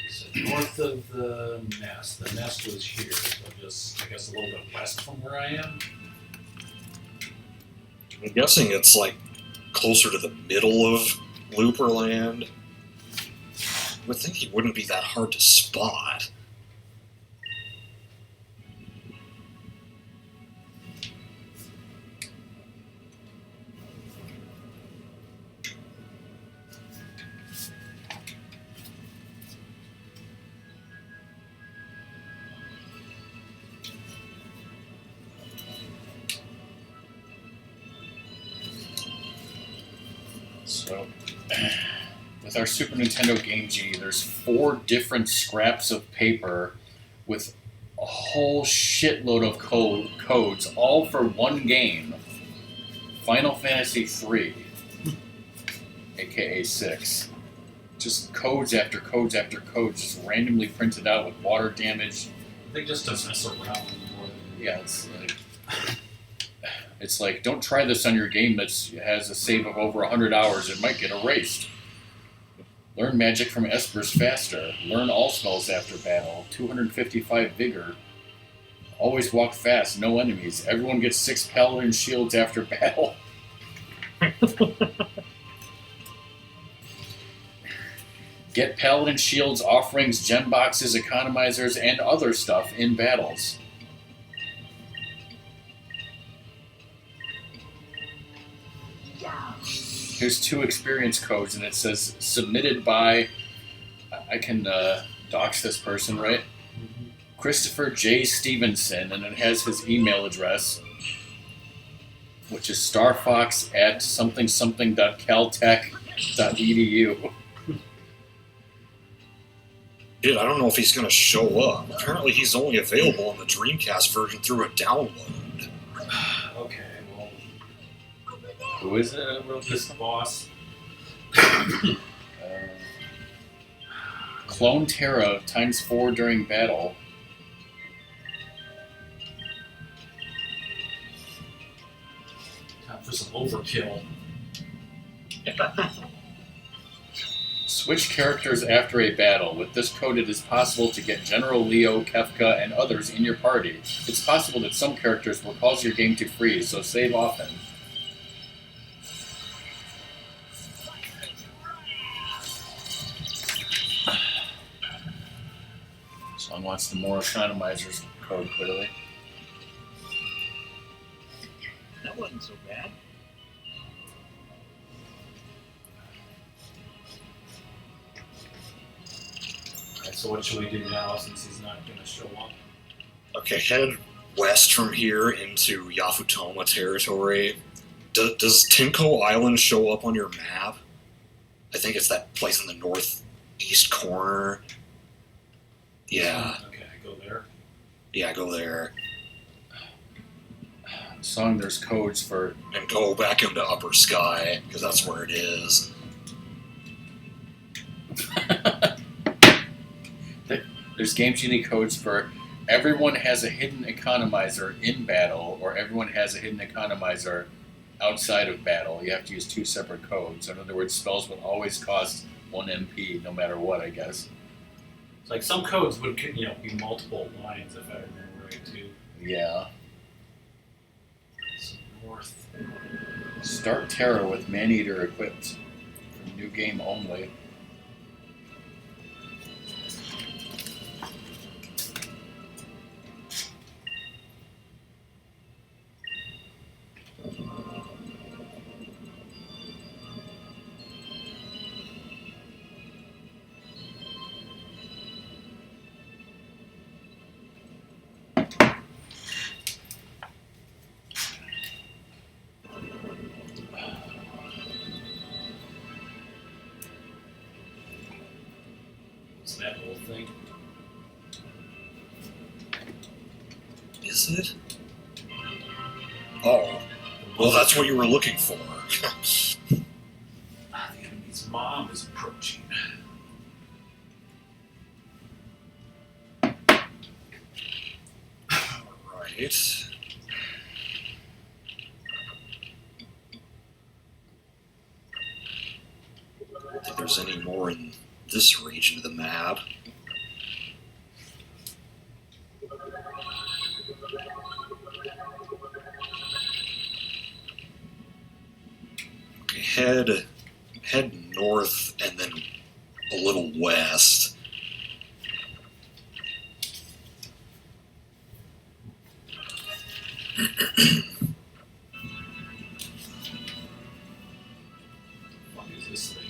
So north of the nest. The nest was here, so just, I guess, a little bit west from where I am. I'm guessing it's like closer to the middle of Looper Land. I would think he wouldn't be that hard to spot. So, with our Super Nintendo Game Genie, there's 4 different scraps of paper with a whole shitload of codes, all for one game. Final Fantasy III, aka 6. Just codes after codes after codes, just randomly printed out with water damage. They just don't mess around more than Yeah, it's like, don't try this on your game that has a save of over 100 hours. It might get erased. Learn magic from espers faster. Learn all spells after battle. 255 vigor. Always walk fast. No enemies. Everyone gets 6 paladin shields after battle. Get paladin shields, offerings, gem boxes, economizers, and other stuff in battles. Here's 2 experience codes, and it says submitted by, I can dox this person, right? Christopher J. Stevenson, and it has his email address, which is starfox@something.caltech.edu. Dude, I don't know if he's going to show up. Apparently he's only available in the Dreamcast version through a download. Okay, well, Who is it? he's the boss. Clone Terra ×4 during battle. Time for some overkill. Switch characters after a battle. With this code, it is possible to get General Leo, Kefka, and others in your party. It's possible that some characters will cause your game to freeze, so save often. Song wants the more economizers code, clearly. That wasn't so bad. Alright, so what should we do now since he's not going to show up? Okay, head west from here into Yafutoma territory. Does Tinko Island show up on your map? I think it's that place in the northeast corner. Yeah, Okay, go there. yeah, go there. Song, there's codes for. And go back into Upper Sky, because that's where it is. There's Game Genie codes for everyone has a hidden economizer in battle, or everyone has a hidden economizer outside of battle. You have to use 2 separate codes. In other words, spells will always cost 1 MP no matter what, I guess. It's like some codes would, be multiple lines if I remember right too. Yeah. So north. Start Terror with Maneater equipped. For new game only. It's that whole thing. Is it? Oh, well, that's what you were looking for. The enemy's mom is approaching. Right. I don't think there's any more in this region of the map. Okay, head north and then a little west. What is this thing?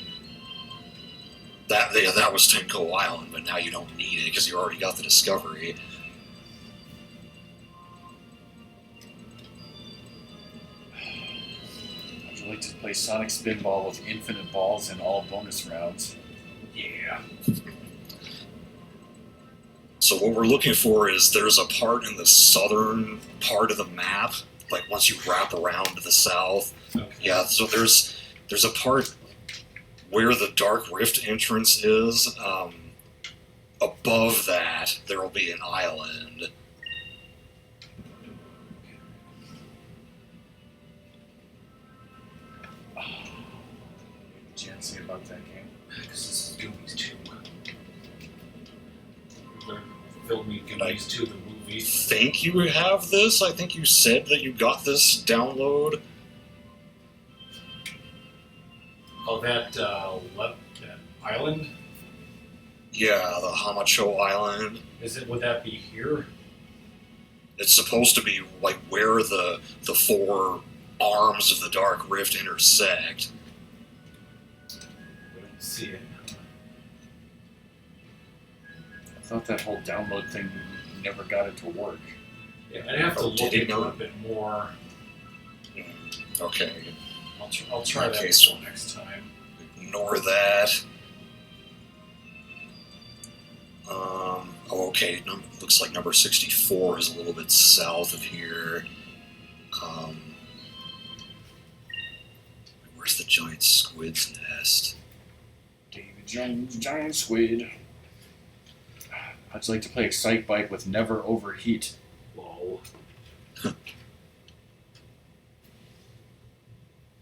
That was Tenko Island, but now you don't need it because you already got the discovery. Would you like to play Sonic Spinball with infinite balls in all bonus rounds? Yeah. So what we're looking for is there's a part in the southern part of the map, like once you wrap around to the south. Okay. Yeah, so there's a part where the Dark Rift entrance is. Above that, there will be an island. What did Jan say about that game? Because this is Goonies 2. Film me Goonies 2, the movie. Think you have this? I think you said that you got this download. Oh, that island? Yeah, the Hamacho Island. Would that be here? It's supposed to be like where the 4 arms of the Dark Rift intersect. We don't see it. I thought that whole download thing never got it to work. Yeah, I'd have to Oh, look did it into it a not? bit more. Okay, I'll try that Okay, so next time. ignore that. Okay, looks like number 64 is a little bit south of here. Where's the giant squid's nest? David Jones, Giant Squid. I'd like to play Excite Bike with Never Overheat. Whoa.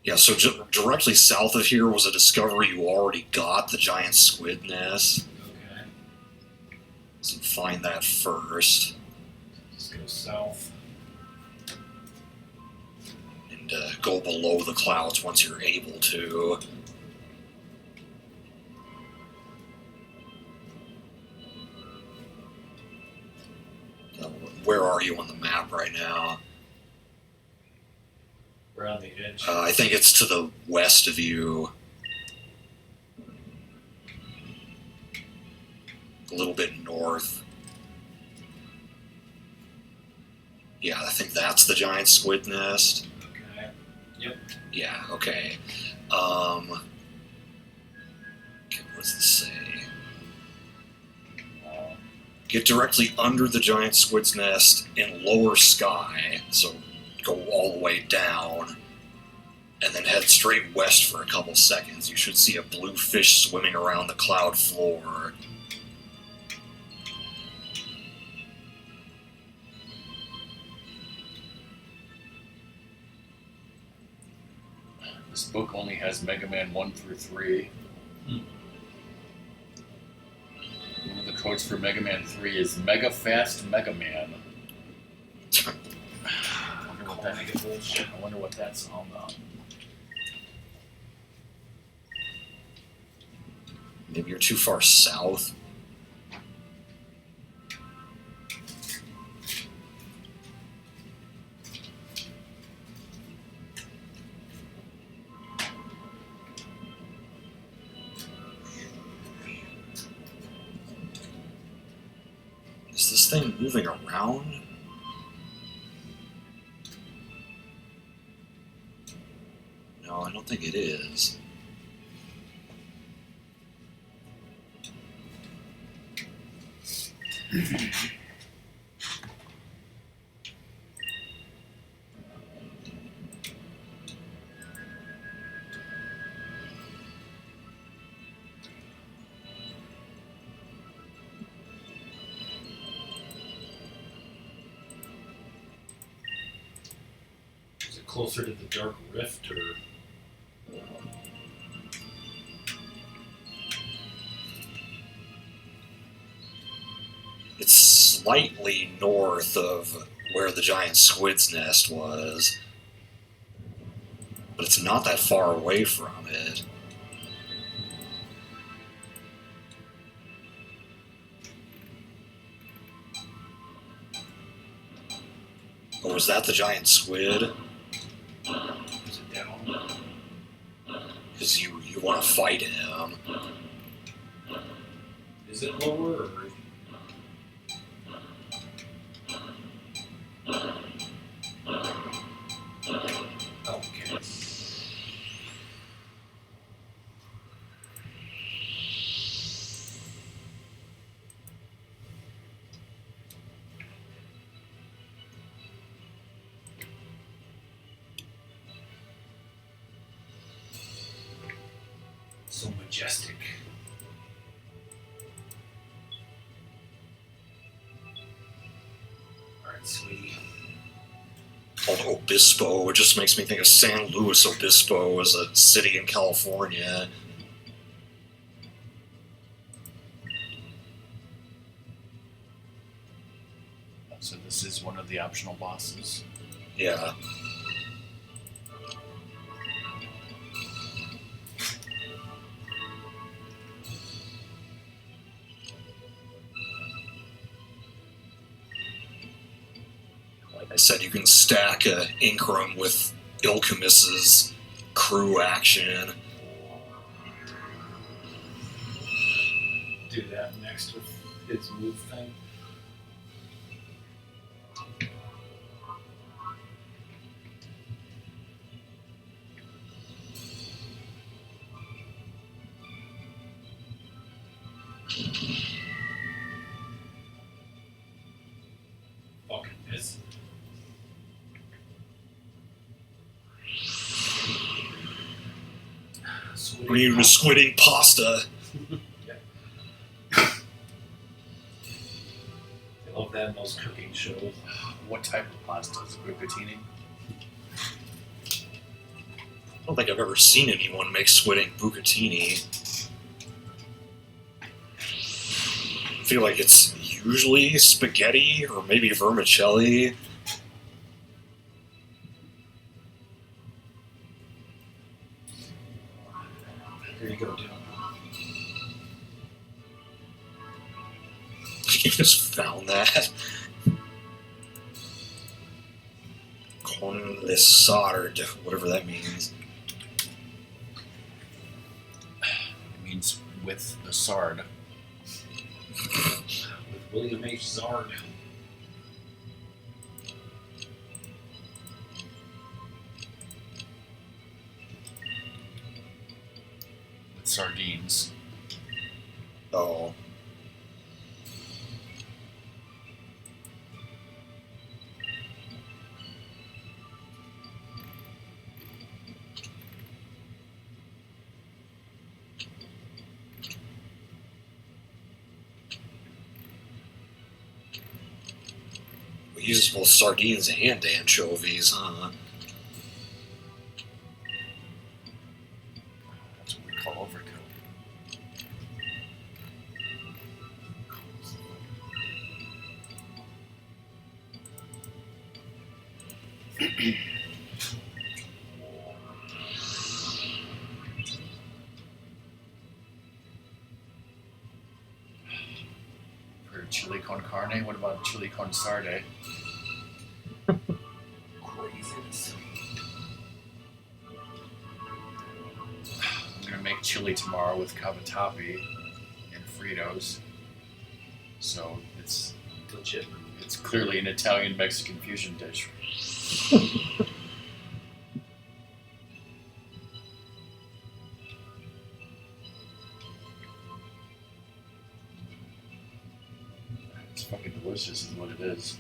Yeah, so directly south of here was a discovery you already got, the giant squid nest. Okay. So find that first. Just go south. And go below the clouds once you're able to. Where are you on the map right now? We're on the edge. I think it's to the west of you. A little bit north. Yeah, I think that's the giant squid nest. Okay. Yeah, okay. Okay, what does this say? Get directly under the giant squid's nest in lower sky, so go all the way down, and then head straight west for a couple seconds. You should see a blue fish swimming around the cloud floor. This book only has Mega Man 1 through 3. One of the codes for Mega Man 3 is Mega Fast Mega Man. I wonder what that's all about. Maybe you're too far south. Is this thing moving around? No, I don't think it is. Is it closer to the Dark Rift or? It's slightly north of where the giant squid's nest was, but it's not that far away from it. Or was that the giant squid? Is it down? Because you want to fight him. Is it lower or? Okay. So majestic. Alright, sweetie. Called Obispo. It just makes me think of San Luis Obispo as a city in California. So this is one of the optional bosses. Yeah. Like I said, you can stack Incrum with Ilkamus's crew action. Do that next with his move thing. Fucking piss. When you were squidding pasta. I love that in those cooking shows. What type of pasta is it? Bucatini? I don't think I've ever seen anyone make squidding bucatini. I feel like it's usually spaghetti or maybe vermicelli. Here you go, Dylan. You just found that. Con le sard, whatever that means. It means with the sard. With William H. Zard. sardines. Oh. We use both sardines and anchovies, huh? That's what we call overkill. For chili con carne, what about chili con sarde? Craziness. I'm gonna make chili tomorrow with cavatappi and Fritos. So it's Legit. clearly an Italian Mexican fusion dish. It's fucking delicious, is what it is.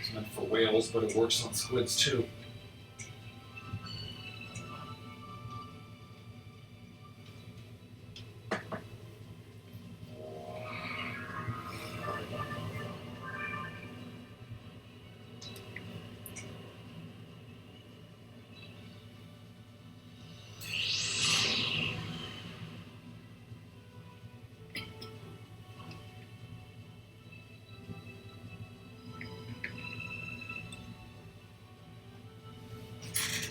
It's meant for whales, but it works on squids too.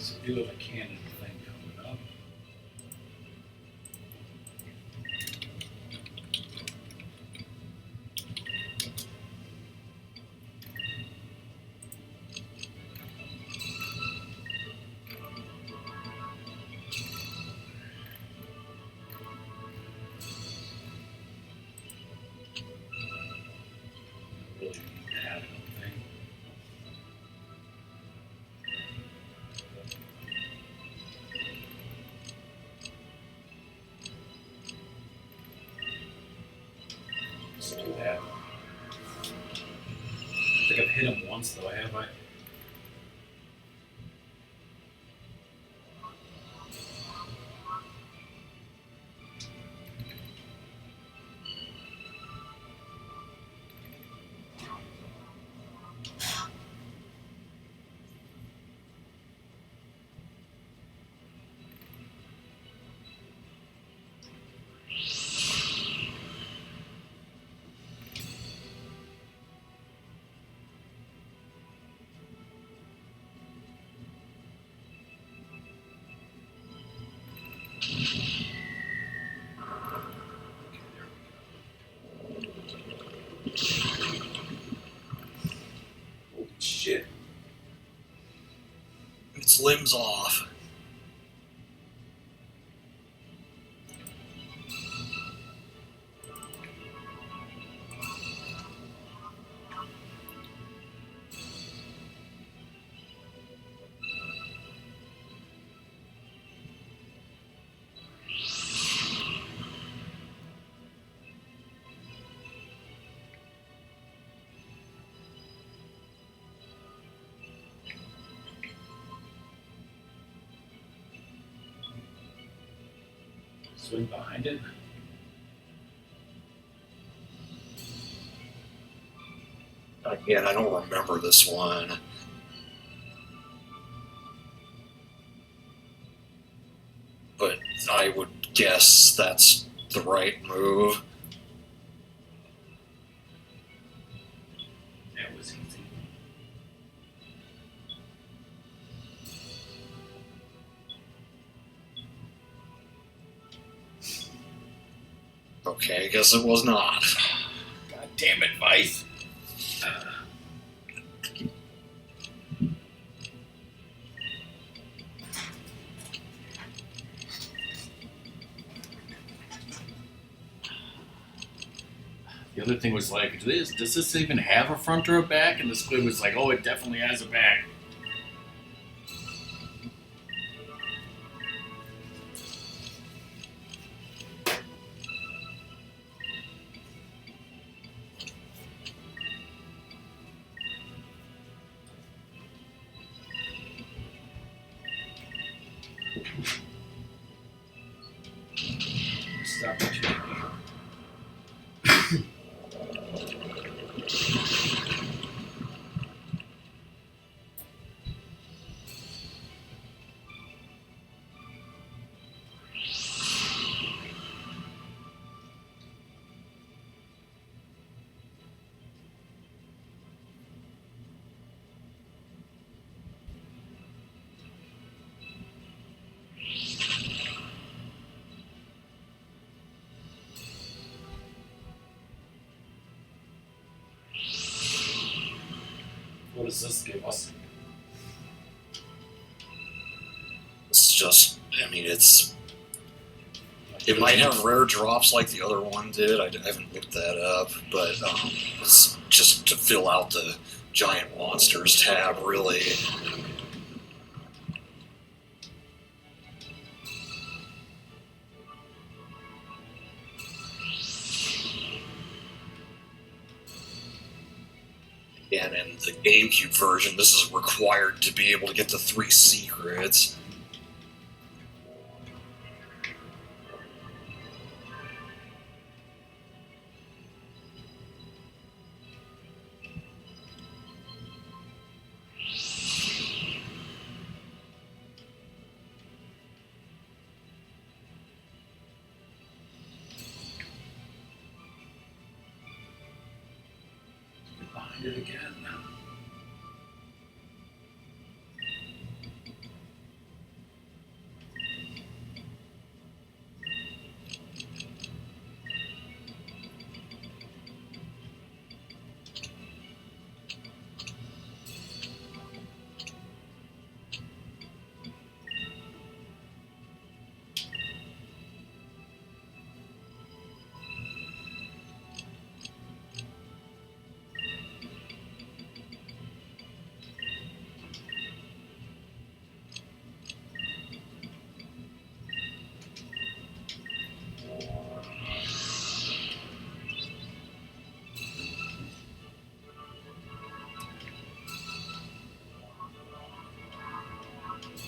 So do have a canon thing coming up. Really need that, I don't think. Let's do that. I think I've hit him once though, have I? Holy shit. Its limbs off. Swing behind it. Again, I don't remember this one. But I would guess that's the right move. That was easy. Okay, I guess it was not. God damn it, Vice! The other thing was like, does this even have a front or a back? And the squid was like, oh, it definitely has a back. Stop the journey. What does this give us? It's just, I mean, it might have rare drops like the other one did. I haven't looked that up, but it's just to fill out the giant monsters tab, really. And in the GameCube version, this is required to be able to get the 3 secrets. Behind it again.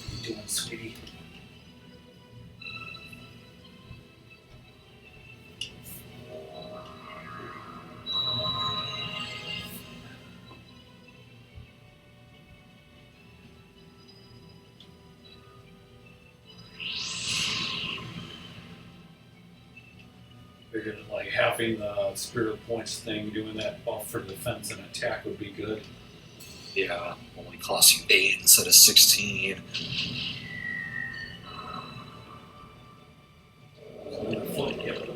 What are you doing, sweetie? Figured like having the spirit points thing, doing that buff for defense and attack would be good. Yeah, only costs you 8 instead of 16. Yep.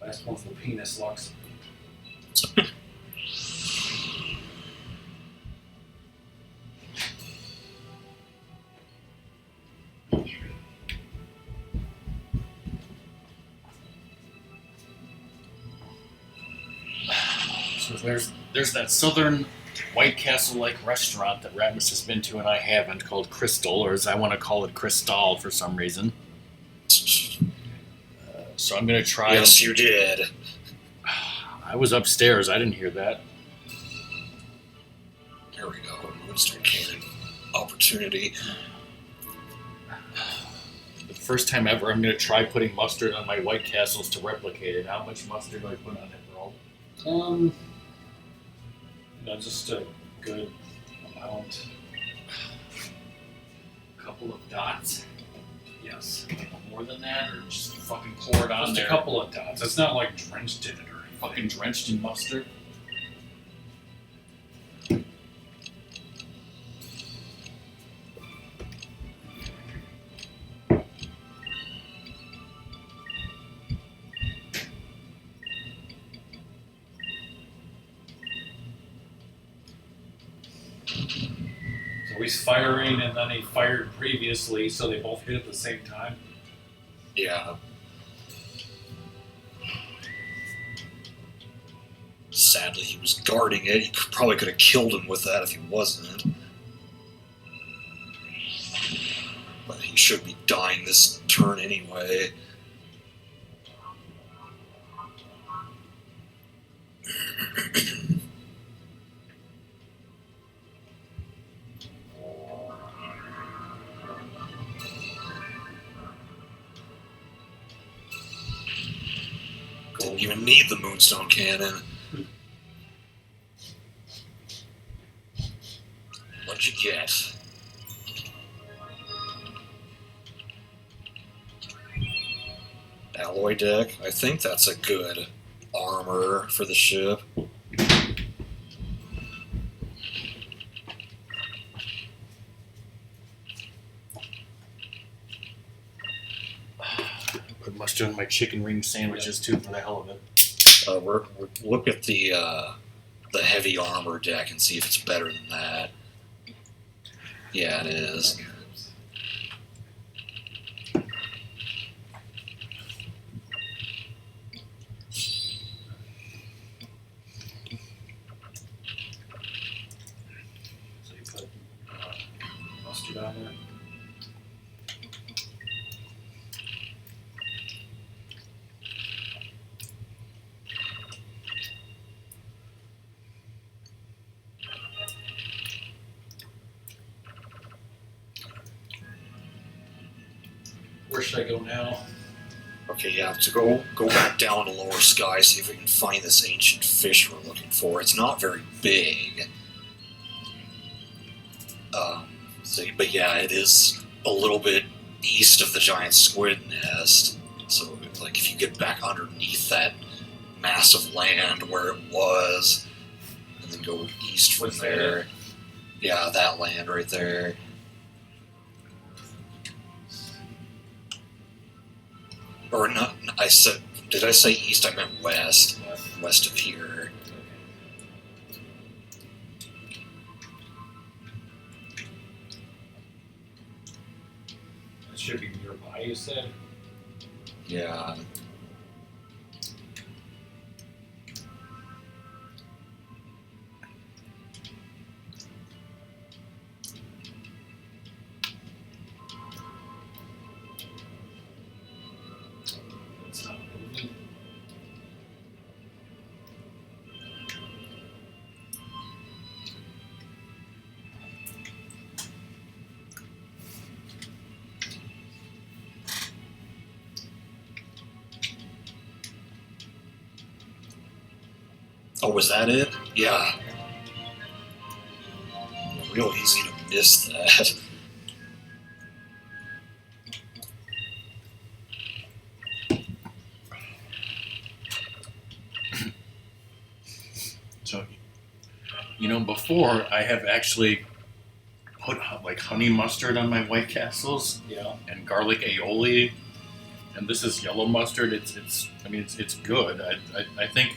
Last one's the penis Lux. So there's that southern White Castle-like restaurant that Ratmus has been to and I haven't, called Crystal, or as I want to call it, Crystal for some reason. So I'm gonna try. Yes, you did. I was upstairs. I didn't hear that. There we go. Moonstone Cannon opportunity. The first time ever, I'm gonna try putting mustard on my White Castles to replicate it. How much mustard do I put on it, bro? Just a good amount. A couple of dots. Yes. More than that, or just fucking pour it on Just there. a couple of dots. It's not like drenched in it or anything. Fucking drenched in mustard. So he's firing and then he fired previously, so they both hit at the same time. Yeah. Sadly, he was guarding it. He probably could have killed him with that if he wasn't. But he should be dying this turn anyway. even need the Moonstone Cannon. What'd you get? Alloy deck. I think that's a good armor for the ship. Put mustard on my chicken ring sandwiches too, for the hell of it. Look at the heavy armor deck and see if it's better than that. Yeah, it is. So you put mustard on there. Where should I go now? Okay, yeah, to go back down to lower sky, see if we can find this ancient fish we're looking for. It's not very big. But yeah, it is a little bit east of the giant squid nest. So, like, if you get back underneath that mass of land where it was, and then go east from there. Yeah, that land right there. Or not, did I say east? I meant west. West of here. It should be nearby, you said? Yeah. It's not moving. Oh, was that it? Yeah. Real easy to miss that. So, before I have actually put like honey mustard on my White Castles Yeah. and garlic aioli, and this is yellow mustard. It's good. I think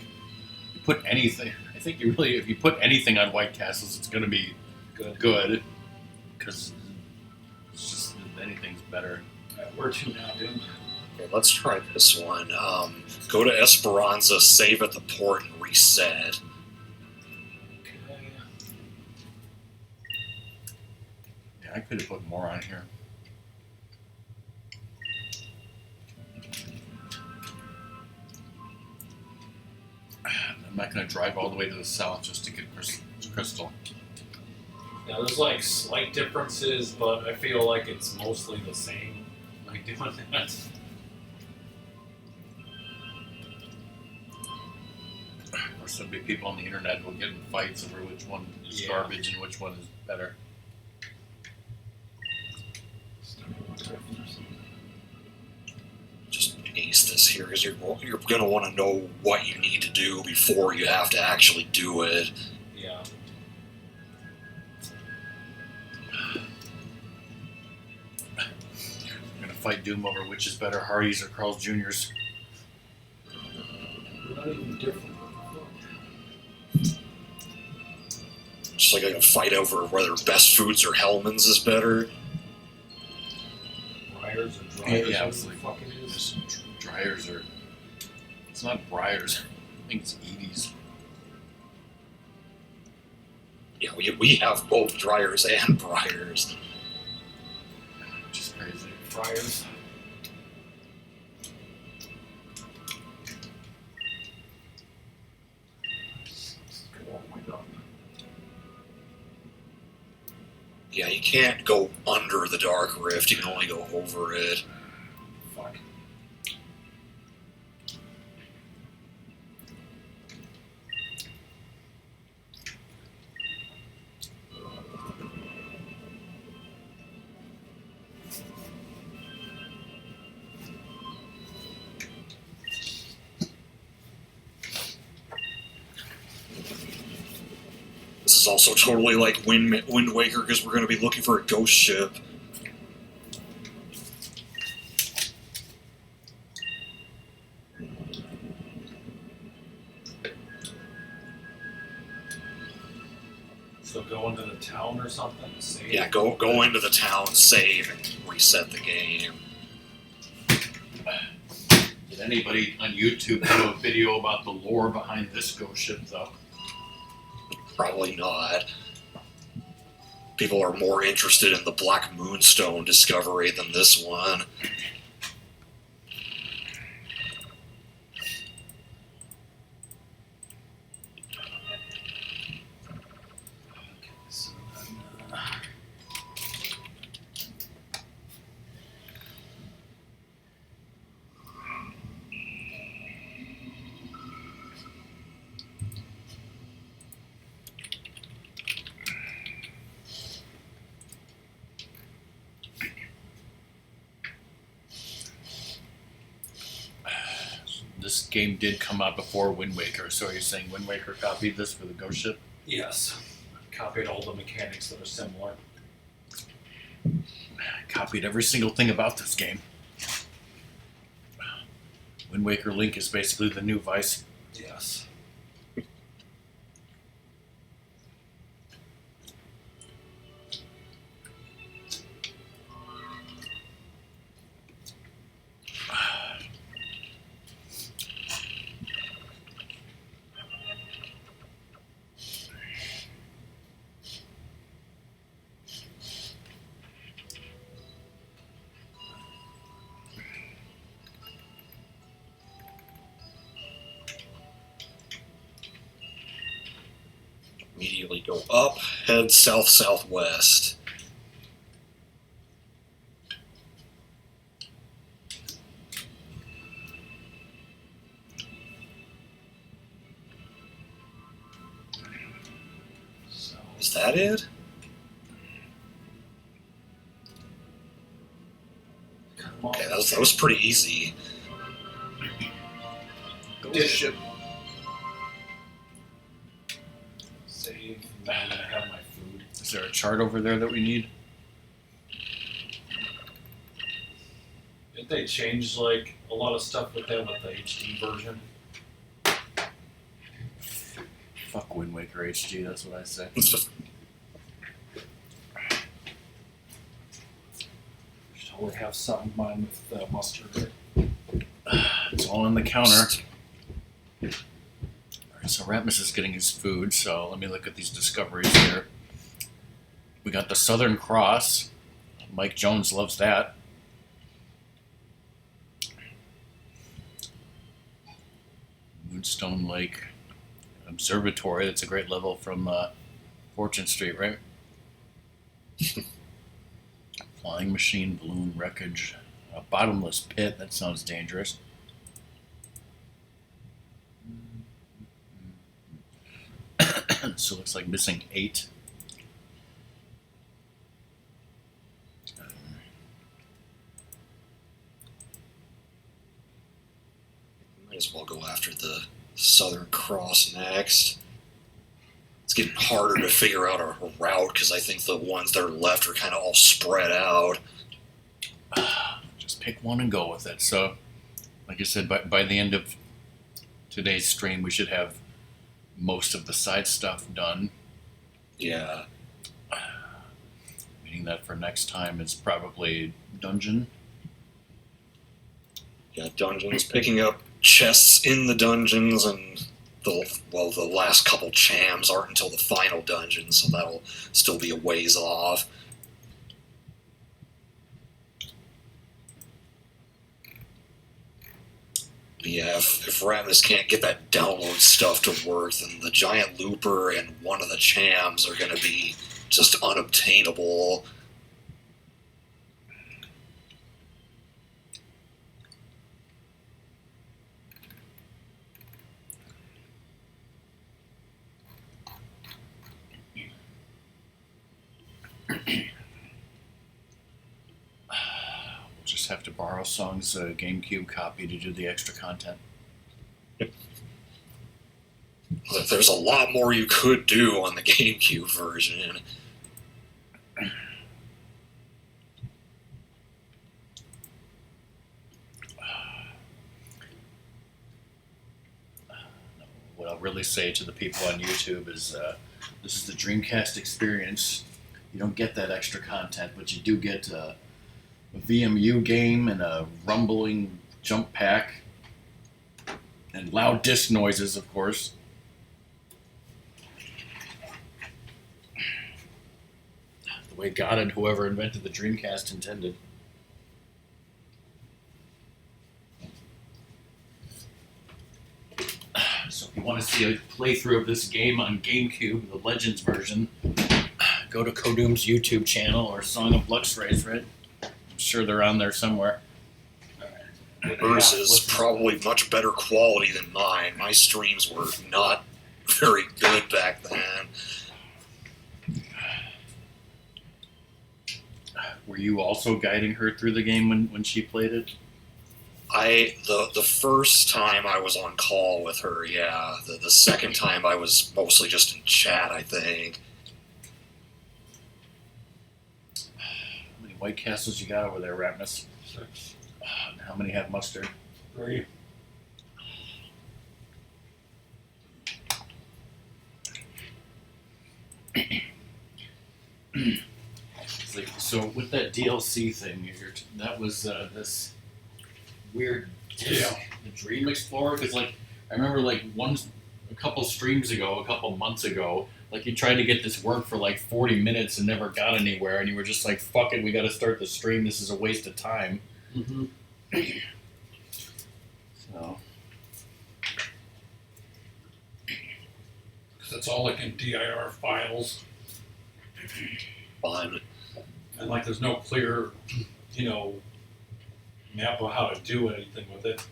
you put anything. I think if you put anything on White Castles, it's going to be good, because it's just anything's better. Where to now, dude? Okay, let's try this one. Go to Esperanza, save at the port, and reset. Okay. Yeah, I could have put more on here. I'm not going to drive all the way to the south just to get crystal. Now, there's like slight differences, but I feel like it's mostly the same. Like doing that. Or some big people on the internet will get in fights over which one is Yeah. garbage and which one is better. Just ace this here, because you're going to want to know what you need to do before you have to actually do it. Yeah. I'm going to fight Doom over which is better, Hardee's or Carl's Jr.'s. We're not even different. Just like I can fight over whether Best Foods or Hellman's is better. Briars or dryers, Yeah, what it's the like fuck it is. just dryers or... It's not Briars. I think it's Edie's. Yeah, we have both dryers and briars. Just crazy. Briars. Oh my god. Yeah, you can't go under the Dark Rift, you can only go over it. Fuck. is also totally like Wind Waker because we're going to be looking for a ghost ship. So go into the town or something. Save. Yeah, go into the town, save, and reset the game. Did anybody on YouTube do a video about the lore behind this ghost ship, though? Probably not. People are more interested in the Black Moonstone discovery than this one. So then, This game did come out before Wind Waker, so are you saying Wind Waker copied this for the ghost ship? yes, copied all the mechanics that are similar. Copied every single thing about this game. Wind Waker Link is basically the new Vice. Yes. Immediately go up, head south-southwest. So Is that it? come on. Okay, that was pretty easy. Ghost ship. Save. Now I'm gonna have my food. Is there a chart over there that we need? Did they change like a lot of stuff with them with the HD version? Fuck Wind Waker HD, that's what I say. It's just Should totally have something in mind with mustard. It's all on the counter. Alright, so Ratmus is getting his food, so let me look at these discoveries here. We got the Southern Cross. Mike Jones loves that. Moonstone Lake Observatory. That's a great level from Fortune Street, right? Flying machine, balloon wreckage, a bottomless pit. That sounds dangerous. So it looks like missing 8. might as well go after the Southern Cross next. It's getting harder to figure out a route because I think the ones that are left are kind of all spread out. Just pick one and go with it. So, like I said, by the end of today's stream, we should have most of the side stuff done. Yeah. Meaning that for next time is probably dungeon. Yeah, dungeons. Picking up chests in the dungeons, and the last couple chams aren't until the final dungeon, so that'll still be a ways off. But yeah, if Ratmus can't get that download stuff to work, then the giant looper and one of the chams are going to be just unobtainable. Just have to borrow Song's GameCube copy to do the extra content. But there's a lot more you could do on the GameCube version. What I'll really say to the people on YouTube is this is the Dreamcast experience. You don't get that extra content, but you do get a VMU game and a rumbling jump pack and loud disc noises, of course. The way God and whoever invented the Dreamcast intended. So if you want to see a playthrough of this game on GameCube, the Legends version, go to Kodoom's YouTube channel or Song of Luxray's, right? I'm sure they're on there somewhere. Yours is probably much better quality than mine. My streams were not very good back then. Were you also guiding her through the game when she played it? The first time I was on call with her, yeah. The second time I was mostly just in chat, I think. How many White Castles you got over there, Ratmus? 6, And how many have mustard? 3. It's like, so with that DLC thing, that was this weird disc, the Dream Explorer. Because like I remember like a couple streams ago, a couple months ago, like you tried to get this work for like 40 minutes and never got anywhere, and you were just like, "Fuck it, we got to start the stream. This is a waste of time." Mm-hmm. So That's all like in DIR files, Fun. and like there's no clear, map of how to do anything with it.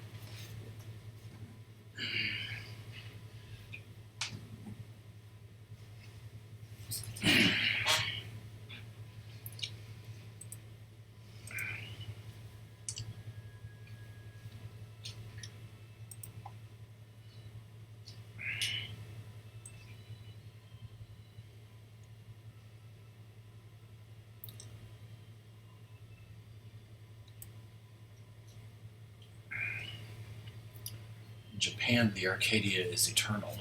in Japan, the Arcadia is eternal.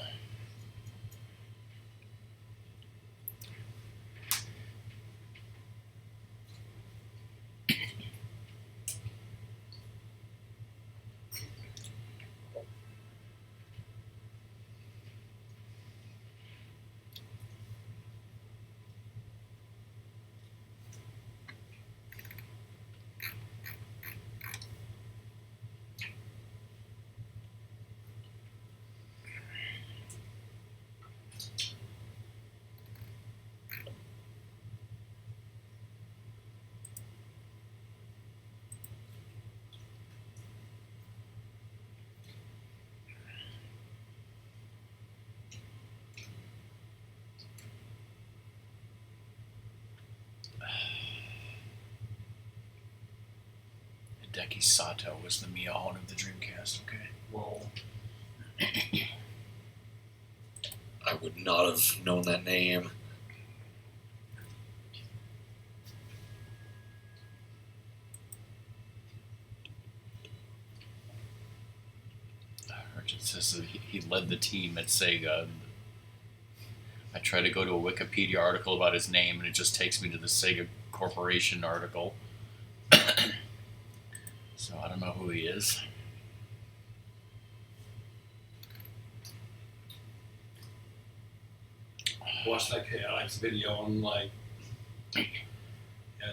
Hideki Sato was the Miyahon of the Dreamcast, okay? Well, I would not have known that name. Richard says that he led the team at Sega. I try to go to a Wikipedia article about his name, and it just takes me to the Sega Corporation article. So I don't know who he is. watched that Chaotix video and yeah,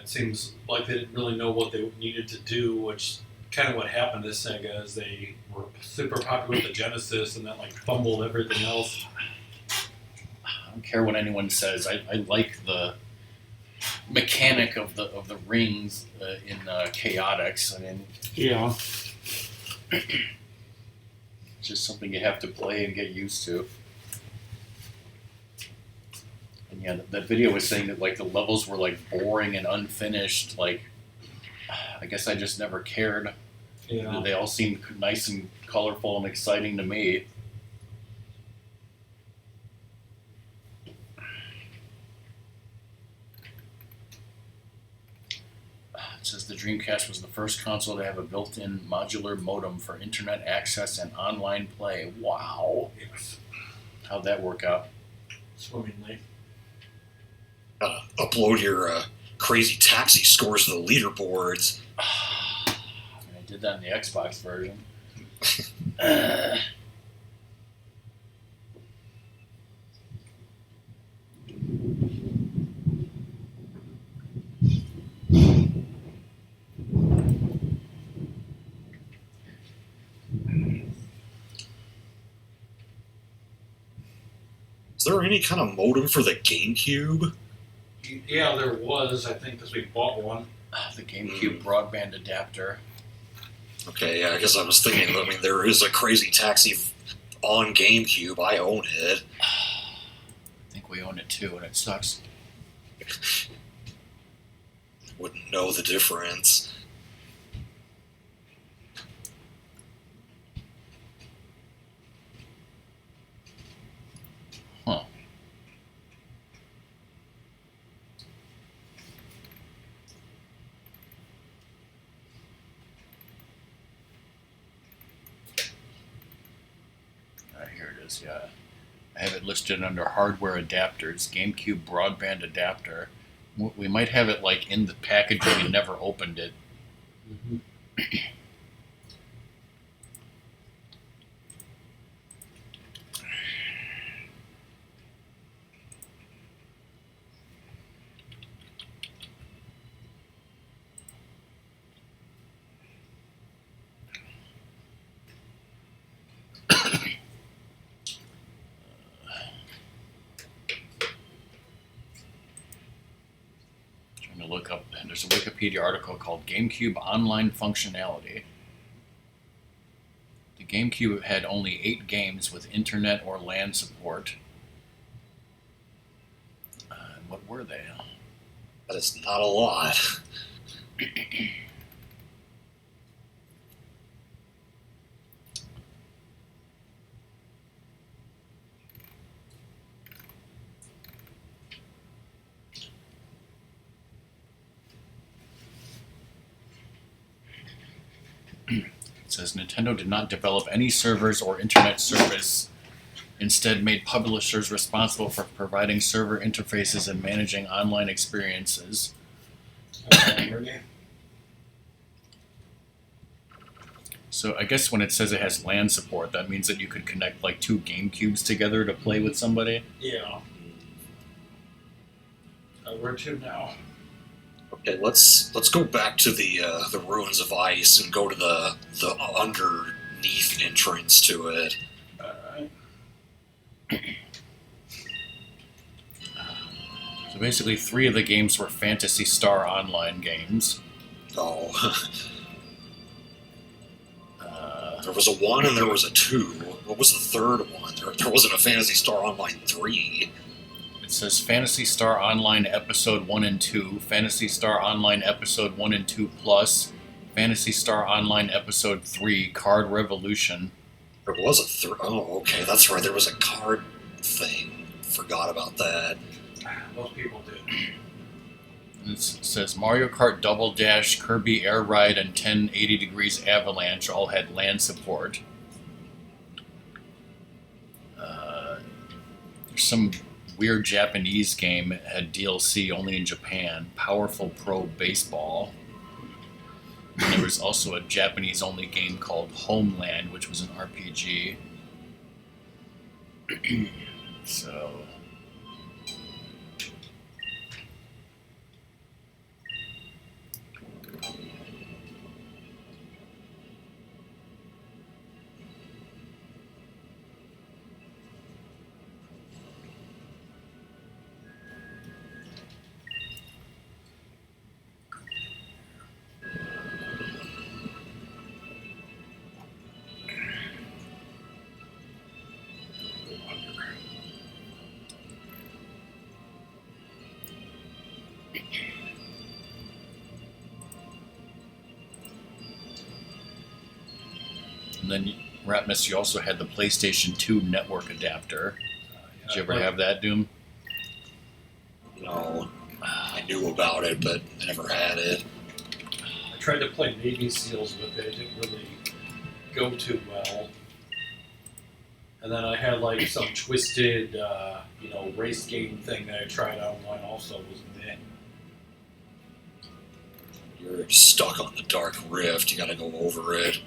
it seems like they didn't really know what they needed to do, which kind of what happened to Sega is they were super popular with the Genesis and then like fumbled everything else. I don't care what anyone says. I like the mechanic of the rings in Chaotix. I mean, Yeah. it's just something you have to play and get used to. And yeah, that video was saying that like the levels were like boring and unfinished. Like, I guess I just never cared. Yeah. They all seemed nice and colorful and exciting to me. Dreamcast was the first console to have a built-in modular modem for internet access and online play. Wow. Yes. How'd that work out? Swimmingly. Upload your crazy taxi scores to the leaderboards. I mean, I did that in the Xbox version. Is there any kind of modem for the GameCube? Yeah, there was, I think, because we bought one. The GameCube broadband adapter. Okay, yeah, I guess I was thinking, I mean, there is a crazy taxi on GameCube. I own it. I think we own it too, and it sucks. Wouldn't know the difference. Huh. Here it is, yeah. I have it listed under hardware adapters, GameCube broadband adapter. We might have it like in the packaging and never opened it. Mm-hmm. Trying to look up, and there's a Wikipedia article called GameCube Online Functionality. The GameCube had only 8 games with internet or LAN support. What were they? That is not a lot. It says Nintendo did not develop any servers or internet service, instead made publishers responsible for providing server interfaces and managing online experiences. So I guess when it says it has LAN support, that means that you could connect like 2 GameCubes together to play with somebody. Yeah. Where to now? Okay, let's go back to the ruins of ice and go to the underneath entrance to it. Alright. So basically 3 of the games were Phantasy Star Online games. Oh. There was a 1 and there was a 2. What was the third one? There wasn't a Phantasy Star Online 3. It says Phantasy Star Online Episode 1 and 2, Phantasy Star Online Episode 1 and 2 Plus, Phantasy Star Online Episode 3, Card Revolution. There was a third. Oh, okay, that's right. There was a card thing. Forgot about that. Most people did. And it says Mario Kart Double Dash, Kirby Air Ride, and 1080 Degrees Avalanche all had LAN support. There's some weird Japanese game that had DLC only in Japan, Powerful Pro Baseball. And there was also a Japanese-only game called Homeland, which was an RPG. So... And then, Ratmus, you also had the PlayStation 2 network adapter. Did you ever have that, Doom? No. I knew about it, but I never had it. I tried to play Navy SEALs with it. It didn't really go too well. And then I had like some twisted, race game thing that I tried online. Also was meh. You're stuck on the Dark Rift. You gotta go over it.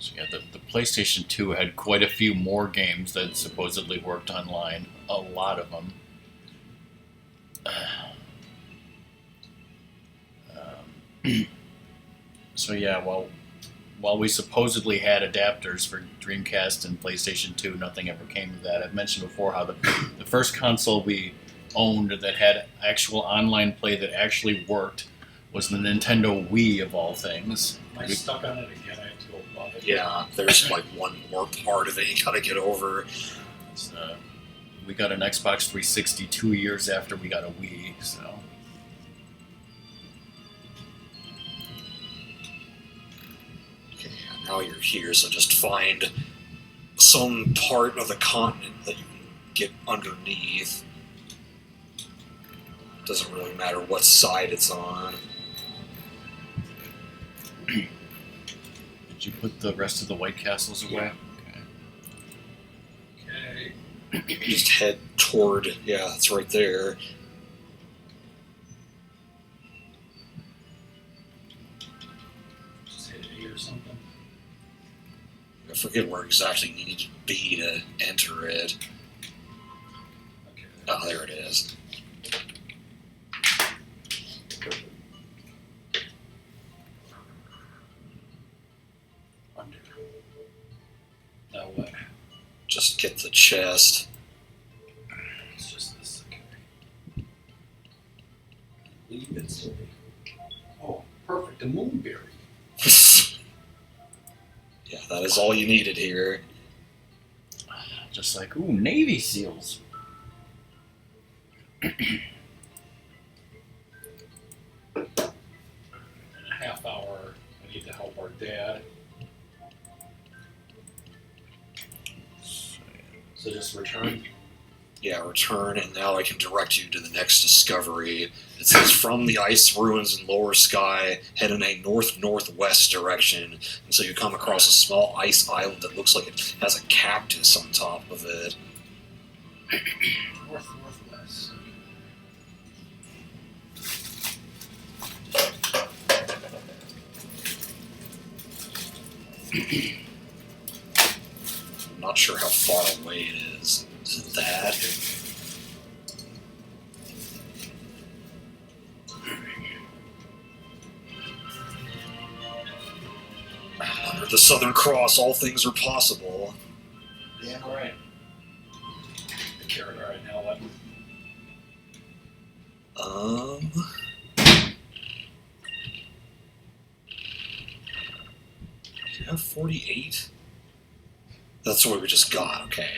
So yeah, the PlayStation 2 had quite a few more games that supposedly worked online. A lot of them. So yeah, while we supposedly had adapters for Dreamcast and PlayStation 2, nothing ever came of that. I've mentioned before how the first console we owned that had actual online play that actually worked was the Nintendo Wii, of all things. Am I stuck on it again? I have to go above it. Yeah, there's like one more part of it you gotta get over. We got an Xbox 360 2 years after we got a Wii, so... Okay, now you're here, so just find some part of the continent that you can get underneath. Doesn't really matter what side it's on. Did you put the rest of the White Castles away? Okay. Just head toward, yeah, it's right there. Just hit A or something. I forget where exactly you need to be to enter it. Okay. Oh, there it is. Under. Now what? Just get the chest. It's just this. Okay. Leave instantly. Oh, perfect. A moonberry. Yeah, that is all you needed here. Just like, ooh, Navy SEALs. In a half hour, I need to help our dad. So just return. Yeah, return, and now I can direct you to the next discovery. It says, from the ice ruins in lower sky, head in a north-northwest direction until you come across a small ice island that looks like it has a cactus on top of it. Northwest. I'm not sure how far away it is. Is it that? Under the Southern Cross, all things are possible. Yeah, all right. The carrot. All right, now what? Do you have 48? That's what we just got, okay.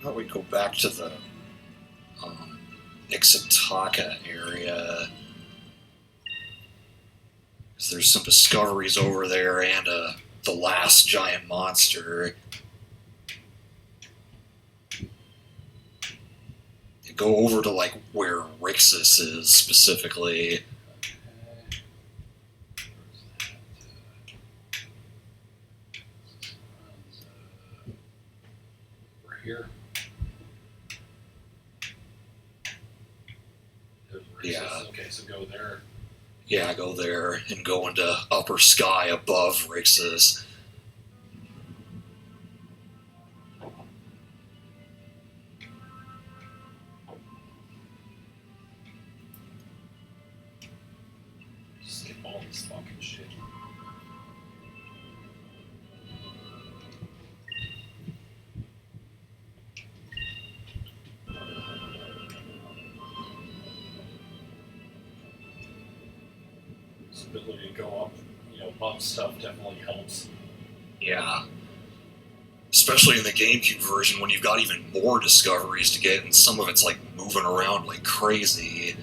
How about we go back to the Ixitaka area? Because there's some discoveries over there and the last giant monster. Go over to like where Rixus is specifically. We're here. Yeah. Okay, so go there. Yeah, go there and go into upper sky above Rixus. Skip all this fucking shit. This ability to go up, bump stuff definitely helps. Yeah. Especially in the GameCube version when you've got even more discoveries to get, and some of it's like moving around like crazy.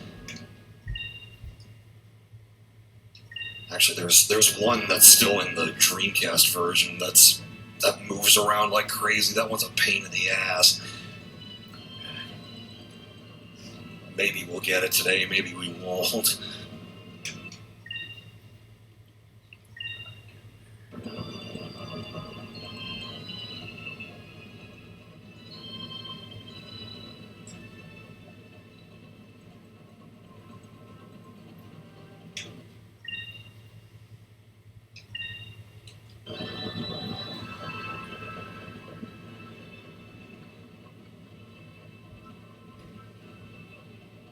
Actually, there's one that's still in the Dreamcast version that moves around like crazy. That one's a pain in the ass. Maybe we'll get it today, maybe we won't.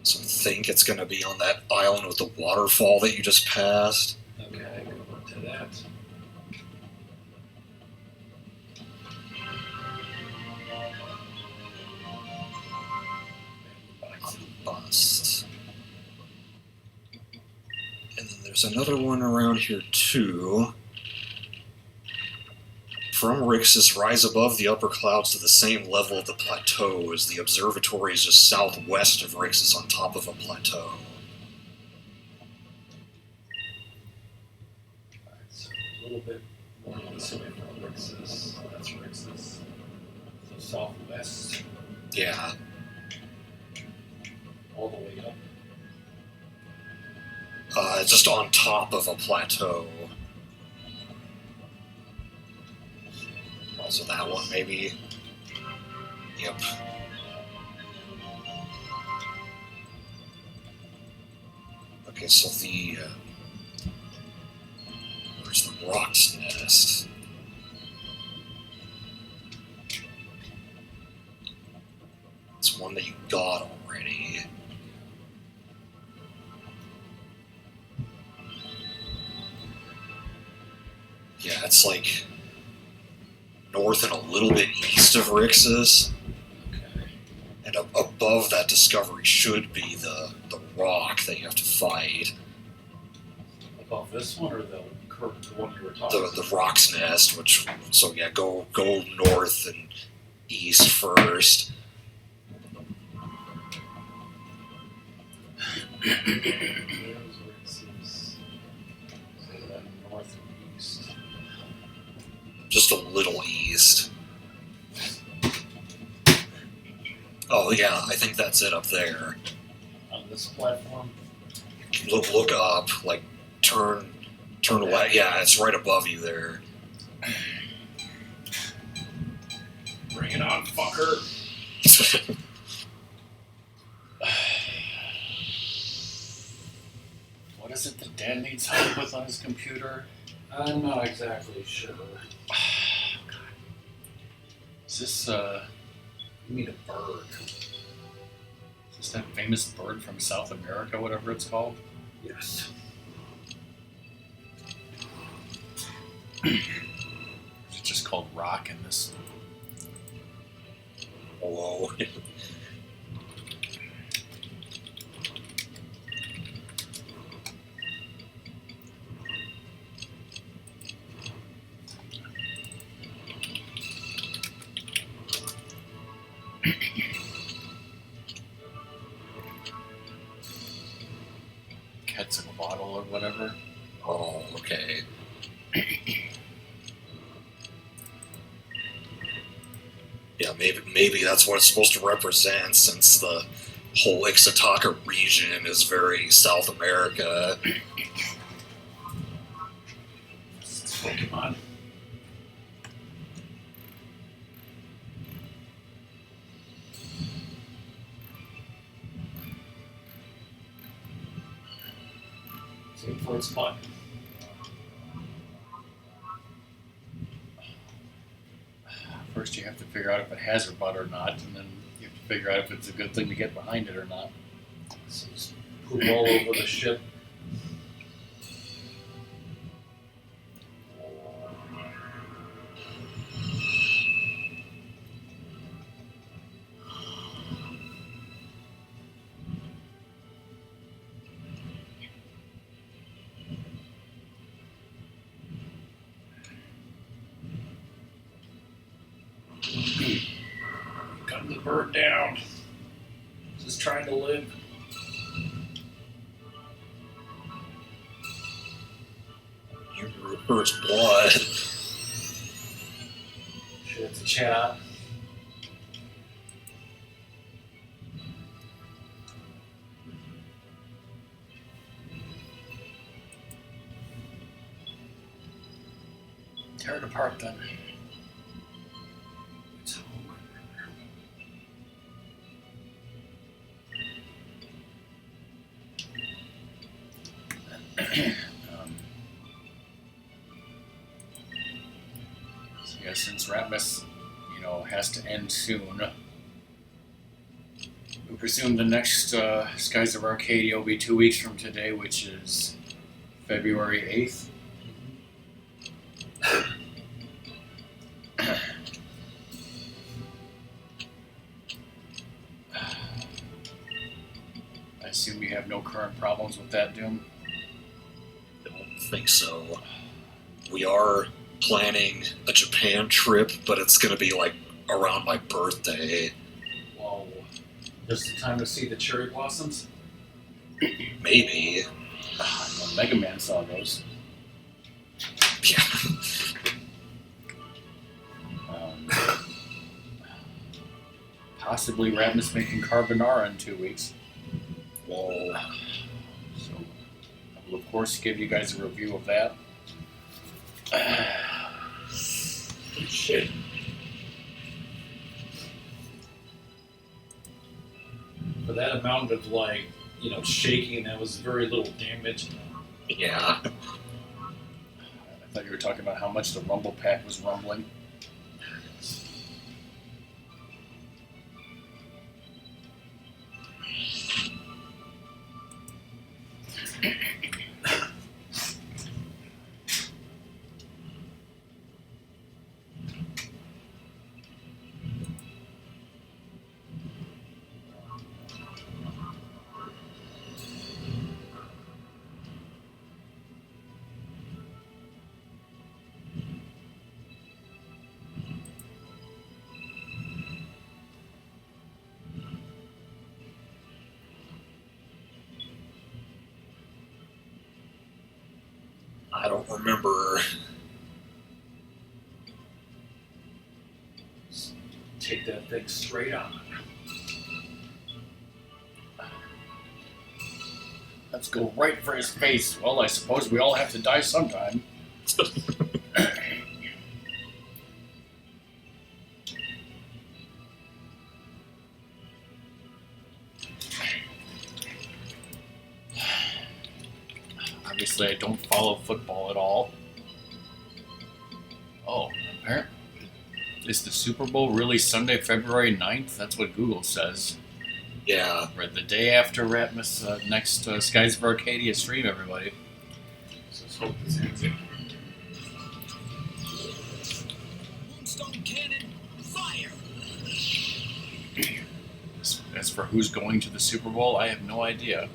So I think it's going to be on that island with the waterfall that you just passed. Okay, go to that. On the bust. And then there's another one around here too. From Rixus, rise above the upper clouds to the same level of the plateau as the observatory is just southwest of Rixus on top of a plateau. Alright, so a little bit more this way from Rixus. That's Rixus. So southwest, Yeah. all the way up. Just on top of a plateau. So that one maybe. Yep. Okay, so where's the Rock's Nest? It's one that you got already. Yeah, it's like north and a little bit east of Rixus. Okay. And above that discovery should be the rock that you have to fight. Above this one or the one you were talking about? The Rock's Nest, which, so yeah, go north and east first. There's Rixus. So that north and east. Just a little east. Oh yeah, I think that's it up there. On this platform? Look up, like turn away. Yeah, it's right above you there. Bring it on, fucker! What is it that Dan needs help with on his computer? I'm not exactly sure. Is this You mean a bird? is this that famous bird from South America, whatever it's called? Yes. Is it just called rock in this? Whoa. Quetzalcoatl or whatever. Oh, okay. Yeah, maybe that's what it's supposed to represent, since the whole Ixataka region is very South America. It's Pokemon. Same for its butt. First, you have to figure out if it has a butt or not, and then you have to figure out if it's a good thing to get behind it or not. So just poop all over the ship. the bird down. Just trying to live. You reverse blood. Shit, it's a chat. Tear it apart then. So yeah, since Ratmus, has to end soon, we presume the next Skies of Arcadia will be 2 weeks from today, which is February 8th. I assume you have no current problems with that, Doom? I don't think so. We are planning a Japan trip, but it's going to be like around my birthday. Whoa. Just the time to see the cherry blossoms? Maybe. Well, Mega Man saw those. Yeah. Possibly Ratmus making carbonara in 2 weeks. Whoa. So I will of course give you guys a review of that. Shit. For that amount of shaking, that was very little damage. Yeah. I thought you were talking about how much the rumble pack was rumbling. I don't remember. Take that thing straight on. Let's go right for his face. Well, I suppose we all have to die sometime. Obviously, I don't follow football at all. Oh, apparently. Is the Super Bowl really Sunday, February 9th? That's what Google says. Yeah. Right, the day after Ratmus' next Skies of Arcadia stream, everybody. So let's hope this ends it. Moonstone cannon, fire! As for who's going to the Super Bowl, I have no idea.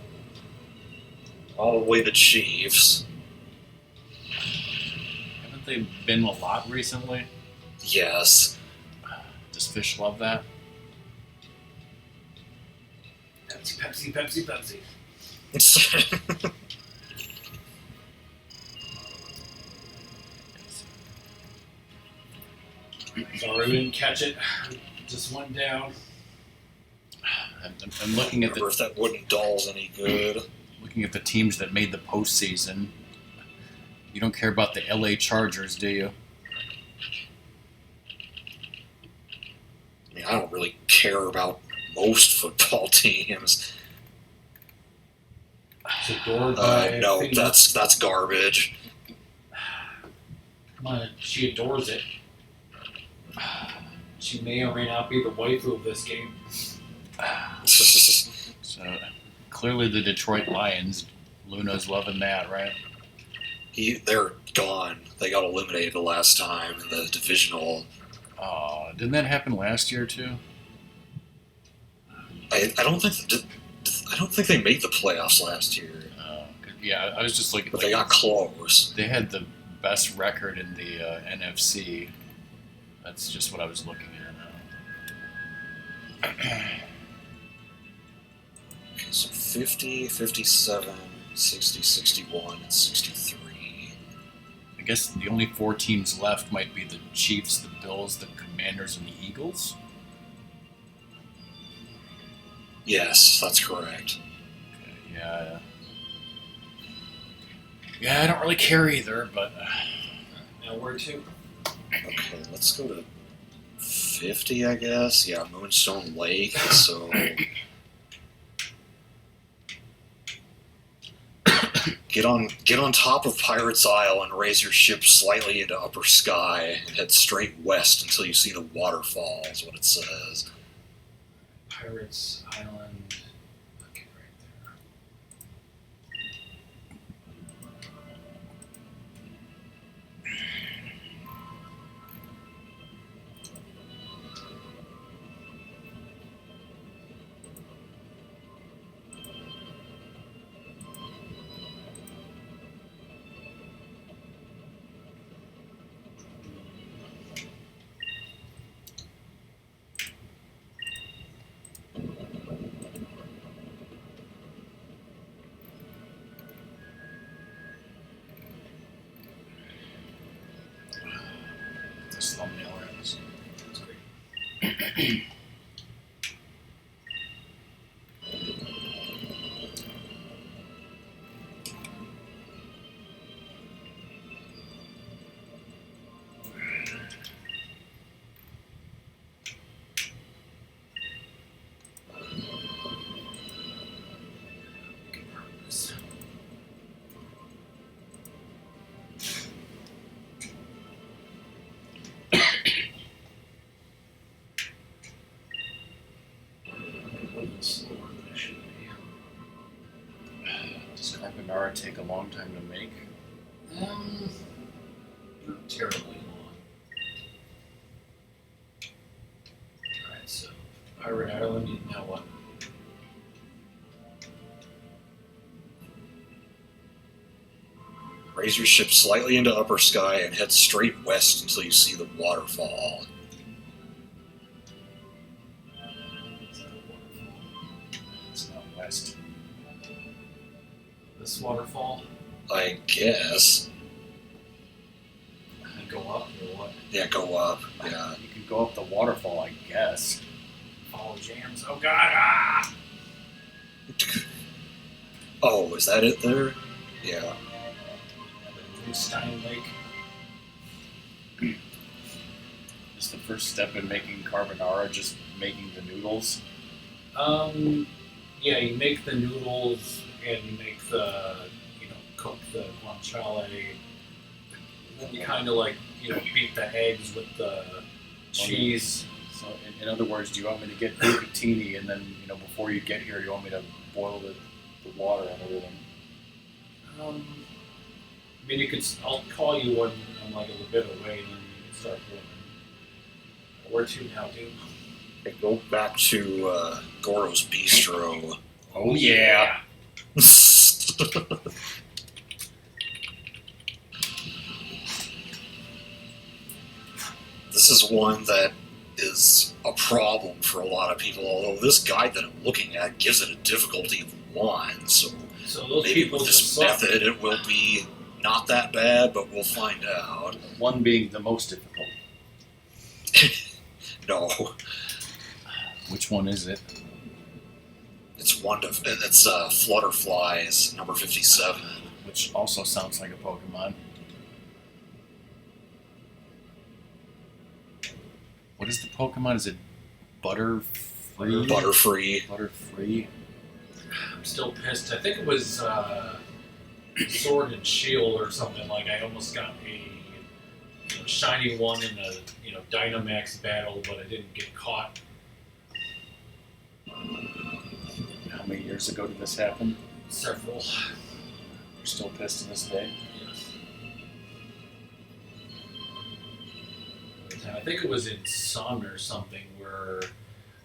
Probably the Chiefs. Haven't they been a lot recently? Yes. Does Fish love that? Pepsi, Pepsi, Pepsi, Pepsi. Sorry we didn't catch it. Just went down. I'm looking at Remember if that wooden doll's any good. looking at the teams that made the postseason. You don't care about the LA Chargers, do you? I mean, I don't really care about most football teams. It's adored by No, Phoenix. that's garbage. Come on, she adores it. She may or may not be the waifu of this game. So clearly the Detroit Lions. Luna's loving that, right? They're gone. They got eliminated the last time in the divisional. Didn't that happen last year too? I don't think they made the playoffs last year, Yeah, I was just looking. but they got close. They had the best record in the NFC. That's just what I was looking Okay, so 50, 57, 60, 61, and 63. I guess the only 4 teams left might be the Chiefs, the Bills, the Commanders, and the Eagles. Yes, that's correct. Okay, yeah. Yeah, I don't really care either, but Now where to? Okay, let's go to 50, I guess. Yeah, Moonstone Lake. So get on top of Pirates Isle and raise your ship slightly into upper sky and head straight west until you see the waterfall. Is what it says. Pirates Island. Okay, right there. this thumbnail is. That's great. Does carbonara take a long time to make? Not terribly long. Alright, so Pirate Island, now what? Raise your ship slightly into upper sky and head straight west until you see the waterfall. Is that a waterfall? It's not west. This waterfall? I guess. And go up or what? Yeah, go up. Yeah. You can go up the waterfall, I guess. Follow jams. Oh god! Ah! Oh, is that it there? Yeah. Stein Lake. Is the first step in making carbonara just making the noodles? Yeah, you make the noodles and you make cook the guanciale. Then you kind of beat the eggs with the cheese. So, in other words, do you want me to get bucatini and then, before you get here, you want me to boil the water and everything? I mean, I'll call you when I'm like a little bit away, and then you can start boiling. Where to now, dude? Okay, go back to Goro's Bistro. Oh, yeah. This is one that is a problem for a lot of people, although this guide that I'm looking at gives it a difficulty of 1, so those maybe people with this just suck. method it will be not that bad, but we'll find out. 1 being the most difficult. No, Which one is it? it's Flutterflies, number 57. Which also sounds like a Pokemon. What is the Pokemon? Is it Butterfree? Butterfree. Butterfree? I'm still pissed. I think it was Sword and Shield or something. Like I almost got a shiny one in a Dynamax battle, but I didn't get caught. How many years ago did this happen? Several. You're still pissed to this day? Yes. I think it was in Sun or something where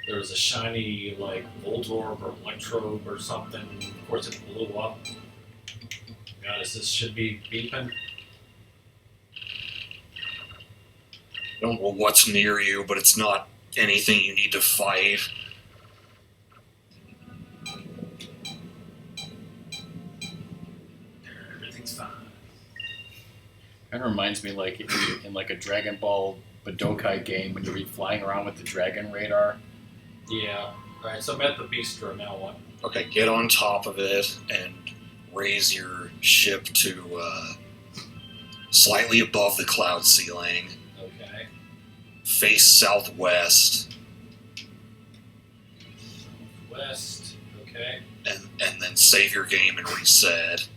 there was a shiny Voltorb or Electrobe or something. Of course, it blew up. Goddess, this should be beeping. I don't know what's near you, but it's not anything you need to fight. Kind of reminds me like in like a Dragon Ball Budokai game when you'd be flying around with the dragon radar. Yeah. Alright, so I'm at the bistro now. What? Okay, get on top of it and raise your ship to slightly above the cloud ceiling. Okay. Face southwest, West. Okay. and then save your game and reset.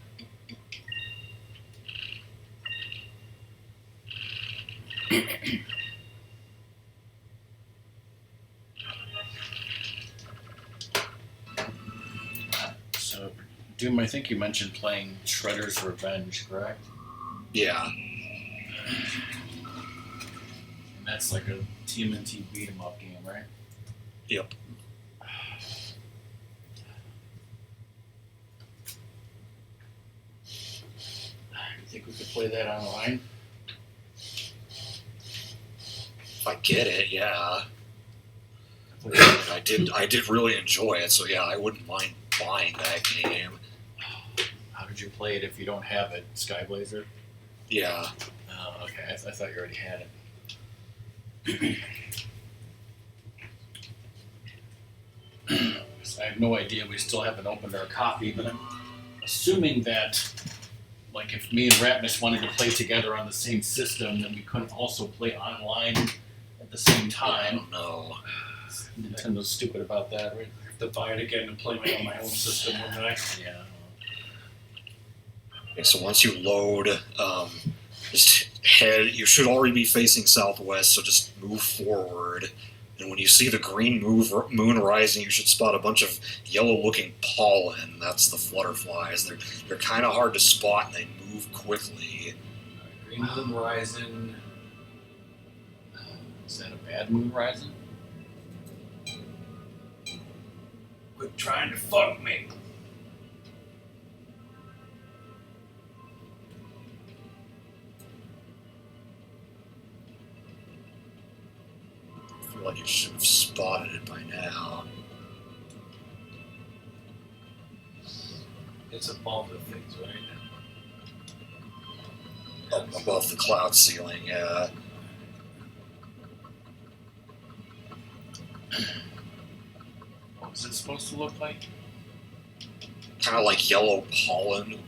So, Doom, I think you mentioned playing Shredder's Revenge, correct? Yeah. And that's like a TMNT beat 'em up game, right? Yep. You think we could play that online? If I get it, yeah. I did really enjoy it, so yeah, I wouldn't mind buying that game. How did you play it if you don't have it, Skyblazer? Yeah. Oh, okay. I thought you already had it. 'Cause I have no idea. We still haven't opened our copy, but I'm assuming that, like, if me and Ratmus wanted to play together on the same system, then we couldn't also play online at the same I time. don't know. Nintendo's stupid about that, right? I have to buy it again and play it on my own system, wouldn't I? Yeah. Okay, so once you load, just head. You should already be facing southwest, so just move forward. And when you see the green moon rising, you should spot a bunch of yellow-looking pollen. That's the flutterflies. They're kind of hard to spot, and they move quickly. Green moon rising. Is that a bad moon rising? Quit trying to fuck me. I feel like you should have spotted it by now. It's above the things, right? Up above the cloud ceiling, yeah. What was it supposed to look like? Kind of like yellow pollen.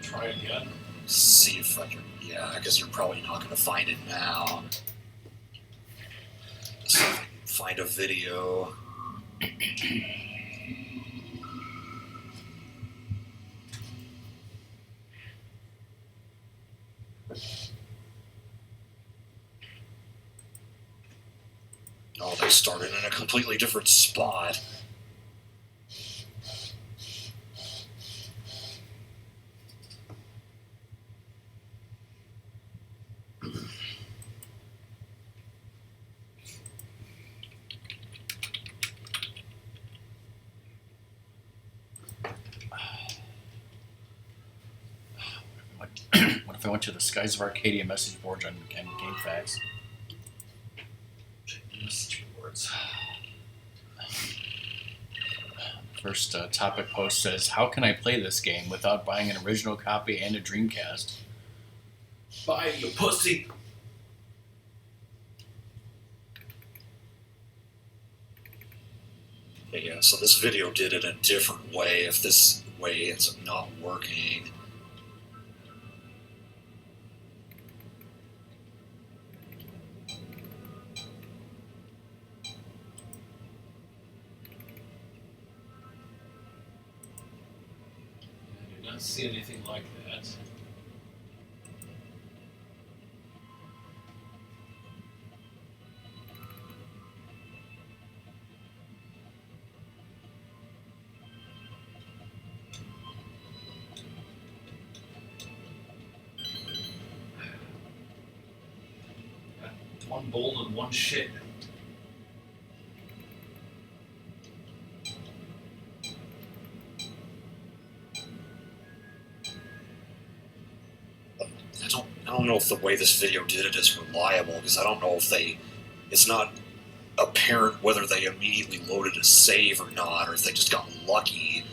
Try again. See if I can. Yeah, because you're probably not going to find it now. See if I can find a video. Oh, they started in a completely different spot. What if I went to the Skies of Arcadia message boards on GameFAQs? Message boards. First topic post says, "How can I play this game without buying an original copy and a Dreamcast?" Buy you pussy. Yeah, so this video did it a different way. If this way ends up not working. I do not see anything like that. One bowl and one shit. I don't know if the way this video did it is reliable, because I don't know if it's not apparent whether they immediately loaded a save or not, or if they just got lucky.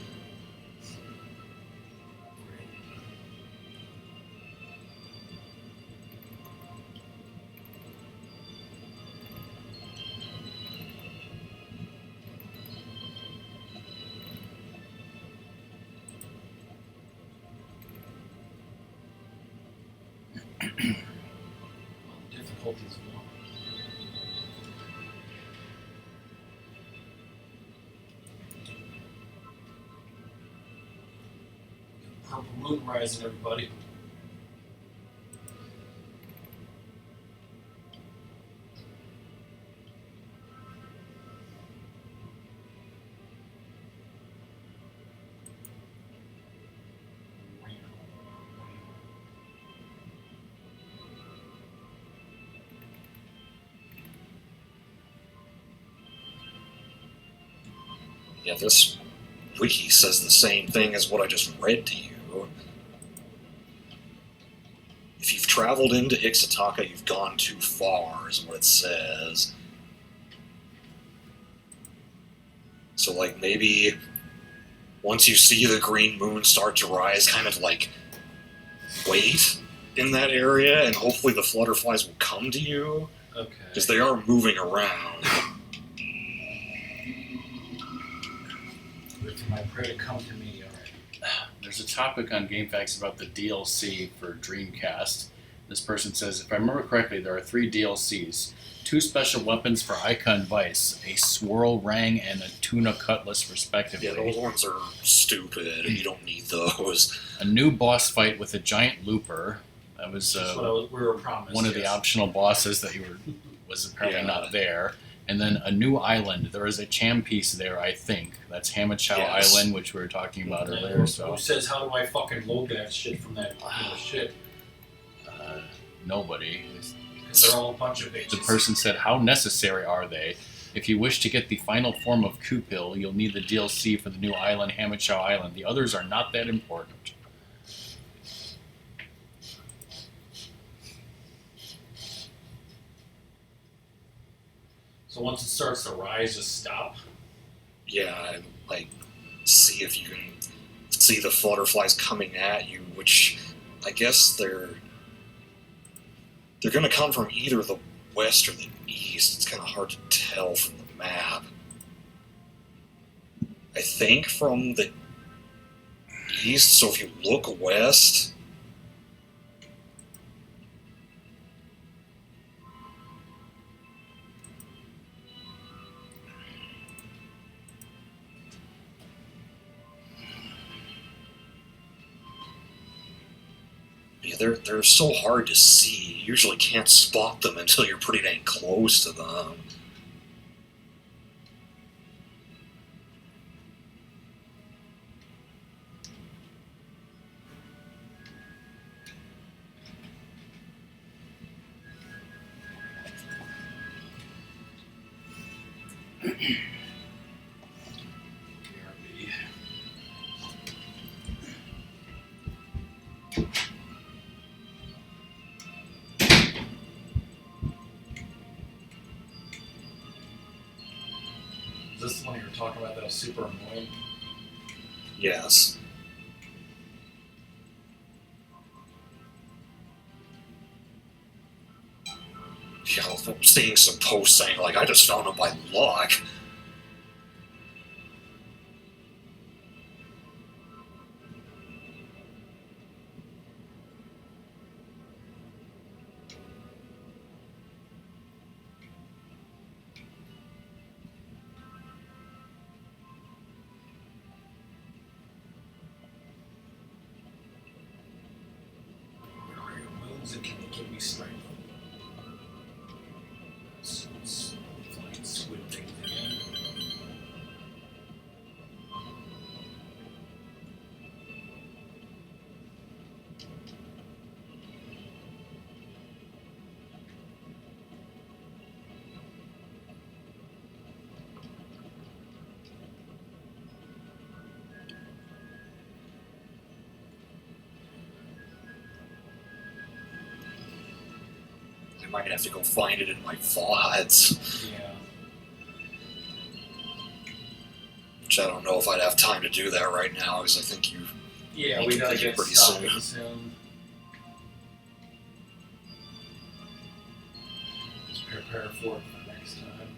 Difficulties. Purple moon rising, everybody. Yeah, this wiki says the same thing as what I just read to you. If you've traveled into Ixataka, you've gone too far, is what it says. So, like, maybe once you see the green moon start to rise, kind of like wait in that area, and hopefully the flutterflies will come to you. Okay. Because they are moving around. Wait for my prey to come to me. All right. There's a topic on GameFAQs about the DLC for Dreamcast. This person says, if I remember correctly, there are 3 DLCs. 2 special weapons for Icon Vice, a Swirl Rang and a Tuna Cutlass, respectively. Yeah, those ones are stupid. You don't need those. A new boss fight with a giant looper. That was That's what we were promised. one of the yes. optional bosses that was apparently Yeah. not there. And then a new island. There is a Cham piece there, I think. That's Hamachow Yes. Island, which we were talking about And earlier. So who says how do I fucking load that shit from that shit? nobody. Because they're all a bunch of bitches. The person said, how necessary are they? If you wish to get the final form of Kupil, you'll need the DLC for the new island, Hamachow Island. The others are not that important. So once it starts to rise, just stop. Yeah, and, like, see if you can see the flutterflies coming at you, which I guess they're going to come from either the west or the east. It's kind of hard to tell from the map. I think from the east, so if you look west, yeah, they're so hard to see. You usually can't spot them until you're pretty dang close to them. Is this the one you were talking about that was super annoying? Yes. Yeah, I'm seeing some posts saying, like, I just found them by luck. Where are your moons and can you give me strength? Flying squid thing again. I might have to go find it in my VODs. Yeah. which I don't know if I'd have time to do that right now, because I think you. Yeah, You we can gotta think it get pretty stopping soon. soon. Just prepare for it for next time.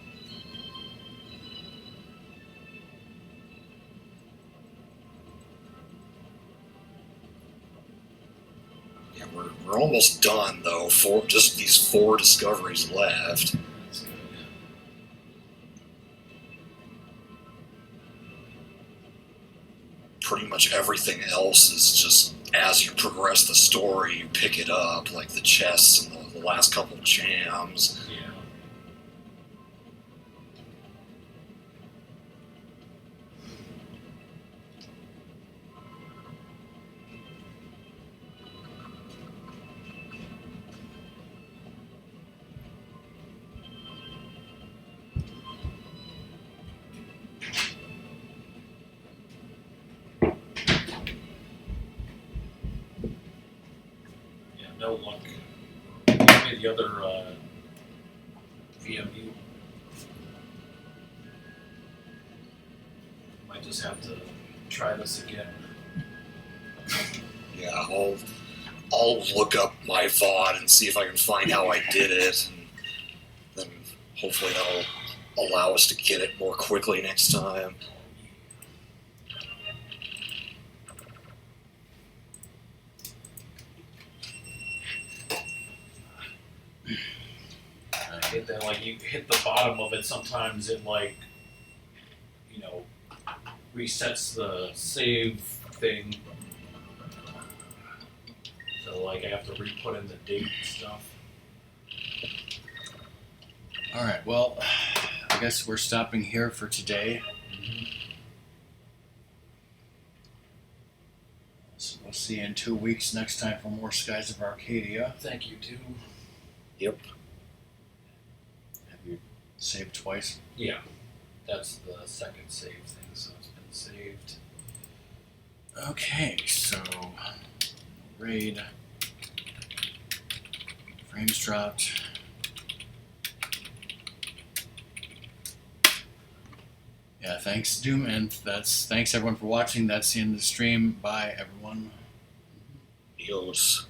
Yeah, we're almost done though. Just these 4 discoveries left. That's good. Pretty much everything else is just as you progress the story, you pick it up, like the chests and the last couple of jams. Yeah. Yeah, no luck. Any of the other VMU. Might just have to try this again. Yeah, I'll look up my VOD and see if I can find how I did it, and then hopefully that'll allow us to get it more quickly next time. I hate that, like, you hit the bottom of it sometimes, it, like, you know, resets the save thing. So, like, I have to re-put in the date and stuff. All right. Well, I guess we're stopping here for today. So we'll see you in 2 weeks next time for more Skies of Arcadia. Thank you, too. Yep. Have you saved twice? Yeah, that's the second save thing, so it's been saved. Okay, so raid. Frames dropped. Yeah, thanks, Doom, and thanks everyone for watching. That's the end of the stream. Bye, everyone. Adios.